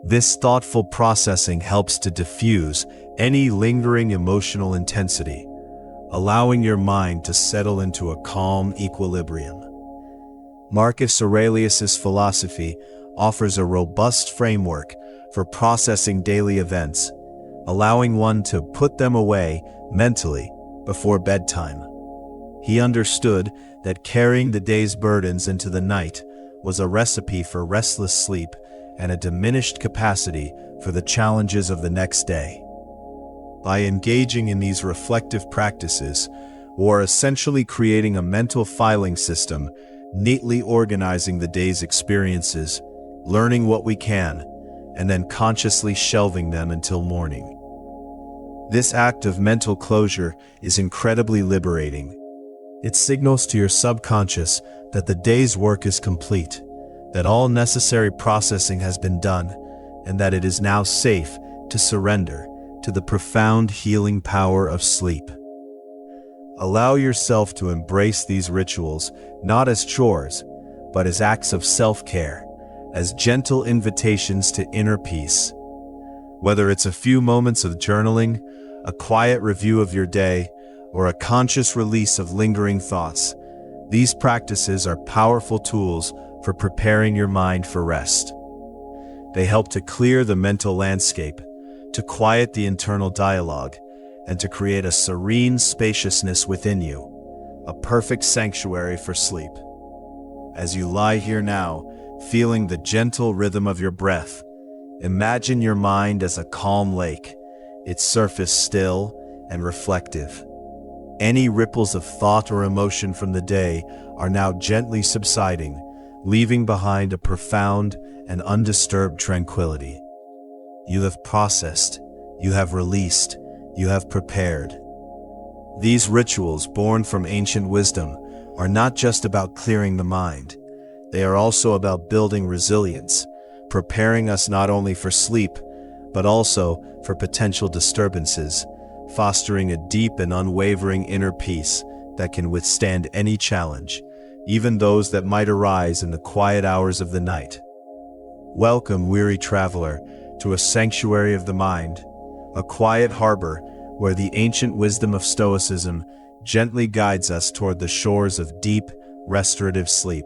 This thoughtful processing helps to diffuse any lingering emotional intensity, allowing your mind to settle into a calm equilibrium. Marcus Aurelius's philosophy offers a robust framework for processing daily events, allowing one to put them away mentally before bedtime. He understood that carrying the day's burdens into the night was a recipe for restless sleep and a diminished capacity for the challenges of the next day. By engaging in these reflective practices, we are essentially creating a mental filing system, neatly organizing the day's experiences, learning what we can, and then consciously shelving them until morning. This act of mental closure is incredibly liberating. It signals to your subconscious that the day's work is complete, that all necessary processing has been done, and that it is now safe to surrender to the profound healing power of sleep. Allow yourself to embrace these rituals not as chores, but as acts of self-care, as gentle invitations to inner peace. Whether it's a few moments of journaling, a quiet review of your day, or a conscious release of lingering thoughts, these practices are powerful tools for preparing your mind for rest. They help to clear the mental landscape, to quiet the internal dialogue, and to create a serene spaciousness within you, a perfect sanctuary for sleep. As you lie here now, feeling the gentle rhythm of your breath, imagine your mind as a calm lake, its surface still and reflective. Any ripples of thought or emotion from the day are now gently subsiding, leaving behind a profound and undisturbed tranquility. You have processed, You have released. You have prepared. These rituals, born from ancient wisdom, are not just about clearing the mind. They are also about building resilience, preparing us not only for sleep, but also for potential disturbances, fostering a deep and unwavering inner peace that can withstand any challenge, even those that might arise in the quiet hours of the night. Welcome, weary traveler, to a sanctuary of the mind, a quiet harbor where the ancient wisdom of Stoicism gently guides us toward the shores of deep, restorative sleep.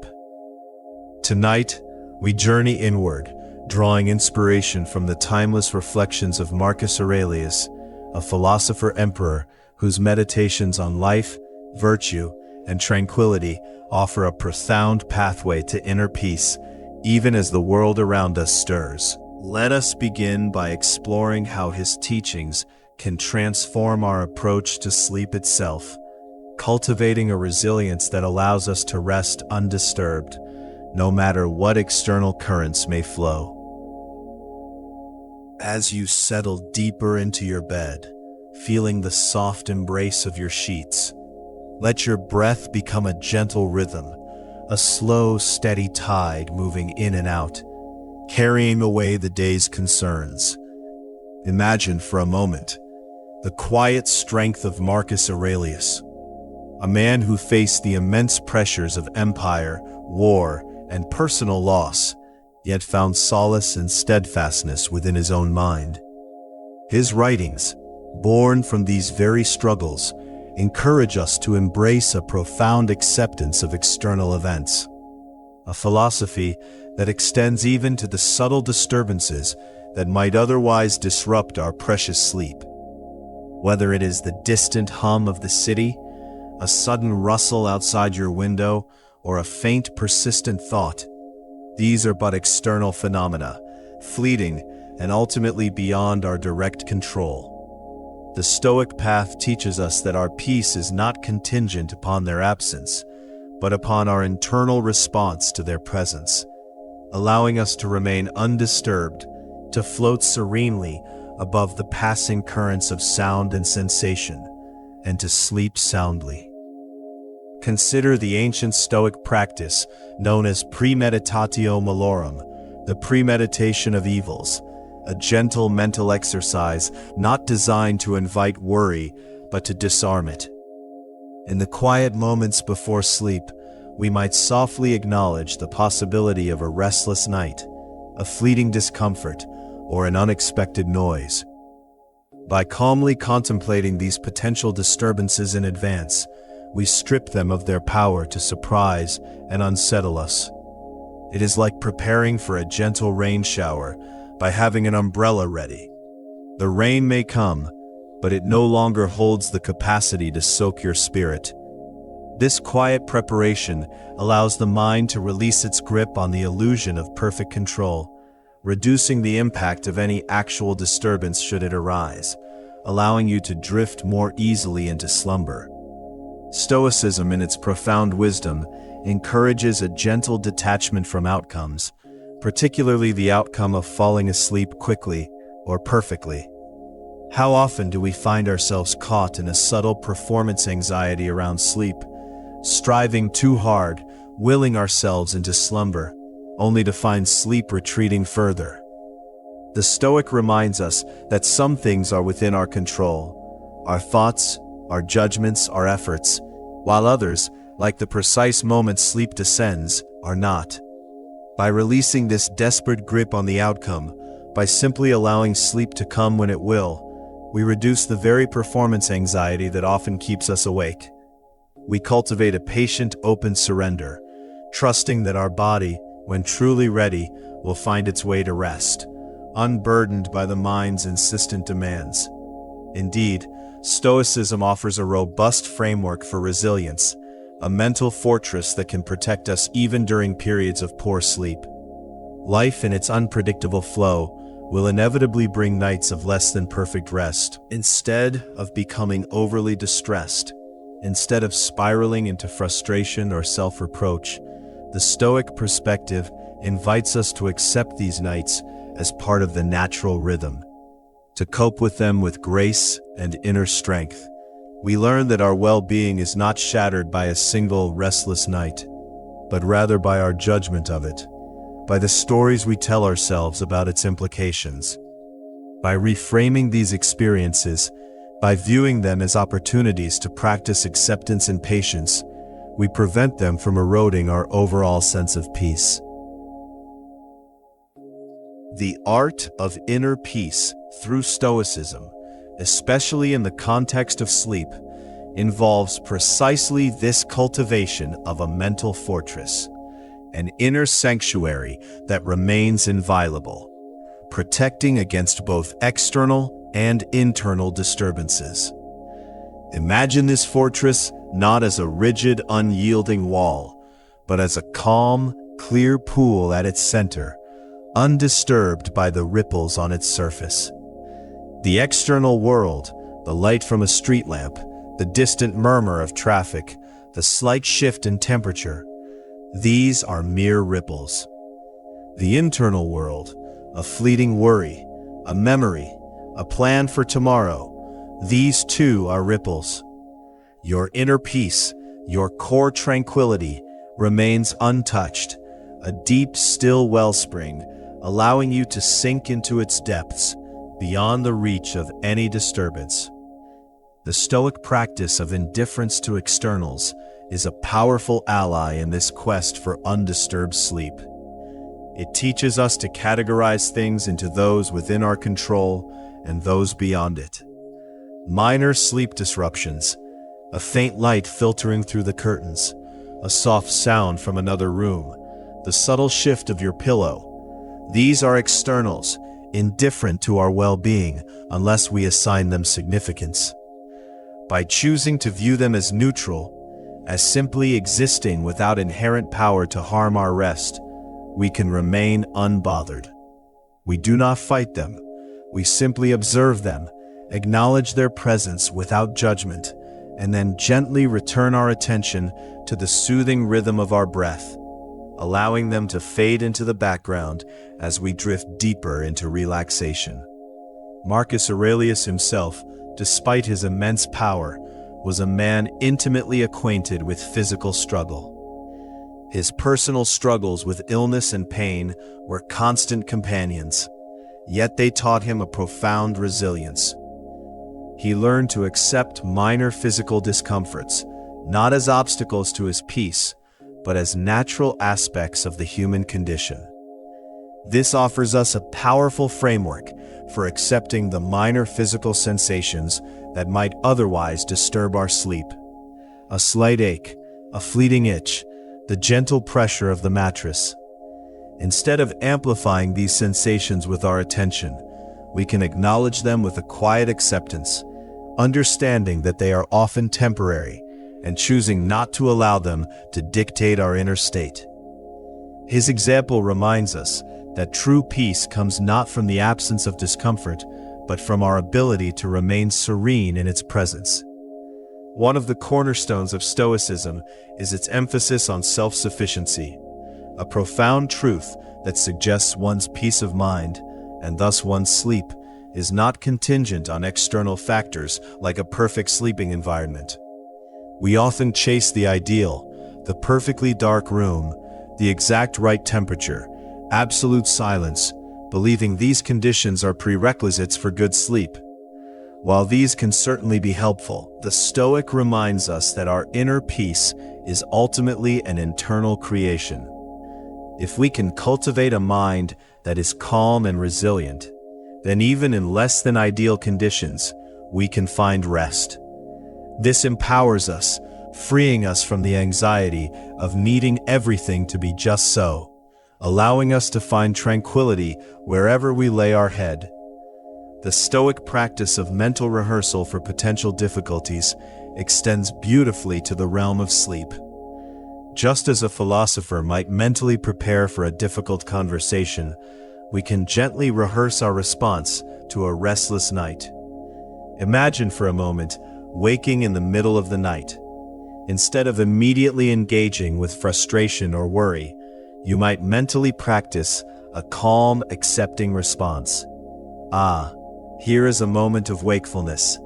Tonight, we journey inward, drawing inspiration from the timeless reflections of Marcus Aurelius, a philosopher-emperor whose meditations on life, virtue, and tranquility offer a profound pathway to inner peace, even as the world around us stirs. Let us begin by exploring how his teachings can transform our approach to sleep itself, cultivating a resilience that allows us to rest undisturbed, no matter what external currents may flow. As you settle deeper into your bed, feeling the soft embrace of your sheets, let your breath become a gentle rhythm, a slow, steady tide moving in and out, carrying away the day's concerns. Imagine for a moment the quiet strength of Marcus Aurelius, a man who faced the immense pressures of empire, war, and personal loss, yet found solace and steadfastness within his own mind. His writings, born from these very struggles, encourage us to embrace a profound acceptance of external events, a philosophy that extends even to the subtle disturbances that might otherwise disrupt our precious sleep. Whether it is the distant hum of the city, a sudden rustle outside your window, or a faint, persistent thought, these are but external phenomena, fleeting and ultimately beyond our direct control. The Stoic path teaches us that our peace is not contingent upon their absence, but upon our internal response to their presence, allowing us to remain undisturbed, to float serenely above the passing currents of sound and sensation, and to sleep soundly. Consider the ancient Stoic practice known as premeditatio malorum, the premeditation of evils, a gentle mental exercise not designed to invite worry, but to disarm it. In the quiet moments before sleep, we might softly acknowledge the possibility of a restless night, a fleeting discomfort, or an unexpected noise. By calmly contemplating these potential disturbances in advance, we strip them of their power to surprise and unsettle us. It is like preparing for a gentle rain shower by having an umbrella ready. The rain may come, but it no longer holds the capacity to soak your spirit. This quiet preparation allows the mind to release its grip on the illusion of perfect control, reducing the impact of any actual disturbance should it arise, allowing you to drift more easily into slumber. Stoicism, in its profound wisdom, encourages a gentle detachment from outcomes, particularly the outcome of falling asleep quickly or perfectly. How often do we find ourselves caught in a subtle performance anxiety around sleep, striving too hard, willing ourselves into slumber, only to find sleep retreating further? The Stoic reminds us that some things are within our control, our thoughts, our judgments, our efforts, while others, like the precise moment sleep descends, are not. By releasing this desperate grip on the outcome, by simply allowing sleep to come when it will, we reduce the very performance anxiety that often keeps us awake. We cultivate a patient, open surrender, trusting that our body, when truly ready, will find its way to rest, unburdened by the mind's insistent demands. Indeed, Stoicism offers a robust framework for resilience, a mental fortress that can protect us even during periods of poor sleep. Life in its unpredictable flow will inevitably bring nights of less than perfect rest. Instead of becoming overly distressed, instead of spiraling into frustration or self-reproach, the Stoic perspective invites us to accept these nights as part of the natural rhythm. to cope with them with grace and inner strength. We learn that our well-being is not shattered by a single restless night, but rather by our judgment of it, by the stories we tell ourselves about its implications. By reframing these experiences, by viewing them as opportunities to practice acceptance and patience, we prevent them from eroding our overall sense of peace. The art of inner peace through Stoicism, especially in the context of sleep, involves precisely this cultivation of a mental fortress, an inner sanctuary that remains inviolable, protecting against both external and internal disturbances. Imagine this fortress not as a rigid, unyielding wall, but as a calm, clear pool at its center, undisturbed by the ripples on its surface. The external world, the light from a street lamp, the distant murmur of traffic, the slight shift in temperature, these are mere ripples. The internal world, a fleeting worry, a memory, a plan for tomorrow, these too are ripples. Your inner peace, your core tranquility, remains untouched, a deep, still wellspring, allowing you to sink into its depths, beyond the reach of any disturbance. The Stoic practice of indifference to externals is a powerful ally in this quest for undisturbed sleep. It teaches us to categorize things into those within our control and those beyond it. Minor sleep disruptions, a faint light filtering through the curtains, a soft sound from another room, the subtle shift of your pillow, these are externals, indifferent to our well-being unless we assign them significance. By choosing to view them as neutral, as simply existing without inherent power to harm our rest, we can remain unbothered. We do not fight them. We simply observe them, acknowledge their presence without judgment, and then gently return our attention to the soothing rhythm of our breath, allowing them to fade into the background as we drift deeper into relaxation. Marcus Aurelius himself, despite his immense power, was a man intimately acquainted with physical struggle. His personal struggles with illness and pain were constant companions, yet they taught him a profound resilience. He learned to accept minor physical discomforts, not as obstacles to his peace, but as natural aspects of the human condition. This offers us a powerful framework for accepting the minor physical sensations that might otherwise disturb our sleep. A slight ache, a fleeting itch, the gentle pressure of the mattress. Instead of amplifying these sensations with our attention, we can acknowledge them with a quiet acceptance, understanding that they are often temporary, and choosing not to allow them to dictate our inner state. His example reminds us that true peace comes not from the absence of discomfort, but from our ability to remain serene in its presence. One of the cornerstones of Stoicism is its emphasis on self-sufficiency, a profound truth that suggests one's peace of mind, and thus one's sleep, is not contingent on external factors like a perfect sleeping environment. We often chase the ideal, the perfectly dark room, the exact right temperature, absolute silence, believing these conditions are prerequisites for good sleep. While these can certainly be helpful, the Stoic reminds us that our inner peace is ultimately an internal creation. If we can cultivate a mind that is calm and resilient, then even in less than ideal conditions, we can find rest. This empowers us, freeing us from the anxiety of needing everything to be just so, allowing us to find tranquility wherever we lay our head. The Stoic practice of mental rehearsal for potential difficulties extends beautifully to the realm of sleep. Just as a philosopher might mentally prepare for a difficult conversation, we can gently rehearse our response to a restless night. Imagine for a moment waking in the middle of the night. Instead of immediately engaging with frustration or worry, you might mentally practice a calm, accepting response. Ah, Here is a moment of wakefulness.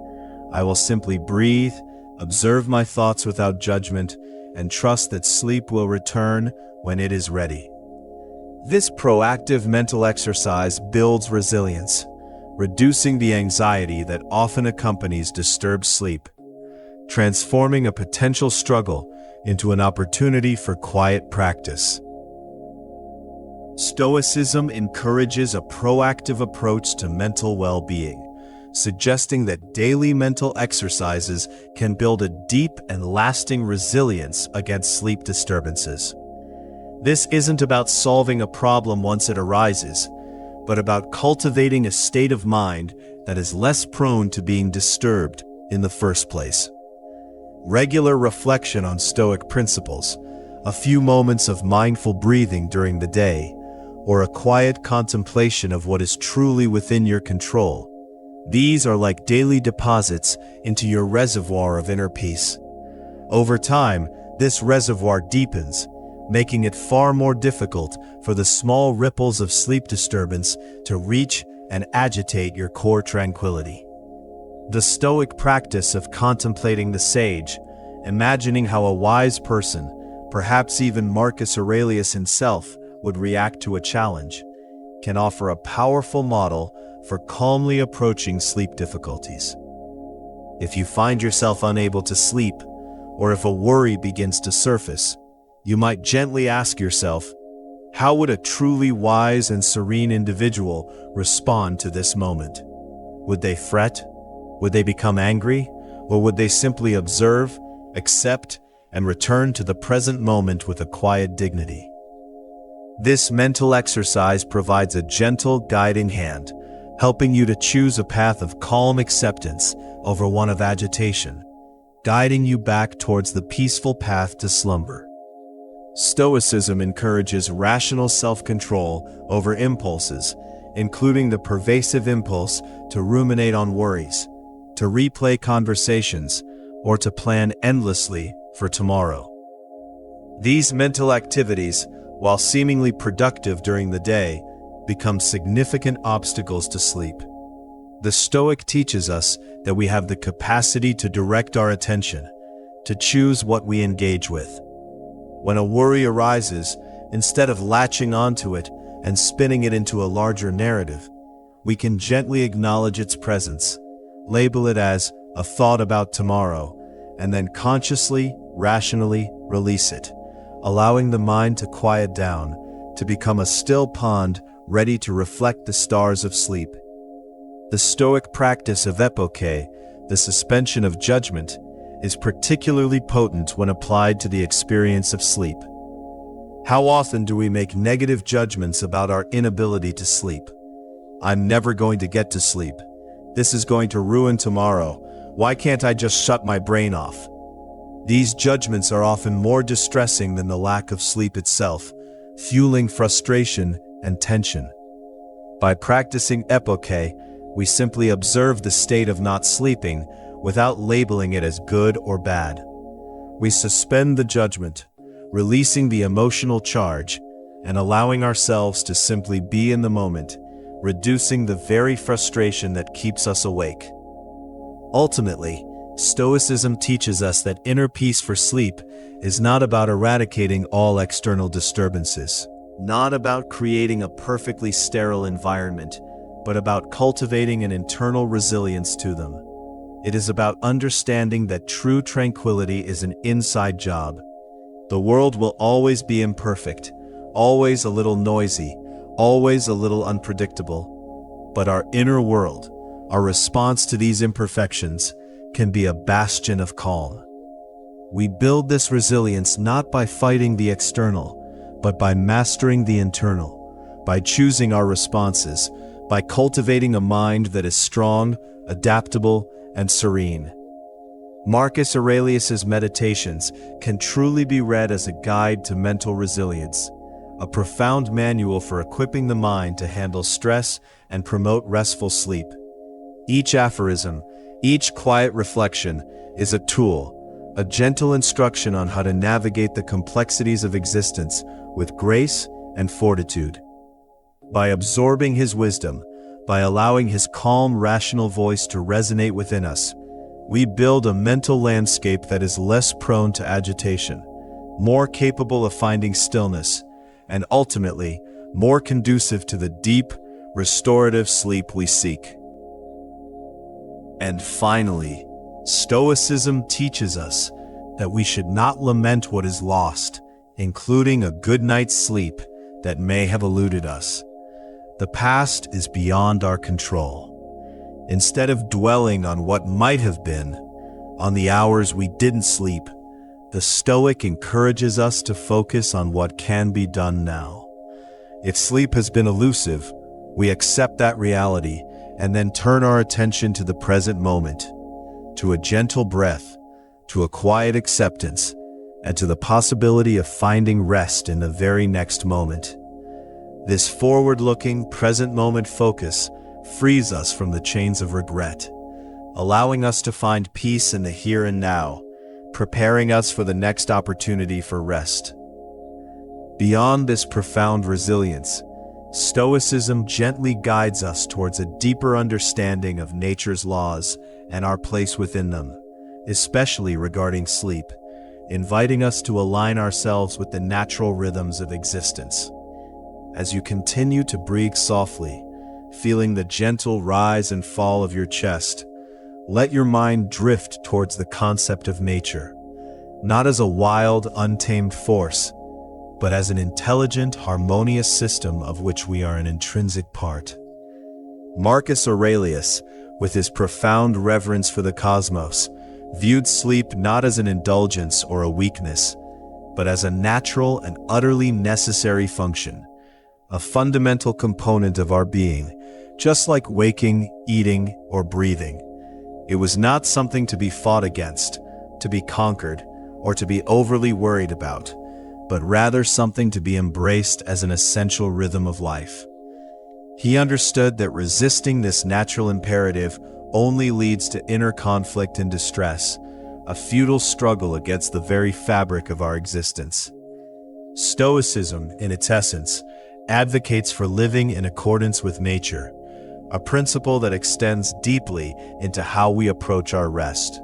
I will simply breathe, observe my thoughts without judgment, and trust that sleep will return when it is ready. This proactive mental exercise builds resilience, reducing the anxiety that often accompanies disturbed sleep, transforming a potential struggle into an opportunity for quiet practice. Stoicism encourages a proactive approach to mental well-being, suggesting that daily mental exercises can build a deep and lasting resilience against sleep disturbances. This isn't about solving a problem once it arises, but about cultivating a state of mind that is less prone to being disturbed in the first place. Regular reflection on Stoic principles, a few moments of mindful breathing during the day, or a quiet contemplation of what is truly within your control. These are like daily deposits into your reservoir of inner peace. Over time, this reservoir deepens, making it far more difficult for the small ripples of sleep disturbance to reach and agitate your core tranquility. The Stoic practice of contemplating the sage, imagining how a wise person, perhaps even Marcus Aurelius himself, would react to a challenge, can offer a powerful model for calmly approaching sleep difficulties. If you find yourself unable to sleep, or if a worry begins to surface, you might gently ask yourself, how would a truly wise and serene individual respond to this moment? Would they fret? Would they become angry? Or would they simply observe, accept, and return to the present moment with a quiet dignity? This mental exercise provides a gentle, guiding hand, helping you to choose a path of calm acceptance over one of agitation, guiding you back towards the peaceful path to slumber. Stoicism encourages rational self-control over impulses, including the pervasive impulse to ruminate on worries, to replay conversations, or to plan endlessly for tomorrow. These mental activities, while seemingly productive during the day, become significant obstacles to sleep. The Stoic teaches us that we have the capacity to direct our attention, to choose what we engage with. When a worry arises, instead of latching onto it and spinning it into a larger narrative, we can gently acknowledge its presence, label it as a thought about tomorrow, and then consciously, rationally release it, allowing the mind to quiet down, to become a still pond ready to reflect the stars of sleep. The Stoic practice of Apatheia, the suspension of judgment, is particularly potent when applied to the experience of sleep. How often do we make negative judgments about our inability to sleep? I'm never going to get to sleep. This is going to ruin tomorrow. Why can't I just shut my brain off? These judgments are often more distressing than the lack of sleep itself, fueling frustration and tension. By practicing Apatheia, we simply observe the state of not sleeping without labeling it as good or bad. We suspend the judgment, releasing the emotional charge, and allowing ourselves to simply be in the moment, reducing the very frustration that keeps us awake. Ultimately, Stoicism teaches us that inner peace for sleep is not about eradicating all external disturbances, not about creating a perfectly sterile environment, but about cultivating an internal resilience to them. It is about understanding that true tranquility is an inside job. The world will always be imperfect, always a little noisy, always a little unpredictable. But our inner world, our response to these imperfections, can be a bastion of calm. We build this resilience not by fighting the external, but by mastering the internal, by choosing our responses, by cultivating a mind that is strong, adaptable, and serene. Marcus Aurelius's Meditations can truly be read as a guide to mental resilience, a profound manual for equipping the mind to handle stress and promote restful sleep. Each aphorism, each quiet reflection is a tool, a gentle instruction on how to navigate the complexities of existence with grace and fortitude. By absorbing his wisdom, By allowing his calm, rational voice to resonate within us, we build a mental landscape that is less prone to agitation, more capable of finding stillness, and ultimately, more conducive to the deep, restorative sleep we seek. And finally, Stoicism teaches us that we should not lament what is lost, including a good night's sleep that may have eluded us. The past is beyond our control. Instead of dwelling on what might have been, on the hours we didn't sleep, the Stoic encourages us to focus on what can be done now. If sleep has been elusive, we accept that reality and then turn our attention to the present moment, to a gentle breath, to a quiet acceptance, and to the possibility of finding rest in the very next moment. This forward-looking, present-moment focus frees us from the chains of regret, allowing us to find peace in the here and now, preparing us for the next opportunity for rest. Beyond this profound resilience, Stoicism gently guides us towards a deeper understanding of nature's laws and our place within them, especially regarding sleep, inviting us to align ourselves with the natural rhythms of existence. As you continue to breathe softly, feeling the gentle rise and fall of your chest, let your mind drift towards the concept of nature, not as a wild, untamed force, but as an intelligent, harmonious system of which we are an intrinsic part. Marcus Aurelius, with his profound reverence for the cosmos, viewed sleep not as an indulgence or a weakness, but as a natural and utterly necessary function, a fundamental component of our being, just like waking, eating, or breathing. It was not something to be fought against, to be conquered, or to be overly worried about, but rather something to be embraced as an essential rhythm of life. He understood that resisting this natural imperative only leads to inner conflict and distress, a futile struggle against the very fabric of our existence. Stoicism, in its essence, advocates for living in accordance with nature, a principle that extends deeply into how we approach our rest.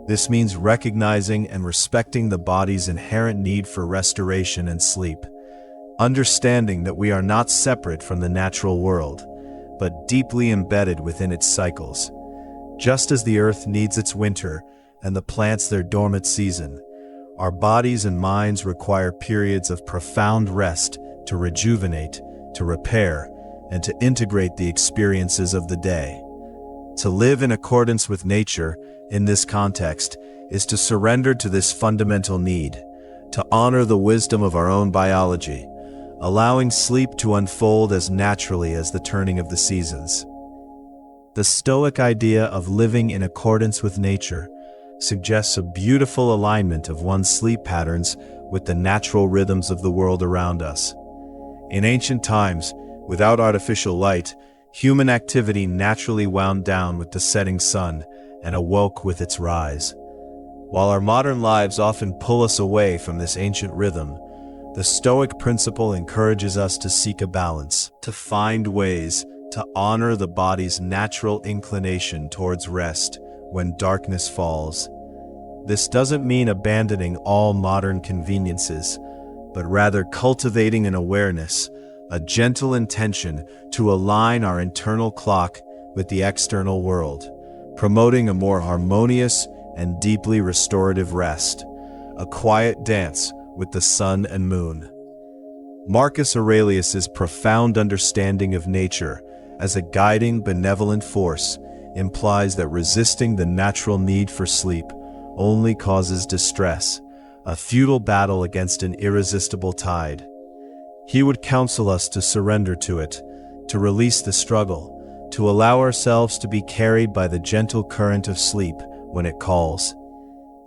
This means recognizing and respecting the body's inherent need for restoration and sleep, understanding that we are not separate from the natural world, but deeply embedded within its cycles. Just as the earth needs its winter and the plants their dormant season, our bodies and minds require periods of profound rest to rejuvenate, to repair, and to integrate the experiences of the day. To live in accordance with nature, in this context, is to surrender to this fundamental need, to honor the wisdom of our own biology, allowing sleep to unfold as naturally as the turning of the seasons. The Stoic idea of living in accordance with nature suggests a beautiful alignment of one's sleep patterns with the natural rhythms of the world around us. In ancient times, without artificial light, human activity naturally wound down with the setting sun and awoke with its rise. While our modern lives often pull us away from this ancient rhythm, the Stoic principle encourages us to seek a balance, to find ways to honor the body's natural inclination towards rest when darkness falls. This doesn't mean abandoning all modern conveniences, but rather cultivating an awareness, a gentle intention to align our internal clock with the external world, promoting a more harmonious and deeply restorative rest, a quiet dance with the sun and moon. Marcus Aurelius's profound understanding of nature as a guiding, benevolent force implies that resisting the natural need for sleep only causes distress, a futile battle against an irresistible tide. He would counsel us to surrender to it, to release the struggle, to allow ourselves to be carried by the gentle current of sleep when it calls.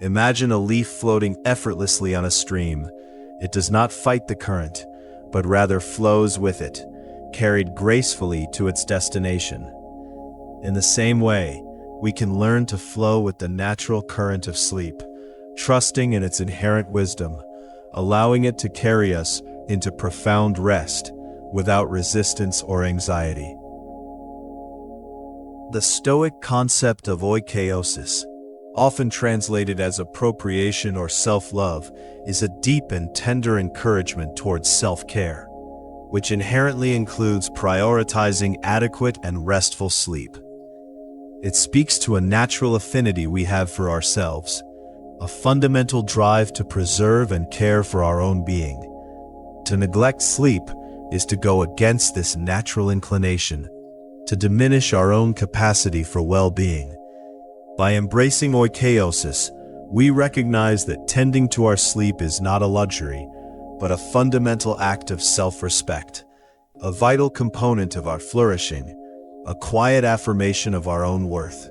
Imagine a leaf floating effortlessly on a stream. It does not fight the current, but rather flows with it, carried gracefully to its destination. In the same way, we can learn to flow with the natural current of sleep, trusting in its inherent wisdom, allowing it to carry us into profound rest without resistance or anxiety. The Stoic concept of oikeiosis, often translated as appropriation or self-love, is a deep and tender encouragement towards self-care, which inherently includes prioritizing adequate and restful sleep. It speaks to a natural affinity we have for ourselves, a fundamental drive to preserve and care for our own being. To neglect sleep is to go against this natural inclination, to diminish our own capacity for well-being. By embracing oikeiosis, we recognize that tending to our sleep is not a luxury, but a fundamental act of self-respect, a vital component of our flourishing, a quiet affirmation of our own worth.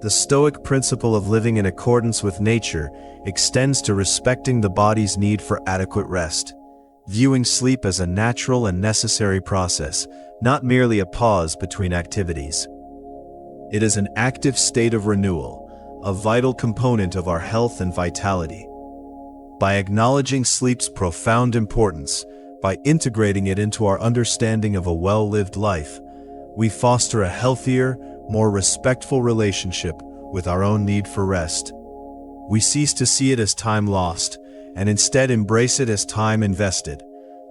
The Stoic principle of living in accordance with nature extends to respecting the body's need for adequate rest, viewing sleep as a natural and necessary process, not merely a pause between activities. It is an active state of renewal, a vital component of our health and vitality. By acknowledging sleep's profound importance, by integrating it into our understanding of a well-lived life, we foster a healthier, more respectful relationship with our own need for rest. We cease to see it as time lost, and instead embrace it as time invested,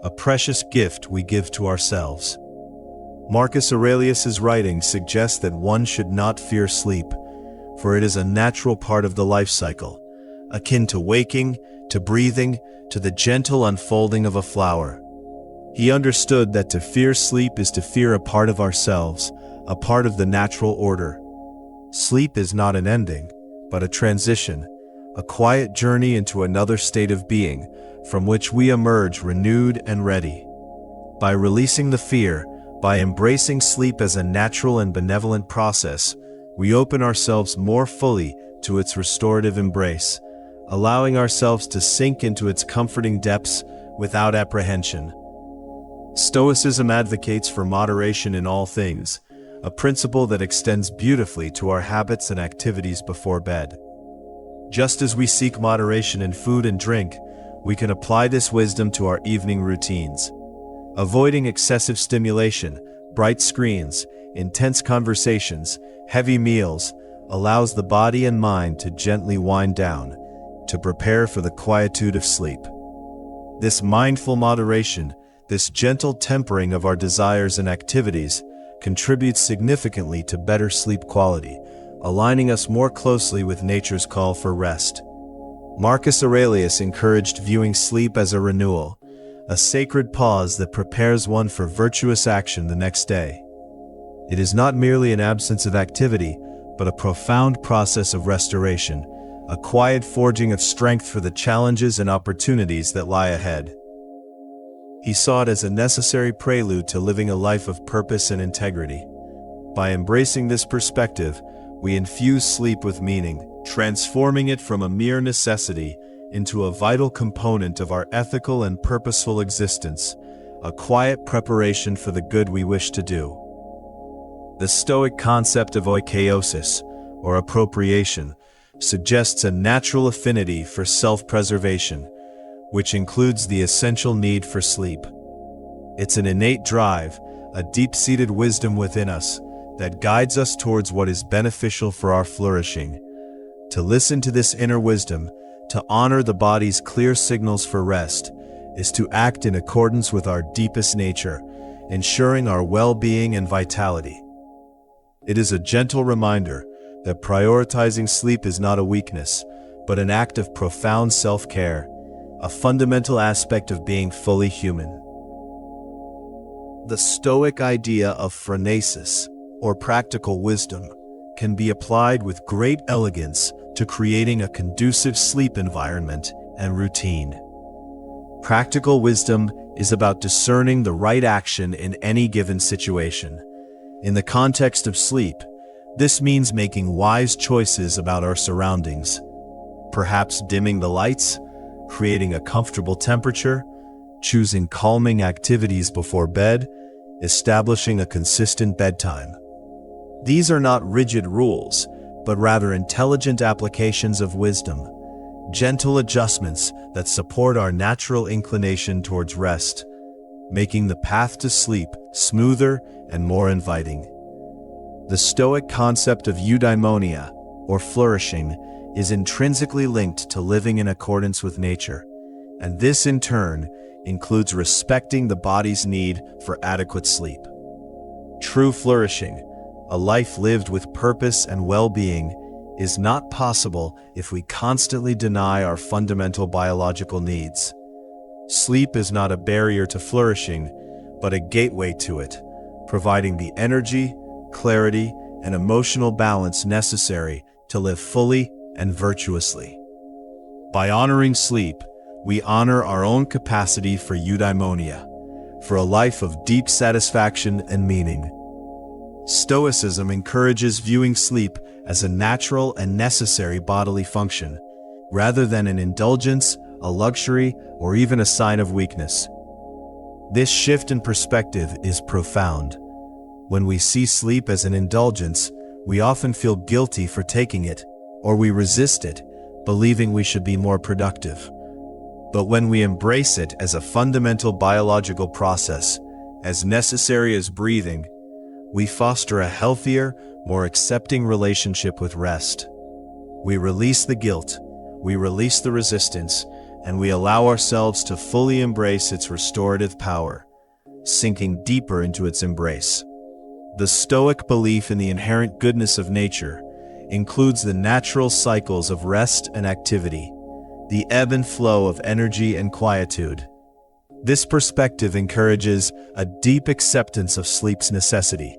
a precious gift we give to ourselves. Marcus Aurelius's writings suggest that one should not fear sleep, for it is a natural part of the life cycle, akin to waking, to breathing, to the gentle unfolding of a flower. He understood that to fear sleep is to fear a part of ourselves, a part of the natural order. Sleep is not an ending, but a transition, a quiet journey into another state of being, from which we emerge renewed and ready. By releasing the fear, by embracing sleep as a natural and benevolent process, we open ourselves more fully to its restorative embrace, allowing ourselves to sink into its comforting depths without apprehension. Stoicism advocates for moderation in all things, a principle that extends beautifully to our habits and activities before bed. Just as we seek moderation in food and drink, we can apply this wisdom to our evening routines. Avoiding excessive stimulation, bright screens, intense conversations, heavy meals, allows the body and mind to gently wind down, to prepare for the quietude of sleep. This mindful moderation, this gentle tempering of our desires and activities, contributes significantly to better sleep quality, aligning us more closely with nature's call for rest. Marcus Aurelius encouraged viewing sleep as a renewal, a sacred pause that prepares one for virtuous action the next day. It is not merely an absence of activity, but a profound process of restoration, a quiet forging of strength for the challenges and opportunities that lie ahead. He saw it as a necessary prelude to living a life of purpose and integrity. By embracing this perspective, we infuse sleep with meaning, transforming it from a mere necessity into a vital component of our ethical and purposeful existence, a quiet preparation for the good we wish to do. The Stoic concept of oikeiosis, or appropriation, suggests a natural affinity for self-preservation, which includes the essential need for sleep. It's an innate drive, a deep-seated wisdom within us that guides us towards what is beneficial for our flourishing. To listen to this inner wisdom, to honor the body's clear signals for rest, is to act in accordance with our deepest nature, ensuring our well-being and vitality. It is a gentle reminder that prioritizing sleep is not a weakness, but an act of profound self-care, a fundamental aspect of being fully human. The Stoic idea of phronesis, or practical wisdom, can be applied with great elegance to creating a conducive sleep environment and routine. Practical wisdom is about discerning the right action in any given situation. In the context of sleep, this means making wise choices about our surroundings, perhaps dimming the lights, creating a comfortable temperature, choosing calming activities before bed, establishing a consistent bedtime. These are not rigid rules, but rather intelligent applications of wisdom, gentle adjustments that support our natural inclination towards rest, making the path to sleep smoother and more inviting. The Stoic concept of eudaimonia, or flourishing, is intrinsically linked to living in accordance with nature, and this in turn includes respecting the body's need for adequate sleep. True flourishing, a life lived with purpose and well-being, is not possible if we constantly deny our fundamental biological needs. Sleep is not a barrier to flourishing, but a gateway to it, providing the energy, clarity, and emotional balance necessary to live fully and virtuously. By honoring sleep, we honor our own capacity for eudaimonia, for a life of deep satisfaction and meaning. Stoicism encourages viewing sleep as a natural and necessary bodily function, rather than an indulgence, a luxury, or even a sign of weakness. This shift in perspective is profound. When we see sleep as an indulgence, we often feel guilty for taking it, or we resist it, believing we should be more productive. But when we embrace it as a fundamental biological process, as necessary as breathing, we foster a healthier, more accepting relationship with rest. We release the guilt, we release the resistance, and we allow ourselves to fully embrace its restorative power, sinking deeper into its embrace. The Stoic belief in the inherent goodness of nature includes the natural cycles of rest and activity, the ebb and flow of energy and quietude. This perspective encourages a deep acceptance of sleep's necessity,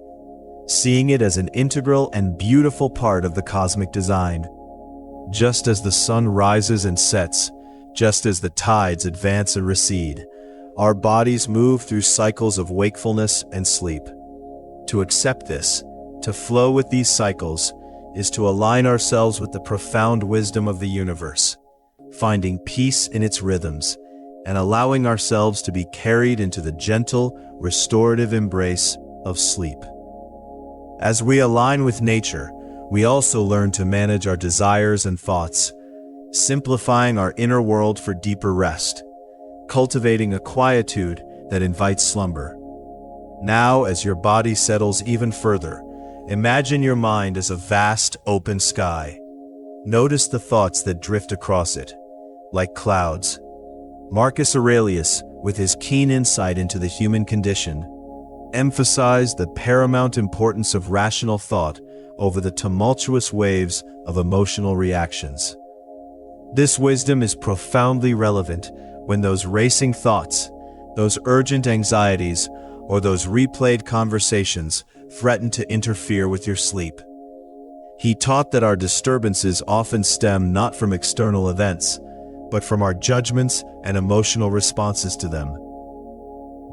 seeing it as an integral and beautiful part of the cosmic design. Just as the sun rises and sets, just as the tides advance and recede, our bodies move through cycles of wakefulness and sleep. To accept this, to flow with these cycles, is to align ourselves with the profound wisdom of the universe, finding peace in its rhythms, and allowing ourselves to be carried into the gentle, restorative embrace of sleep. As we align with nature, we also learn to manage our desires and thoughts, simplifying our inner world for deeper rest, cultivating a quietude that invites slumber. Now, as your body settles even further, imagine your mind as a vast, open sky. Notice the thoughts that drift across it, like clouds. Marcus Aurelius, with his keen insight into the human condition, emphasized the paramount importance of rational thought over the tumultuous waves of emotional reactions. This wisdom is profoundly relevant when those racing thoughts, those urgent anxieties, or those replayed conversations threaten to interfere with your sleep. He taught that our disturbances often stem not from external events, but from our judgments and emotional responses to them.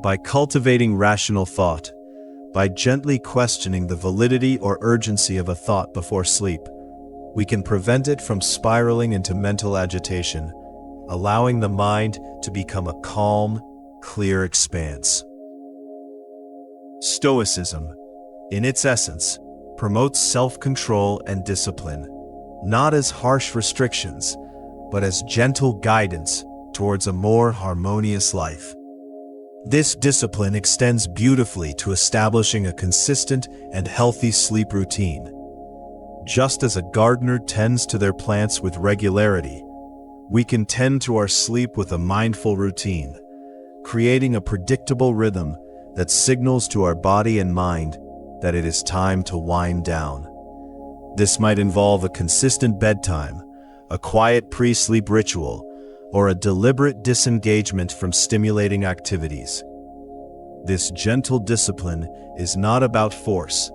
By cultivating rational thought, by gently questioning the validity or urgency of a thought before sleep, we can prevent it from spiraling into mental agitation, allowing the mind to become a calm, clear expanse. Stoicism, in its essence, promotes self-control and discipline, not as harsh restrictions, but as gentle guidance towards a more harmonious life. This discipline extends beautifully to establishing a consistent and healthy sleep routine. Just as a gardener tends to their plants with regularity, we can tend to our sleep with a mindful routine, creating a predictable rhythm that signals to our body and mind that it is time to wind down. This might involve a consistent bedtime, a quiet pre-sleep ritual, or a deliberate disengagement from stimulating activities. This gentle discipline is not about force,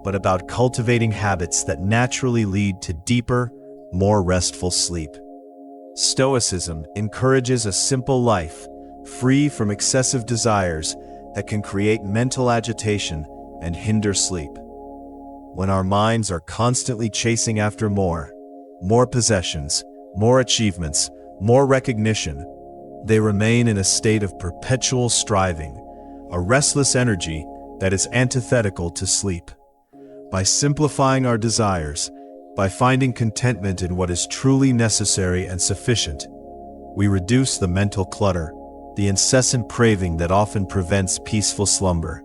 but about cultivating habits that naturally lead to deeper, more restful sleep. Stoicism encourages a simple life, free from excessive desires that can create mental agitation and hinder sleep. When our minds are constantly chasing after more possessions, more achievements, more recognition, they remain in a state of perpetual striving, a restless energy that is antithetical to sleep. By simplifying our desires, by finding contentment in what is truly necessary and sufficient, we reduce the mental clutter, the incessant craving that often prevents peaceful slumber.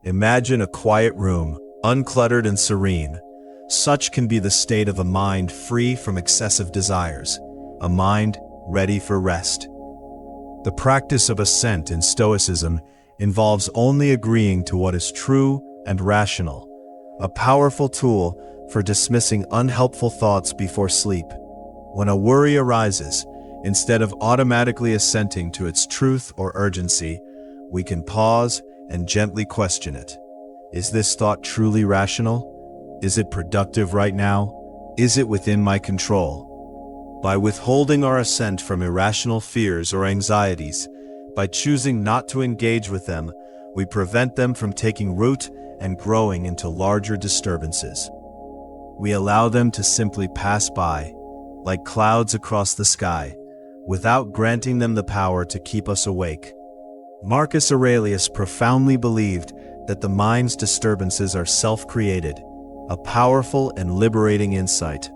Imagine a quiet room, uncluttered and serene. Such can be the state of a mind free from excessive desires, a mind ready for rest. The practice of assent in Stoicism involves only agreeing to what is true and rational, a powerful tool for dismissing unhelpful thoughts before sleep. When a worry arises, instead of automatically assenting to its truth or urgency, we can pause and gently question it. Is this thought truly rational? Is it productive right now? Is it within my control? By withholding our assent from irrational fears or anxieties, by choosing not to engage with them, we prevent them from taking root and growing into larger disturbances. We allow them to simply pass by, like clouds across the sky, without granting them the power to keep us awake. Marcus Aurelius profoundly believed that the mind's disturbances are self-created, a powerful and liberating insight.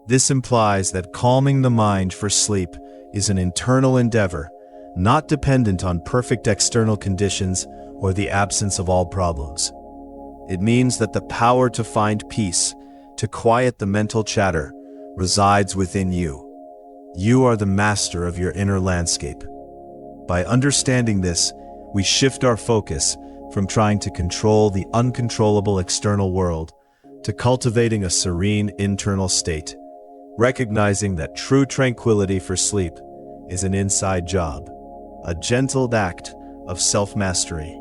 This implies that calming the mind for sleep is an internal endeavor, not dependent on perfect external conditions or the absence of all problems. It means that the power to find peace, to quiet the mental chatter, resides within you. You are the master of your inner landscape. By understanding this, we shift our focus from trying to control the uncontrollable external world to cultivating a serene internal state, recognizing that true tranquility for sleep is an inside job, a gentle act of self-mastery.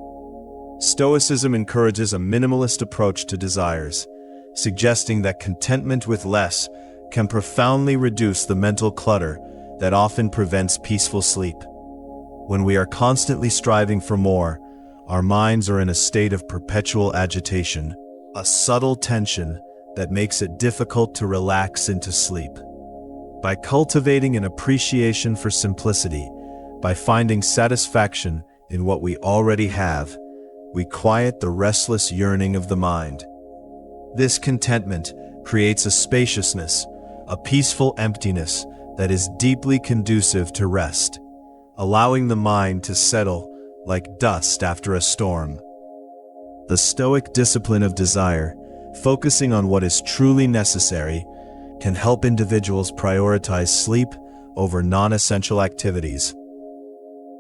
Stoicism encourages a minimalist approach to desires, suggesting that contentment with less can profoundly reduce the mental clutter that often prevents peaceful sleep. When we are constantly striving for more, our minds are in a state of perpetual agitation, a subtle tension that makes it difficult to relax into sleep. By cultivating an appreciation for simplicity, by finding satisfaction in what we already have, we quiet the restless yearning of the mind. This contentment creates a spaciousness, a peaceful emptiness that is deeply conducive to rest, allowing the mind to settle like dust after a storm. The Stoic discipline of desire, focusing on what is truly necessary, can help individuals prioritize sleep over non-essential activities.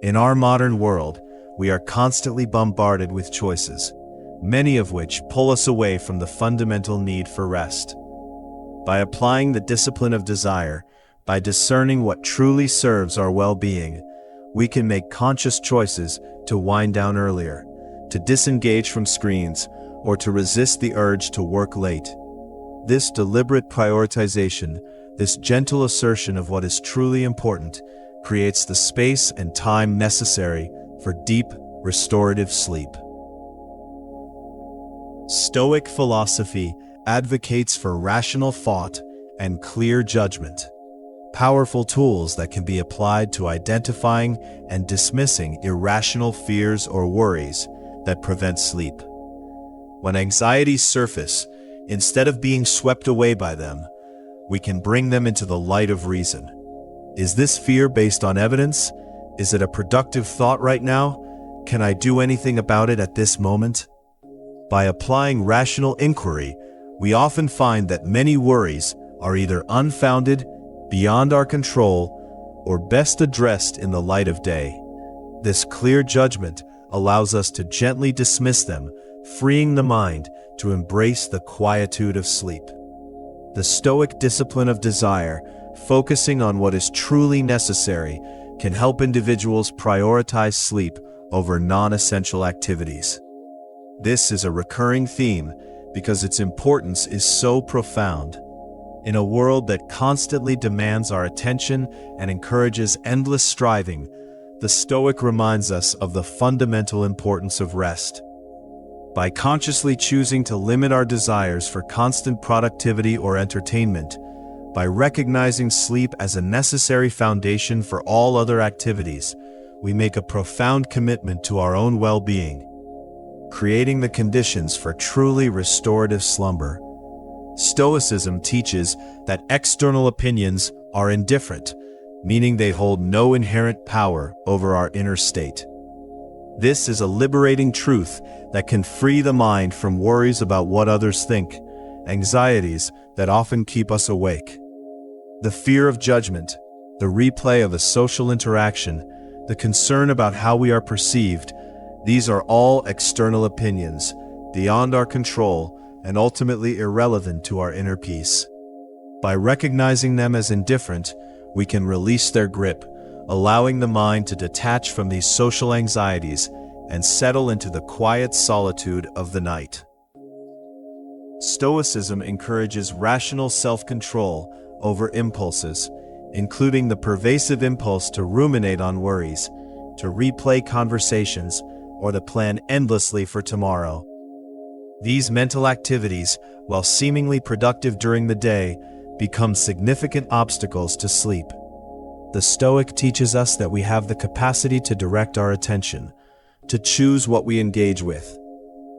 In our modern world, we are constantly bombarded with choices, many of which pull us away from the fundamental need for rest. By applying the discipline of desire, by discerning what truly serves our well-being, we can make conscious choices to wind down earlier, to disengage from screens, or to resist the urge to work late. This deliberate prioritization, this gentle assertion of what is truly important, creates the space and time necessary for deep, restorative sleep. Stoic philosophy advocates for rational thought and clear judgment, powerful tools that can be applied to identifying and dismissing irrational fears or worries that prevent sleep. When anxieties surface, instead of being swept away by them, we can bring them into the light of reason. Is this fear based on evidence? Is it a productive thought right now? Can I do anything about it at this moment? By applying rational inquiry, we often find that many worries are either unfounded, beyond our control, or best addressed in the light of day. This clear judgment allows us to gently dismiss them, freeing the mind to embrace the quietude of sleep. The Stoic discipline of desire, focusing on what is truly necessary, can help individuals prioritize sleep over non-essential activities. This is a recurring theme because its importance is so profound. In a world that constantly demands our attention and encourages endless striving, the Stoic reminds us of the fundamental importance of rest. By consciously choosing to limit our desires for constant productivity or entertainment, by recognizing sleep as a necessary foundation for all other activities, we make a profound commitment to our own well-being, creating the conditions for truly restorative slumber. Stoicism teaches that external opinions are indifferent, meaning they hold no inherent power over our inner state. This is a liberating truth that can free the mind from worries about what others think, anxieties that often keep us awake. The fear of judgment, the replay of a social interaction, the concern about how we are perceived, these are all external opinions, beyond our control and ultimately irrelevant to our inner peace. By recognizing them as indifferent, we can release their grip, allowing the mind to detach from these social anxieties and settle into the quiet solitude of the night. Stoicism encourages rational self-control over impulses, including the pervasive impulse to ruminate on worries, to replay conversations, or to plan endlessly for tomorrow. These mental activities, while seemingly productive during the day, become significant obstacles to sleep. The Stoic teaches us that we have the capacity to direct our attention, to choose what we engage with.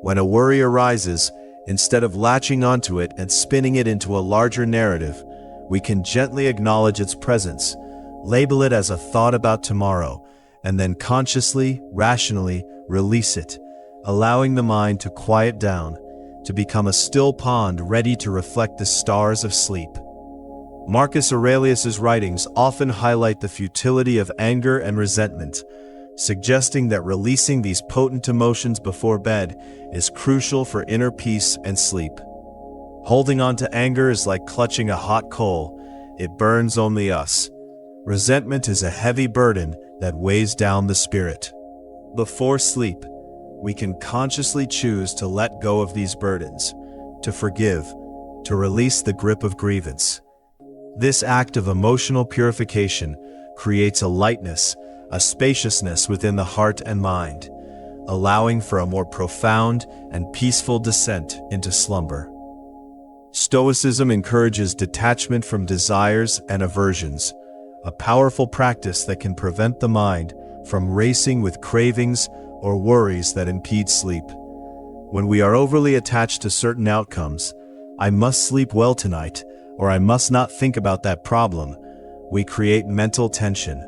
When a worry arises, instead of latching onto it and spinning it into a larger narrative, we can gently acknowledge its presence, label it as a thought about tomorrow, and then consciously, rationally release it, allowing the mind to quiet down, to become a still pond ready to reflect the stars of sleep. Marcus Aurelius's writings often highlight the futility of anger and resentment, suggesting that releasing these potent emotions before bed is crucial for inner peace and sleep. Holding on to anger is like clutching a hot coal. It burns only us. Resentment is a heavy burden that weighs down the spirit. Before sleep, we can consciously choose to let go of these burdens, to forgive, to release the grip of grievance. This act of emotional purification creates a lightness, a spaciousness within the heart and mind, allowing for a more profound and peaceful descent into slumber. Stoicism encourages detachment from desires and aversions, a powerful practice that can prevent the mind from racing with cravings or worries that impede sleep. When we are overly attached to certain outcomes, I must sleep well tonight, or I must not think about that problem, we create mental tension.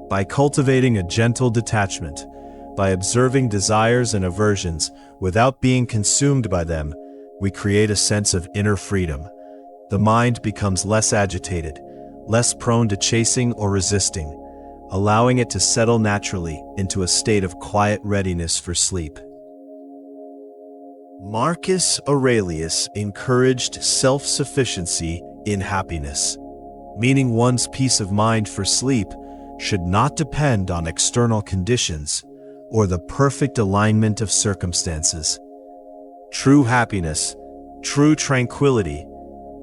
By cultivating a gentle detachment, by observing desires and aversions without being consumed by them, we create a sense of inner freedom. The mind becomes less agitated, less prone to chasing or resisting, allowing it to settle naturally into a state of quiet readiness for sleep. Marcus Aurelius encouraged self-sufficiency in happiness, meaning one's peace of mind for sleep should not depend on external conditions or the perfect alignment of circumstances. True happiness, true tranquility,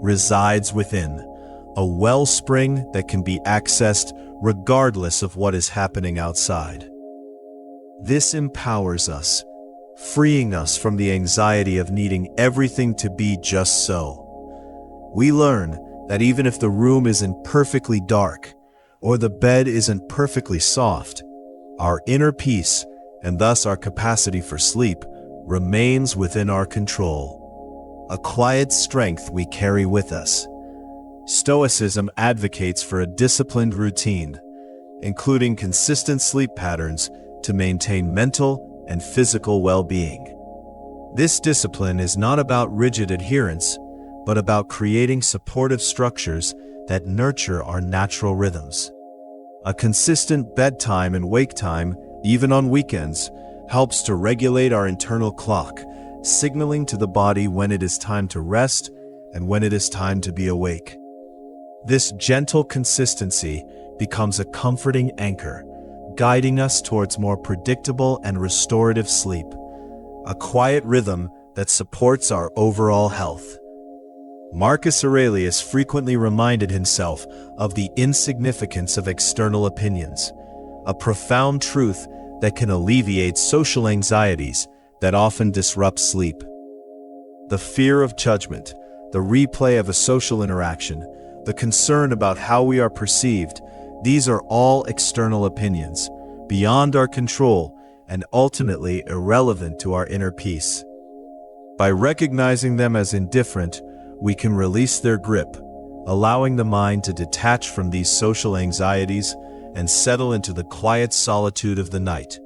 resides within, a wellspring that can be accessed regardless of what is happening outside. This empowers us, freeing us from the anxiety of needing everything to be just so. We learn that even if the room isn't perfectly dark, or the bed isn't perfectly soft, our inner peace, and thus our capacity for sleep, remains within our control. A quiet strength we carry with us. Stoicism advocates for a disciplined routine, including consistent sleep patterns to maintain mental and physical well-being. This discipline is not about rigid adherence, but about creating supportive structures that nurture our natural rhythms. A consistent bedtime and wake time, even on weekends, helps to regulate our internal clock, signaling to the body when it is time to rest and when it is time to be awake. This gentle consistency becomes a comforting anchor, guiding us towards more predictable and restorative sleep, a quiet rhythm that supports our overall health. Marcus Aurelius frequently reminded himself of the insignificance of external opinions, a profound truth that can alleviate social anxieties that often disrupt sleep. The fear of judgment, the replay of a social interaction, the concern about how we are perceived, these are all external opinions, beyond our control and ultimately irrelevant to our inner peace. By recognizing them as indifferent, we can release their grip, allowing the mind to detach from these social anxieties and settle into the quiet solitude of the night,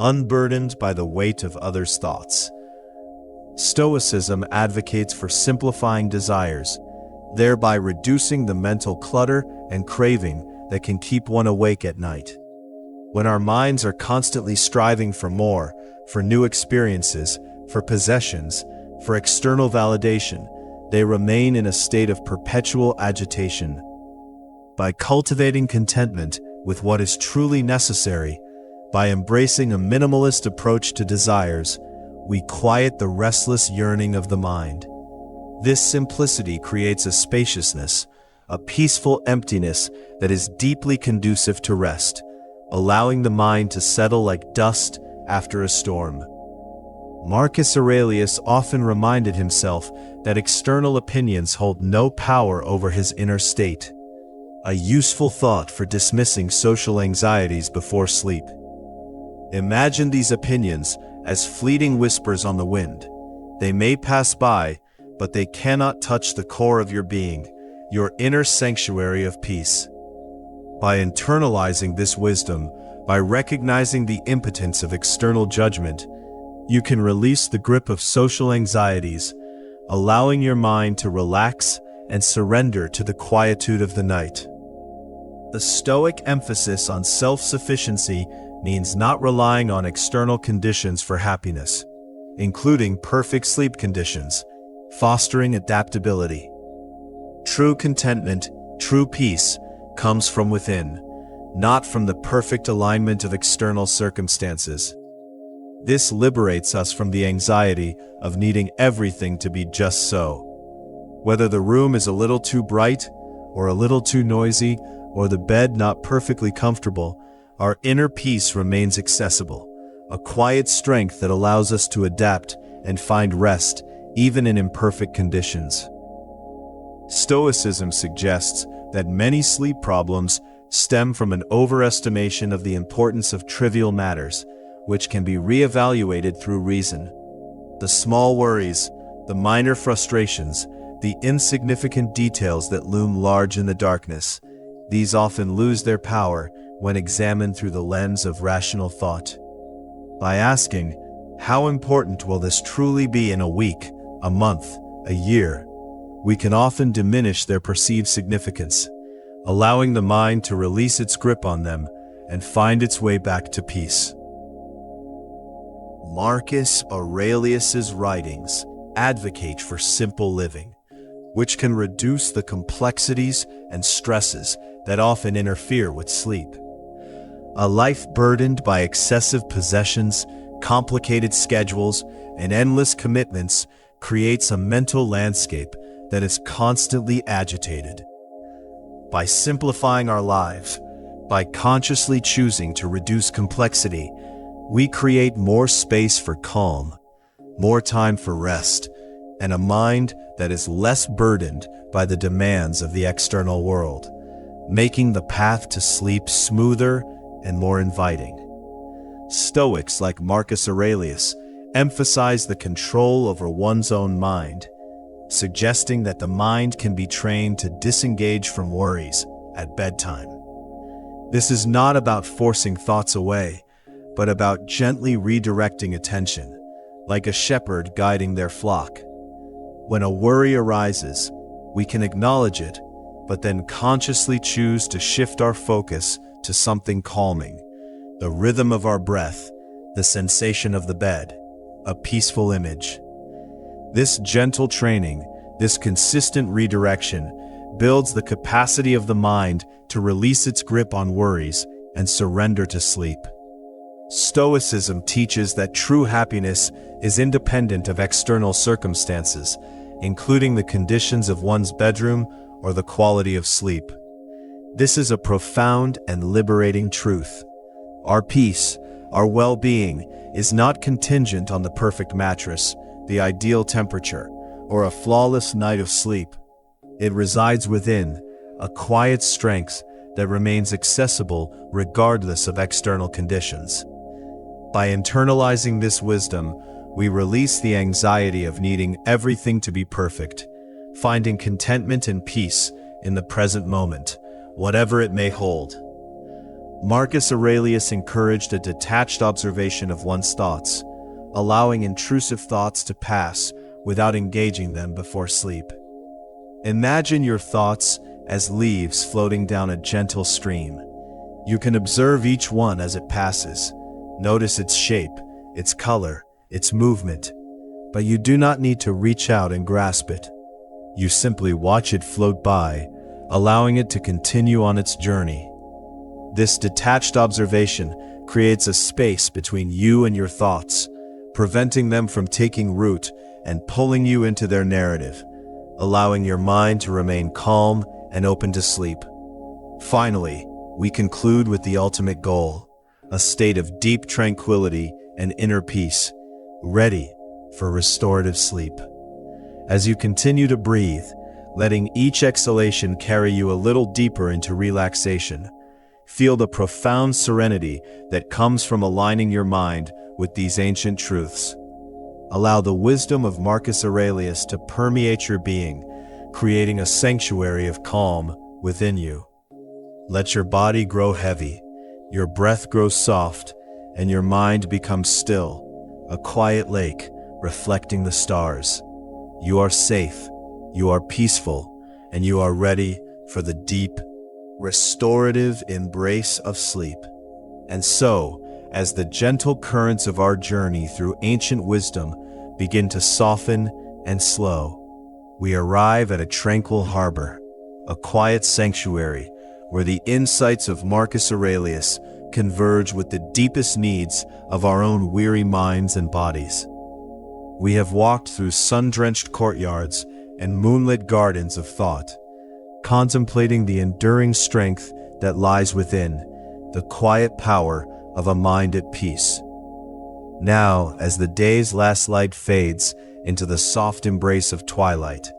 unburdened by the weight of others' thoughts. Stoicism advocates for simplifying desires, thereby reducing the mental clutter and craving that can keep one awake at night. When our minds are constantly striving for more, for new experiences, for possessions, for external validation, they remain in a state of perpetual agitation. By cultivating contentment with what is truly necessary, by embracing a minimalist approach to desires, we quiet the restless yearning of the mind. This simplicity creates a spaciousness, a peaceful emptiness that is deeply conducive to rest, allowing the mind to settle like dust after a storm. Marcus Aurelius often reminded himself that external opinions hold no power over his inner state, a useful thought for dismissing social anxieties before sleep. Imagine these opinions as fleeting whispers on the wind. They may pass by, but they cannot touch the core of your being, your inner sanctuary of peace. By internalizing this wisdom, by recognizing the impotence of external judgment, you can release the grip of social anxieties, allowing your mind to relax and surrender to the quietude of the night. The Stoic emphasis on self-sufficiency means not relying on external conditions for happiness, including perfect sleep conditions, fostering adaptability. True contentment, true peace, comes from within, not from the perfect alignment of external circumstances. This liberates us from the anxiety of needing everything to be just so. Whether the room is a little too bright, or a little too noisy, or the bed not perfectly comfortable, our inner peace remains accessible, a quiet strength that allows us to adapt and find rest even in imperfect conditions. Stoicism suggests that many sleep problems stem from an overestimation of the importance of trivial matters, which can be reevaluated through reason. The small worries, the minor frustrations, the insignificant details that loom large in the darkness, these often lose their power when examined through the lens of rational thought. By asking, how important will this truly be in a week, a month, a year, we can often diminish their perceived significance, allowing the mind to release its grip on them and find its way back to peace. Marcus Aurelius's writings advocate for simple living, which can reduce the complexities and stresses that often interfere with sleep. A life burdened by excessive possessions, complicated schedules, and endless commitments creates a mental landscape that is constantly agitated. By simplifying our lives, by consciously choosing to reduce complexity, we create more space for calm, more time for rest, and a mind that is less burdened by the demands of the external world, making the path to sleep smoother and more inviting. Stoics like Marcus Aurelius emphasize the control over one's own mind, suggesting that the mind can be trained to disengage from worries at bedtime. This is not about forcing thoughts away, but about gently redirecting attention, like a shepherd guiding their flock. When a worry arises, we can acknowledge it, but then consciously choose to shift our focus to something calming, the rhythm of our breath, the sensation of the bed, a peaceful image. This gentle training, this consistent redirection, builds the capacity of the mind to release its grip on worries and surrender to sleep. Stoicism teaches that true happiness is independent of external circumstances, including the conditions of one's bedroom or the quality of sleep. This is a profound and liberating truth. Our peace, our well-being, is not contingent on the perfect mattress, the ideal temperature, or a flawless night of sleep. It resides within, a quiet strength that remains accessible regardless of external conditions. By internalizing this wisdom, we release the anxiety of needing everything to be perfect, finding contentment and peace in the present moment, whatever it may hold. Marcus Aurelius encouraged a detached observation of one's thoughts, allowing intrusive thoughts to pass without engaging them before sleep. Imagine your thoughts as leaves floating down a gentle stream. You can observe each one as it passes. Notice its shape, its color, its movement, but you do not need to reach out and grasp it. You simply watch it float by, allowing it to continue on its journey. This detached observation creates a space between you and your thoughts, preventing them from taking root and pulling you into their narrative, allowing your mind to remain calm and open to sleep. Finally, we conclude with the ultimate goal, a state of deep tranquility and inner peace, ready for restorative sleep. As you continue to breathe, letting each exhalation carry you a little deeper into relaxation, feel the profound serenity that comes from aligning your mind with these ancient truths. Allow the wisdom of Marcus Aurelius to permeate your being, creating a sanctuary of calm within you. Let your body grow heavy, your breath grow soft, and your mind become still, a quiet lake reflecting the stars. You are safe, you are peaceful, and you are ready for the deep, restorative embrace of sleep. And so, as the gentle currents of our journey through ancient wisdom begin to soften and slow, we arrive at a tranquil harbor, a quiet sanctuary where the insights of Marcus Aurelius converge with the deepest needs of our own weary minds and bodies. We have walked through sun-drenched courtyards and moonlit gardens of thought, contemplating the enduring strength that lies within, the quiet power of a mind at peace. Now, as the day's last light fades into the soft embrace of twilight,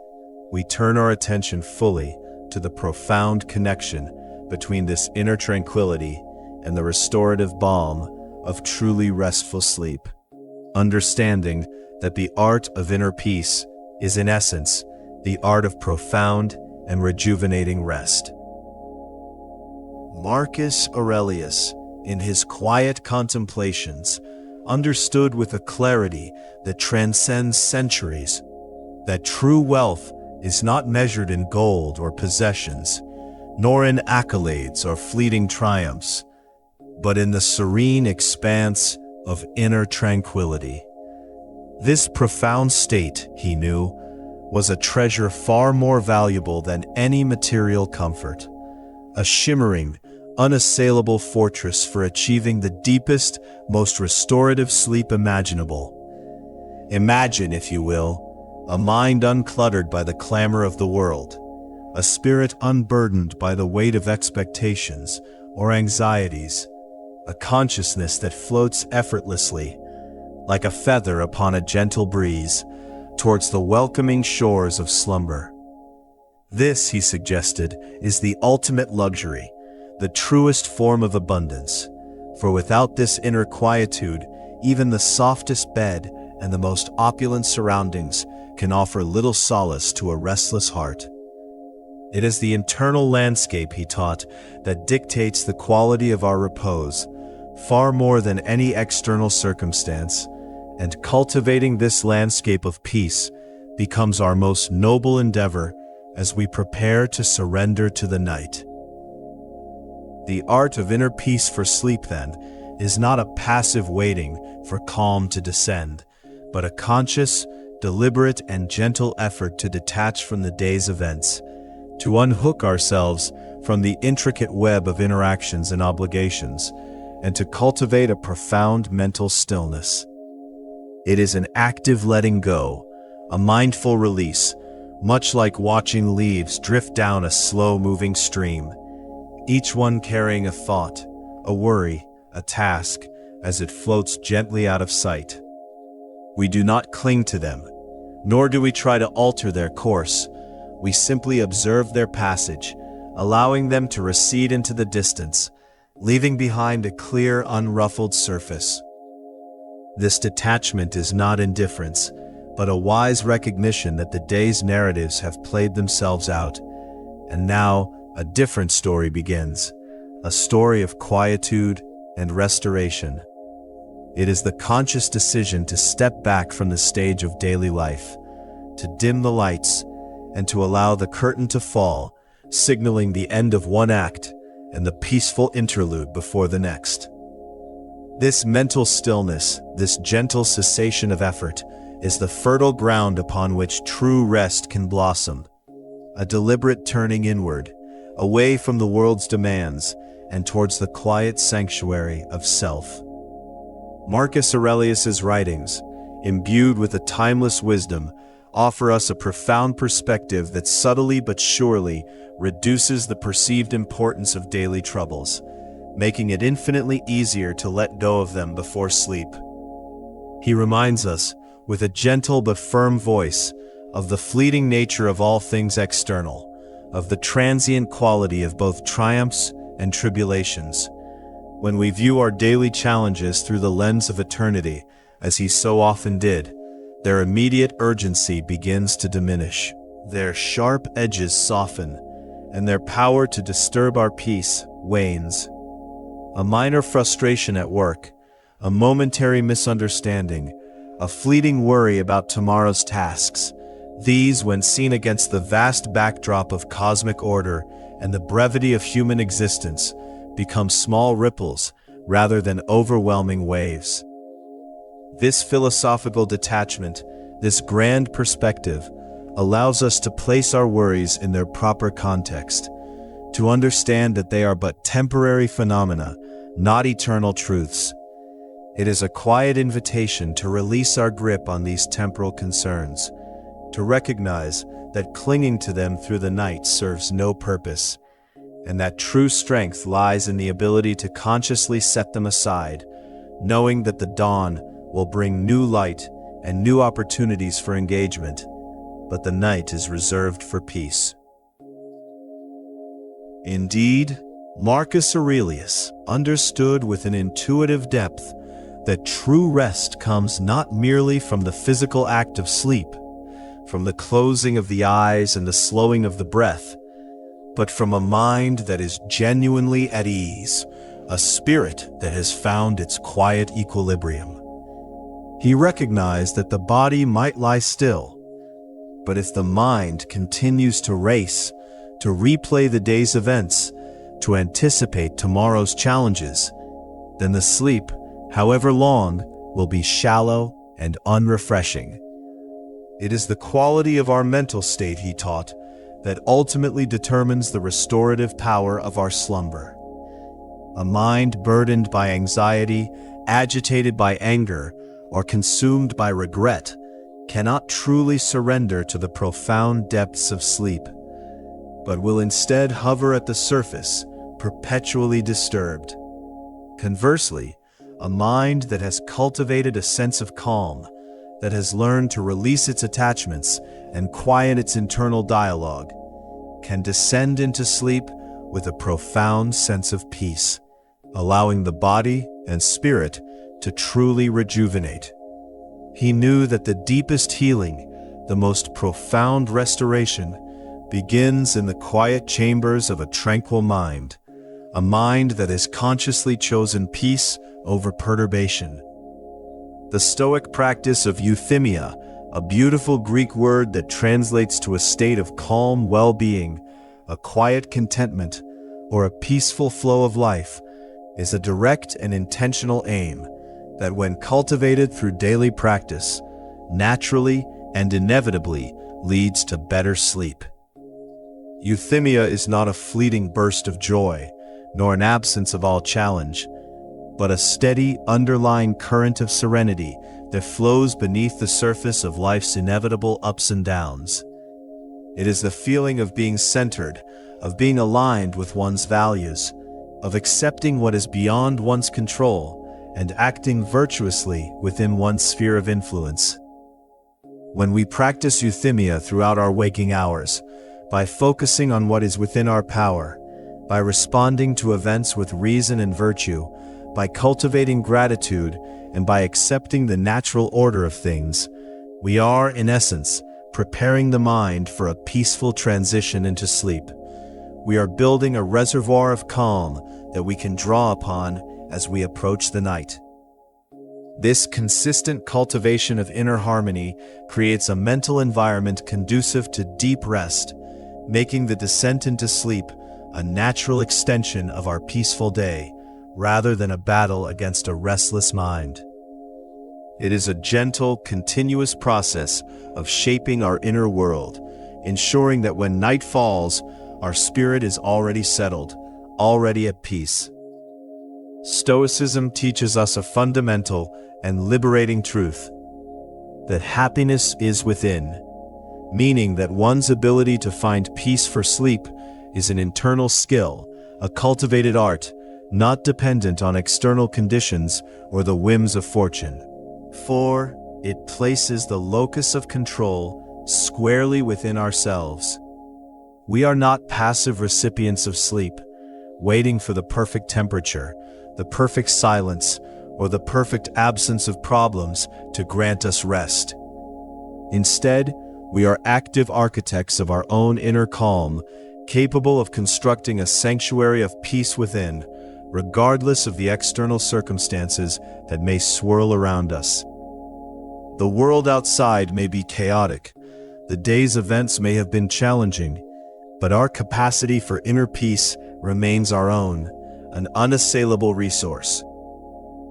we turn our attention fully to the profound connection between this inner tranquility and the restorative balm of truly restful sleep. Understanding that the art of inner peace is in essence the art of profound and rejuvenating rest. Marcus Aurelius, in his quiet contemplations, understood with a clarity that transcends centuries that true wealth is not measured in gold or possessions, nor in accolades or fleeting triumphs, but in the serene expanse of inner tranquility. This profound state, he knew, was a treasure far more valuable than any material comfort, a shimmering, unassailable fortress for achieving the deepest, most restorative sleep imaginable. Imagine, if you will, a mind uncluttered by the clamor of the world, a spirit unburdened by the weight of expectations or anxieties, a consciousness that floats effortlessly, like a feather upon a gentle breeze, towards the welcoming shores of slumber. This, he suggested, is the ultimate luxury, the truest form of abundance, for without this inner quietude, even the softest bed and the most opulent surroundings can offer little solace to a restless heart. It is the internal landscape, he taught, that dictates the quality of our repose, far more than any external circumstance, and cultivating this landscape of peace becomes our most noble endeavor as we prepare to surrender to the night. The art of inner peace for sleep, then, is not a passive waiting for calm to descend, but a conscious, deliberate, and gentle effort to detach from the day's events, to unhook ourselves from the intricate web of interactions and obligations, and to cultivate a profound mental stillness. It is an active letting go, a mindful release, much like watching leaves drift down a slow-moving stream, each one carrying a thought, a worry, a task, as it floats gently out of sight. We do not cling to them, nor do we try to alter their course. We simply observe their passage, allowing them to recede into the distance, leaving behind a clear, unruffled surface. This detachment is not indifference, but a wise recognition that the day's narratives have played themselves out, and now a different story begins, a story of quietude and restoration. It is the conscious decision to step back from the stage of daily life, to dim the lights, and to allow the curtain to fall, signaling the end of one act and the peaceful interlude before the next. This mental stillness, this gentle cessation of effort, is the fertile ground upon which true rest can blossom. A deliberate turning inward, away from the world's demands, and towards the quiet sanctuary of self. Marcus Aurelius's writings, imbued with a timeless wisdom, offer us a profound perspective that subtly but surely reduces the perceived importance of daily troubles, making it infinitely easier to let go of them before sleep. He reminds us, with a gentle but firm voice, of the fleeting nature of all things external, of the transient quality of both triumphs and tribulations. When we view our daily challenges through the lens of eternity, as he so often did, their immediate urgency begins to diminish. Their sharp edges soften, and their power to disturb our peace wanes. A minor frustration at work, a momentary misunderstanding, a fleeting worry about tomorrow's tasks, these, when seen against the vast backdrop of cosmic order and the brevity of human existence, become small ripples rather than overwhelming waves. This philosophical detachment, this grand perspective, allows us to place our worries in their proper context, to understand that they are but temporary phenomena, not eternal truths. It is a quiet invitation to release our grip on these temporal concerns, to recognize that clinging to them through the night serves no purpose, and that true strength lies in the ability to consciously set them aside, knowing that the dawn will bring new light and new opportunities for engagement, but the night is reserved for peace. Indeed, Marcus Aurelius understood with an intuitive depth that true rest comes not merely from the physical act of sleep, from the closing of the eyes and the slowing of the breath, but from a mind that is genuinely at ease, a spirit that has found its quiet equilibrium. He recognized that the body might lie still, but if the mind continues to race, to replay the day's events, to anticipate tomorrow's challenges, then the sleep, however long, will be shallow and unrefreshing. It is the quality of our mental state, he taught, that ultimately determines the restorative power of our slumber. A mind burdened by anxiety, agitated by anger, or consumed by regret cannot truly surrender to the profound depths of sleep, but will instead hover at the surface, perpetually disturbed. Conversely, a mind that has cultivated a sense of calm, that has learned to release its attachments and quiet its internal dialogue, can descend into sleep with a profound sense of peace, allowing the body and spirit to truly rejuvenate. He knew that the deepest healing, the most profound restoration, begins in the quiet chambers of a tranquil mind, a mind that has consciously chosen peace over perturbation. The Stoic practice of euthymia, a beautiful Greek word that translates to a state of calm well-being, a quiet contentment, or a peaceful flow of life, is a direct and intentional aim that, when cultivated through daily practice, naturally and inevitably leads to better sleep. Euthymia is not a fleeting burst of joy, nor an absence of all challenge, but a steady, underlying current of serenity that flows beneath the surface of life's inevitable ups and downs. It is the feeling of being centered, of being aligned with one's values, of accepting what is beyond one's control, and acting virtuously within one's sphere of influence. When we practice euthymia throughout our waking hours, by focusing on what is within our power, by responding to events with reason and virtue, by cultivating gratitude, and by accepting the natural order of things, we are, in essence, preparing the mind for a peaceful transition into sleep. We are building a reservoir of calm that we can draw upon as we approach the night. This consistent cultivation of inner harmony creates a mental environment conducive to deep rest, making the descent into sleep a natural extension of our peaceful day, rather than a battle against a restless mind. It is a gentle, continuous process of shaping our inner world, ensuring that when night falls, our spirit is already settled, already at peace. Stoicism teaches us a fundamental and liberating truth: that happiness is within, meaning that one's ability to find peace for sleep is an internal skill, a cultivated art, not dependent on external conditions or the whims of fortune. For it places the locus of control squarely within ourselves. We are not passive recipients of sleep, waiting for the perfect temperature, the perfect silence, or the perfect absence of problems to grant us rest. Instead, we are active architects of our own inner calm, capable of constructing a sanctuary of peace within, regardless of the external circumstances that may swirl around us. The world outside may be chaotic, the day's events may have been challenging, but our capacity for inner peace remains our own, an unassailable resource.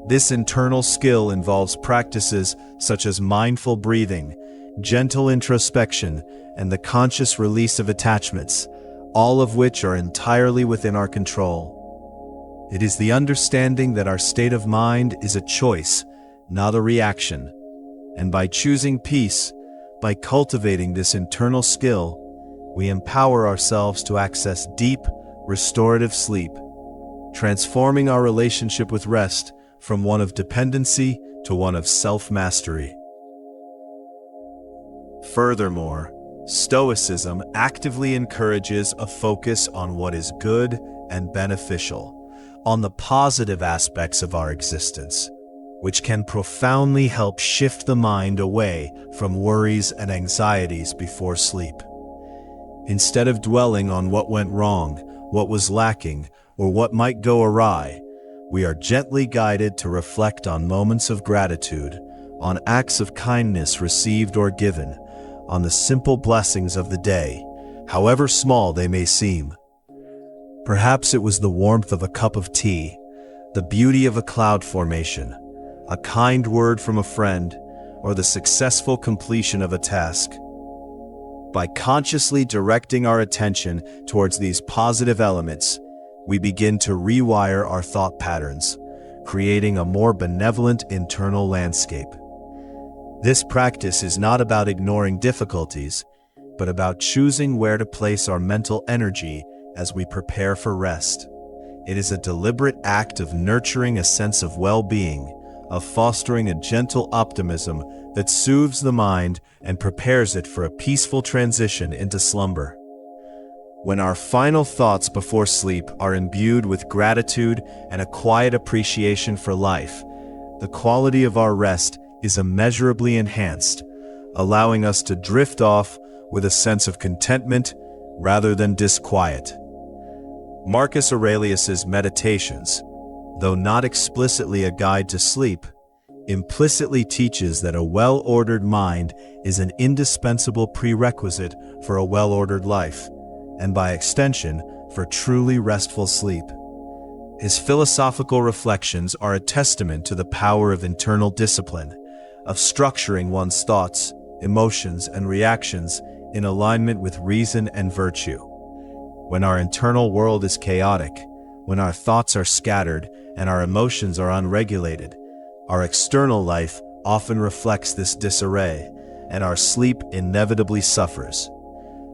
This internal skill involves practices such as mindful breathing, gentle introspection, and the conscious release of attachments, all of which are entirely within our control. It is the understanding that our state of mind is a choice, not a reaction. And by choosing peace, by cultivating this internal skill, we empower ourselves to access deep, restorative sleep, transforming our relationship with rest from one of dependency to one of self-mastery. Furthermore, Stoicism actively encourages a focus on what is good and beneficial, on the positive aspects of our existence, which can profoundly help shift the mind away from worries and anxieties before sleep. Instead of dwelling on what went wrong, what was lacking, or what might go awry, we are gently guided to reflect on moments of gratitude, on acts of kindness received or given, on the simple blessings of the day, however small they may seem. Perhaps it was the warmth of a cup of tea, the beauty of a cloud formation, a kind word from a friend, or the successful completion of a task. By consciously directing our attention towards these positive elements, we begin to rewire our thought patterns, creating a more benevolent internal landscape. This practice is not about ignoring difficulties, but about choosing where to place our mental energy as we prepare for rest. It is a deliberate act of nurturing a sense of well-being, of fostering a gentle optimism that soothes the mind and prepares it for a peaceful transition into slumber. When our final thoughts before sleep are imbued with gratitude and a quiet appreciation for life, the quality of our rest is immeasurably enhanced, allowing us to drift off with a sense of contentment rather than disquiet. Marcus Aurelius's Meditations, though not explicitly a guide to sleep, implicitly teaches that a well-ordered mind is an indispensable prerequisite for a well-ordered life, and by extension, for truly restful sleep. His philosophical reflections are a testament to the power of internal discipline, of structuring one's thoughts, emotions, and reactions in alignment with reason and virtue. When our internal world is chaotic, when our thoughts are scattered and our emotions are unregulated, our external life often reflects this disarray, and our sleep inevitably suffers.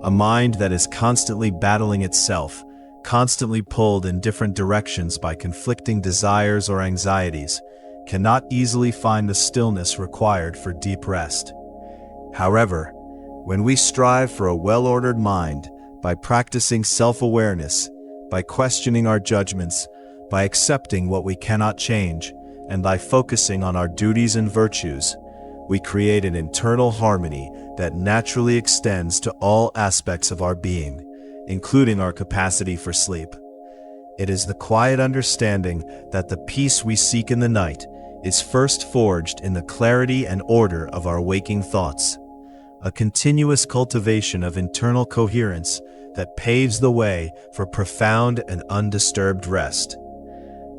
A mind that is constantly battling itself, constantly pulled in different directions by conflicting desires or anxieties, cannot easily find the stillness required for deep rest. However, when we strive for a well-ordered mind by practicing self-awareness, by questioning our judgments, by accepting what we cannot change, and by focusing on our duties and virtues, we create an internal harmony that naturally extends to all aspects of our being, including our capacity for sleep. It is the quiet understanding that the peace we seek in the night is first forged in the clarity and order of our waking thoughts, a continuous cultivation of internal coherence that paves the way for profound and undisturbed rest.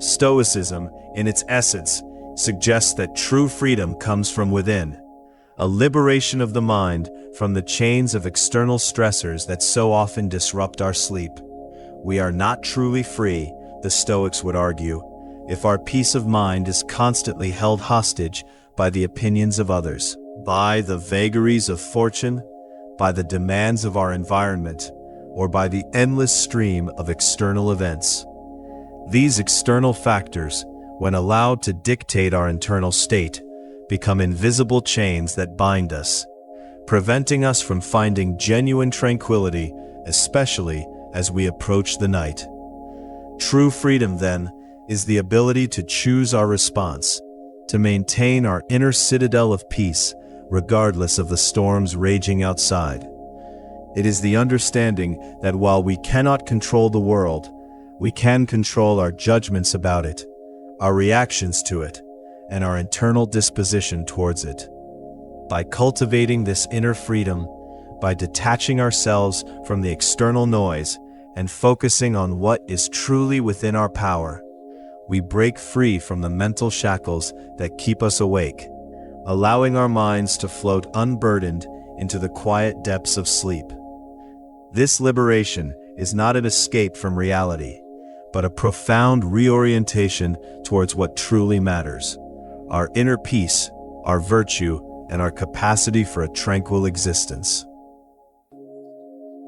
Stoicism, in its essence, suggests that true freedom comes from within, a liberation of the mind from the chains of external stressors that so often disrupt our sleep. We are not truly free, the Stoics would argue, if our peace of mind is constantly held hostage by the opinions of others, by the vagaries of fortune, by the demands of our environment, or by the endless stream of external events. These external factors, when allowed to dictate our internal state, become invisible chains that bind us, preventing us from finding genuine tranquility, especially as we approach the night. True freedom, then, is the ability to choose our response, to maintain our inner citadel of peace, regardless of the storms raging outside. It is the understanding that while we cannot control the world, we can control our judgments about it, our reactions to it, and our internal disposition towards it. By cultivating this inner freedom, by detaching ourselves from the external noise and focusing on what is truly within our power, we break free from the mental shackles that keep us awake, allowing our minds to float unburdened into the quiet depths of sleep. This liberation is not an escape from reality, but a profound reorientation towards what truly matters: our inner peace, our virtue, and our capacity for a tranquil existence.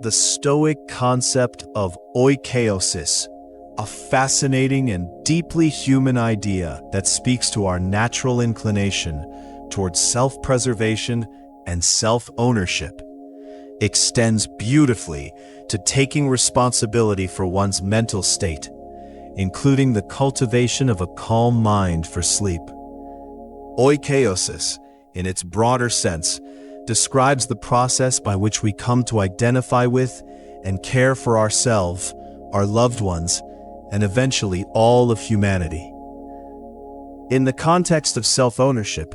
The Stoic concept of oikeiosis, a fascinating and deeply human idea that speaks to our natural inclination towards self-preservation and self-ownership, extends beautifully to taking responsibility for one's mental state, including the cultivation of a calm mind for sleep. Oikeiosis, in its broader sense, describes the process by which we come to identify with and care for ourselves, our loved ones, and eventually all of humanity. In the context of self-ownership,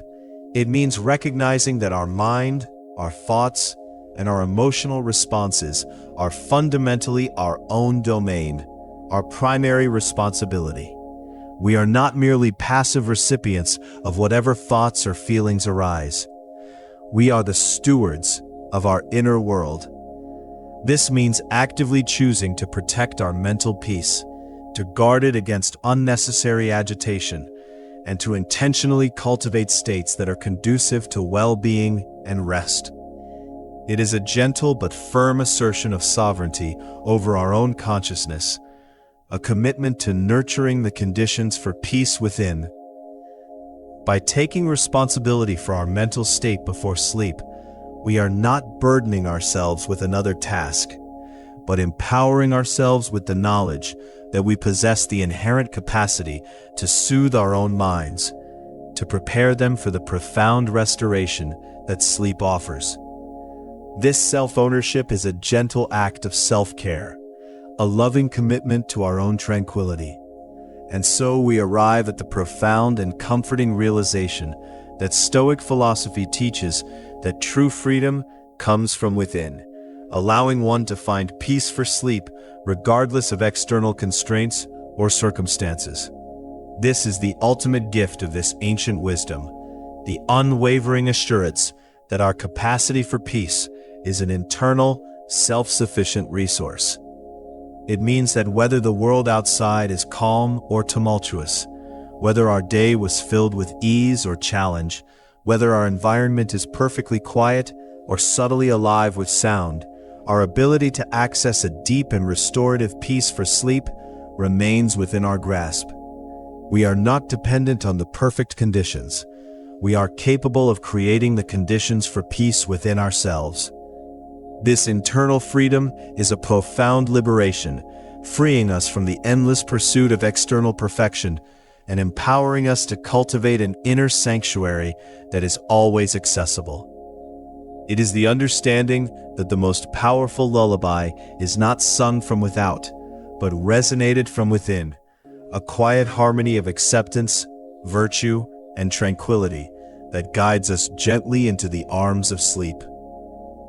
it means recognizing that our mind, our thoughts, and our emotional responses are fundamentally our own domain, our primary responsibility. We are not merely passive recipients of whatever thoughts or feelings arise. We are the stewards of our inner world. This means actively choosing to protect our mental peace, to guard it against unnecessary agitation, and to intentionally cultivate states that are conducive to well-being and rest. It is a gentle but firm assertion of sovereignty over our own consciousness, a commitment to nurturing the conditions for peace within. By taking responsibility for our mental state before sleep, we are not burdening ourselves with another task, but empowering ourselves with the knowledge that we possess the inherent capacity to soothe our own minds, to prepare them for the profound restoration that sleep offers. This self-ownership is a gentle act of self-care, a loving commitment to our own tranquility. And so we arrive at the profound and comforting realization that Stoic philosophy teaches that true freedom comes from within, allowing one to find peace for sleep regardless of external constraints or circumstances. This is the ultimate gift of this ancient wisdom, the unwavering assurance that our capacity for peace is an internal, self-sufficient resource. It means that whether the world outside is calm or tumultuous, whether our day was filled with ease or challenge, whether our environment is perfectly quiet or subtly alive with sound, our ability to access a deep and restorative peace for sleep remains within our grasp. We are not dependent on the perfect conditions. We are capable of creating the conditions for peace within ourselves. This internal freedom is a profound liberation, freeing us from the endless pursuit of external perfection and empowering us to cultivate an inner sanctuary that is always accessible. It is the understanding that the most powerful lullaby is not sung from without, but resonated from within, a quiet harmony of acceptance, virtue, and tranquility that guides us gently into the arms of sleep.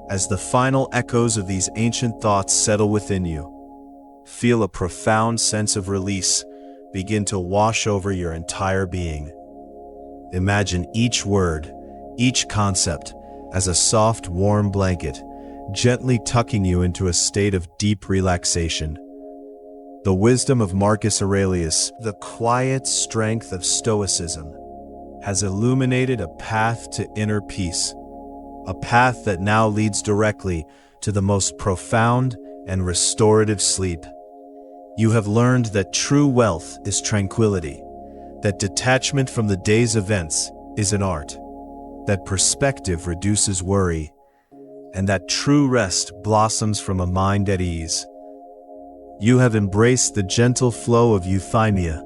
As the final echoes of these ancient thoughts settle within you, feel a profound sense of release begin to wash over your entire being. Imagine each word, each concept, as a soft, warm blanket, gently tucking you into a state of deep relaxation. The wisdom of Marcus Aurelius, the quiet strength of Stoicism, has illuminated a path to inner peace, a path that now leads directly to the most profound and restorative sleep. You have learned that true wealth is tranquility, that detachment from the day's events is an art, that perspective reduces worry, and that true rest blossoms from a mind at ease. You have embraced the gentle flow of euthymia,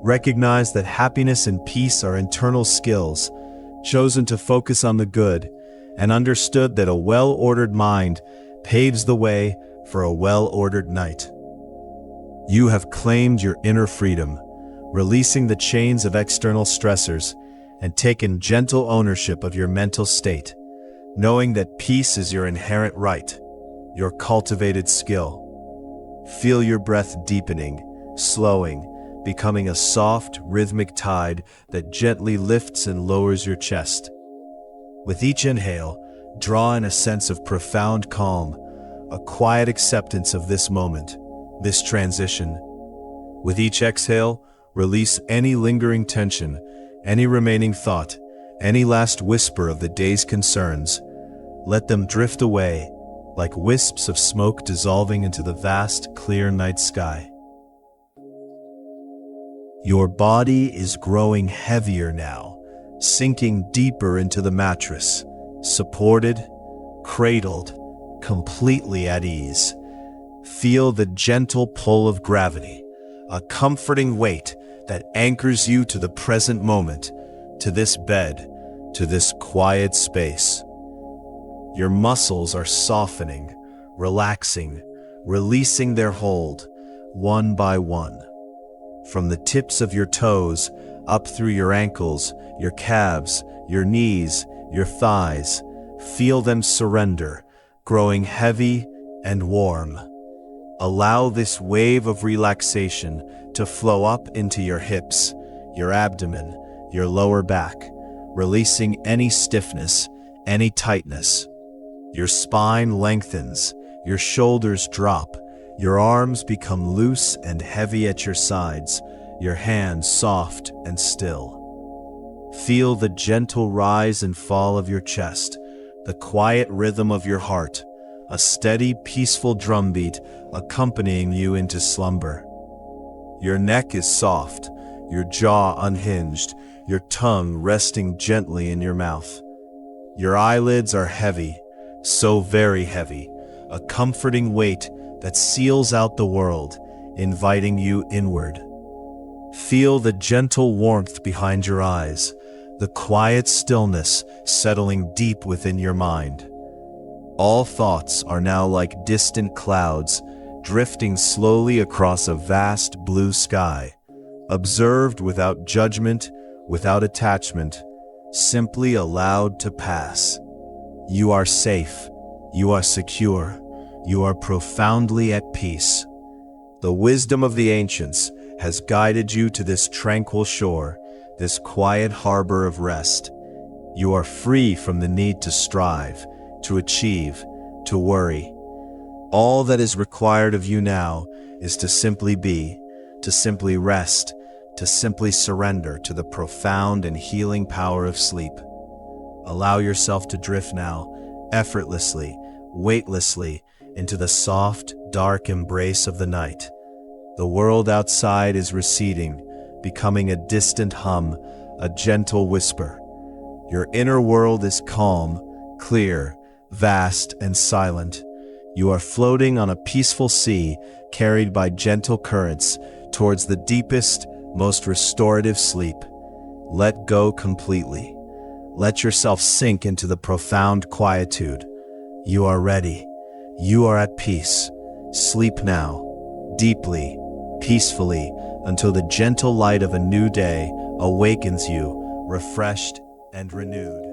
recognized that happiness and peace are internal skills, chosen to focus on the good, and understood that a well-ordered mind paves the way for a well-ordered night. You have claimed your inner freedom, releasing the chains of external stressors, and taken gentle ownership of your mental state, knowing that peace is your inherent right, your cultivated skill. Feel your breath deepening, slowing, becoming a soft, rhythmic tide that gently lifts and lowers your chest. With each inhale, draw in a sense of profound calm, a quiet acceptance of this moment, this transition. With each exhale, release any lingering tension, any remaining thought, any last whisper of the day's concerns. Let them drift away, like wisps of smoke dissolving into the vast, clear night sky. Your body is growing heavier now, sinking deeper into the mattress, supported, cradled, completely at ease. Feel the gentle pull of gravity, a comforting weight that anchors you to the present moment, to this bed, to this quiet space. Your muscles are softening, relaxing, releasing their hold, one by one. From the tips of your toes, up through your ankles, your calves, your knees, your thighs, feel them surrender, growing heavy and warm. Allow this wave of relaxation to flow up into your hips, your abdomen, your lower back, releasing any stiffness, any tightness. Your spine lengthens, your shoulders drop, your arms become loose and heavy at your sides, your hands soft and still. Feel the gentle rise and fall of your chest, the quiet rhythm of your heart, a steady, peaceful drumbeat accompanying you into slumber. Your neck is soft, your jaw unhinged, your tongue resting gently in your mouth. Your eyelids are heavy, so very heavy, a comforting weight that seals out the world, inviting you inward. Feel the gentle warmth behind your eyes, the quiet stillness settling deep within your mind. All thoughts are now like distant clouds, drifting slowly across a vast blue sky, observed without judgment, without attachment, simply allowed to pass. You are safe, you are secure, you are profoundly at peace. The wisdom of the ancients has guided you to this tranquil shore, this quiet harbor of rest. You are free from the need to strive, to achieve, to worry. All that is required of you now is to simply be, to simply rest, to simply surrender to the profound and healing power of sleep. Allow yourself to drift now, effortlessly, weightlessly, into the soft, dark embrace of the night. The world outside is receding, becoming a distant hum, a gentle whisper. Your inner world is calm, clear, vast, and silent. You are floating on a peaceful sea, carried by gentle currents towards the deepest, most restorative sleep. Let go completely. Let yourself sink into the profound quietude. You are ready. You are at peace. Sleep now, deeply, peacefully, until the gentle light of a new day awakens you, refreshed and renewed.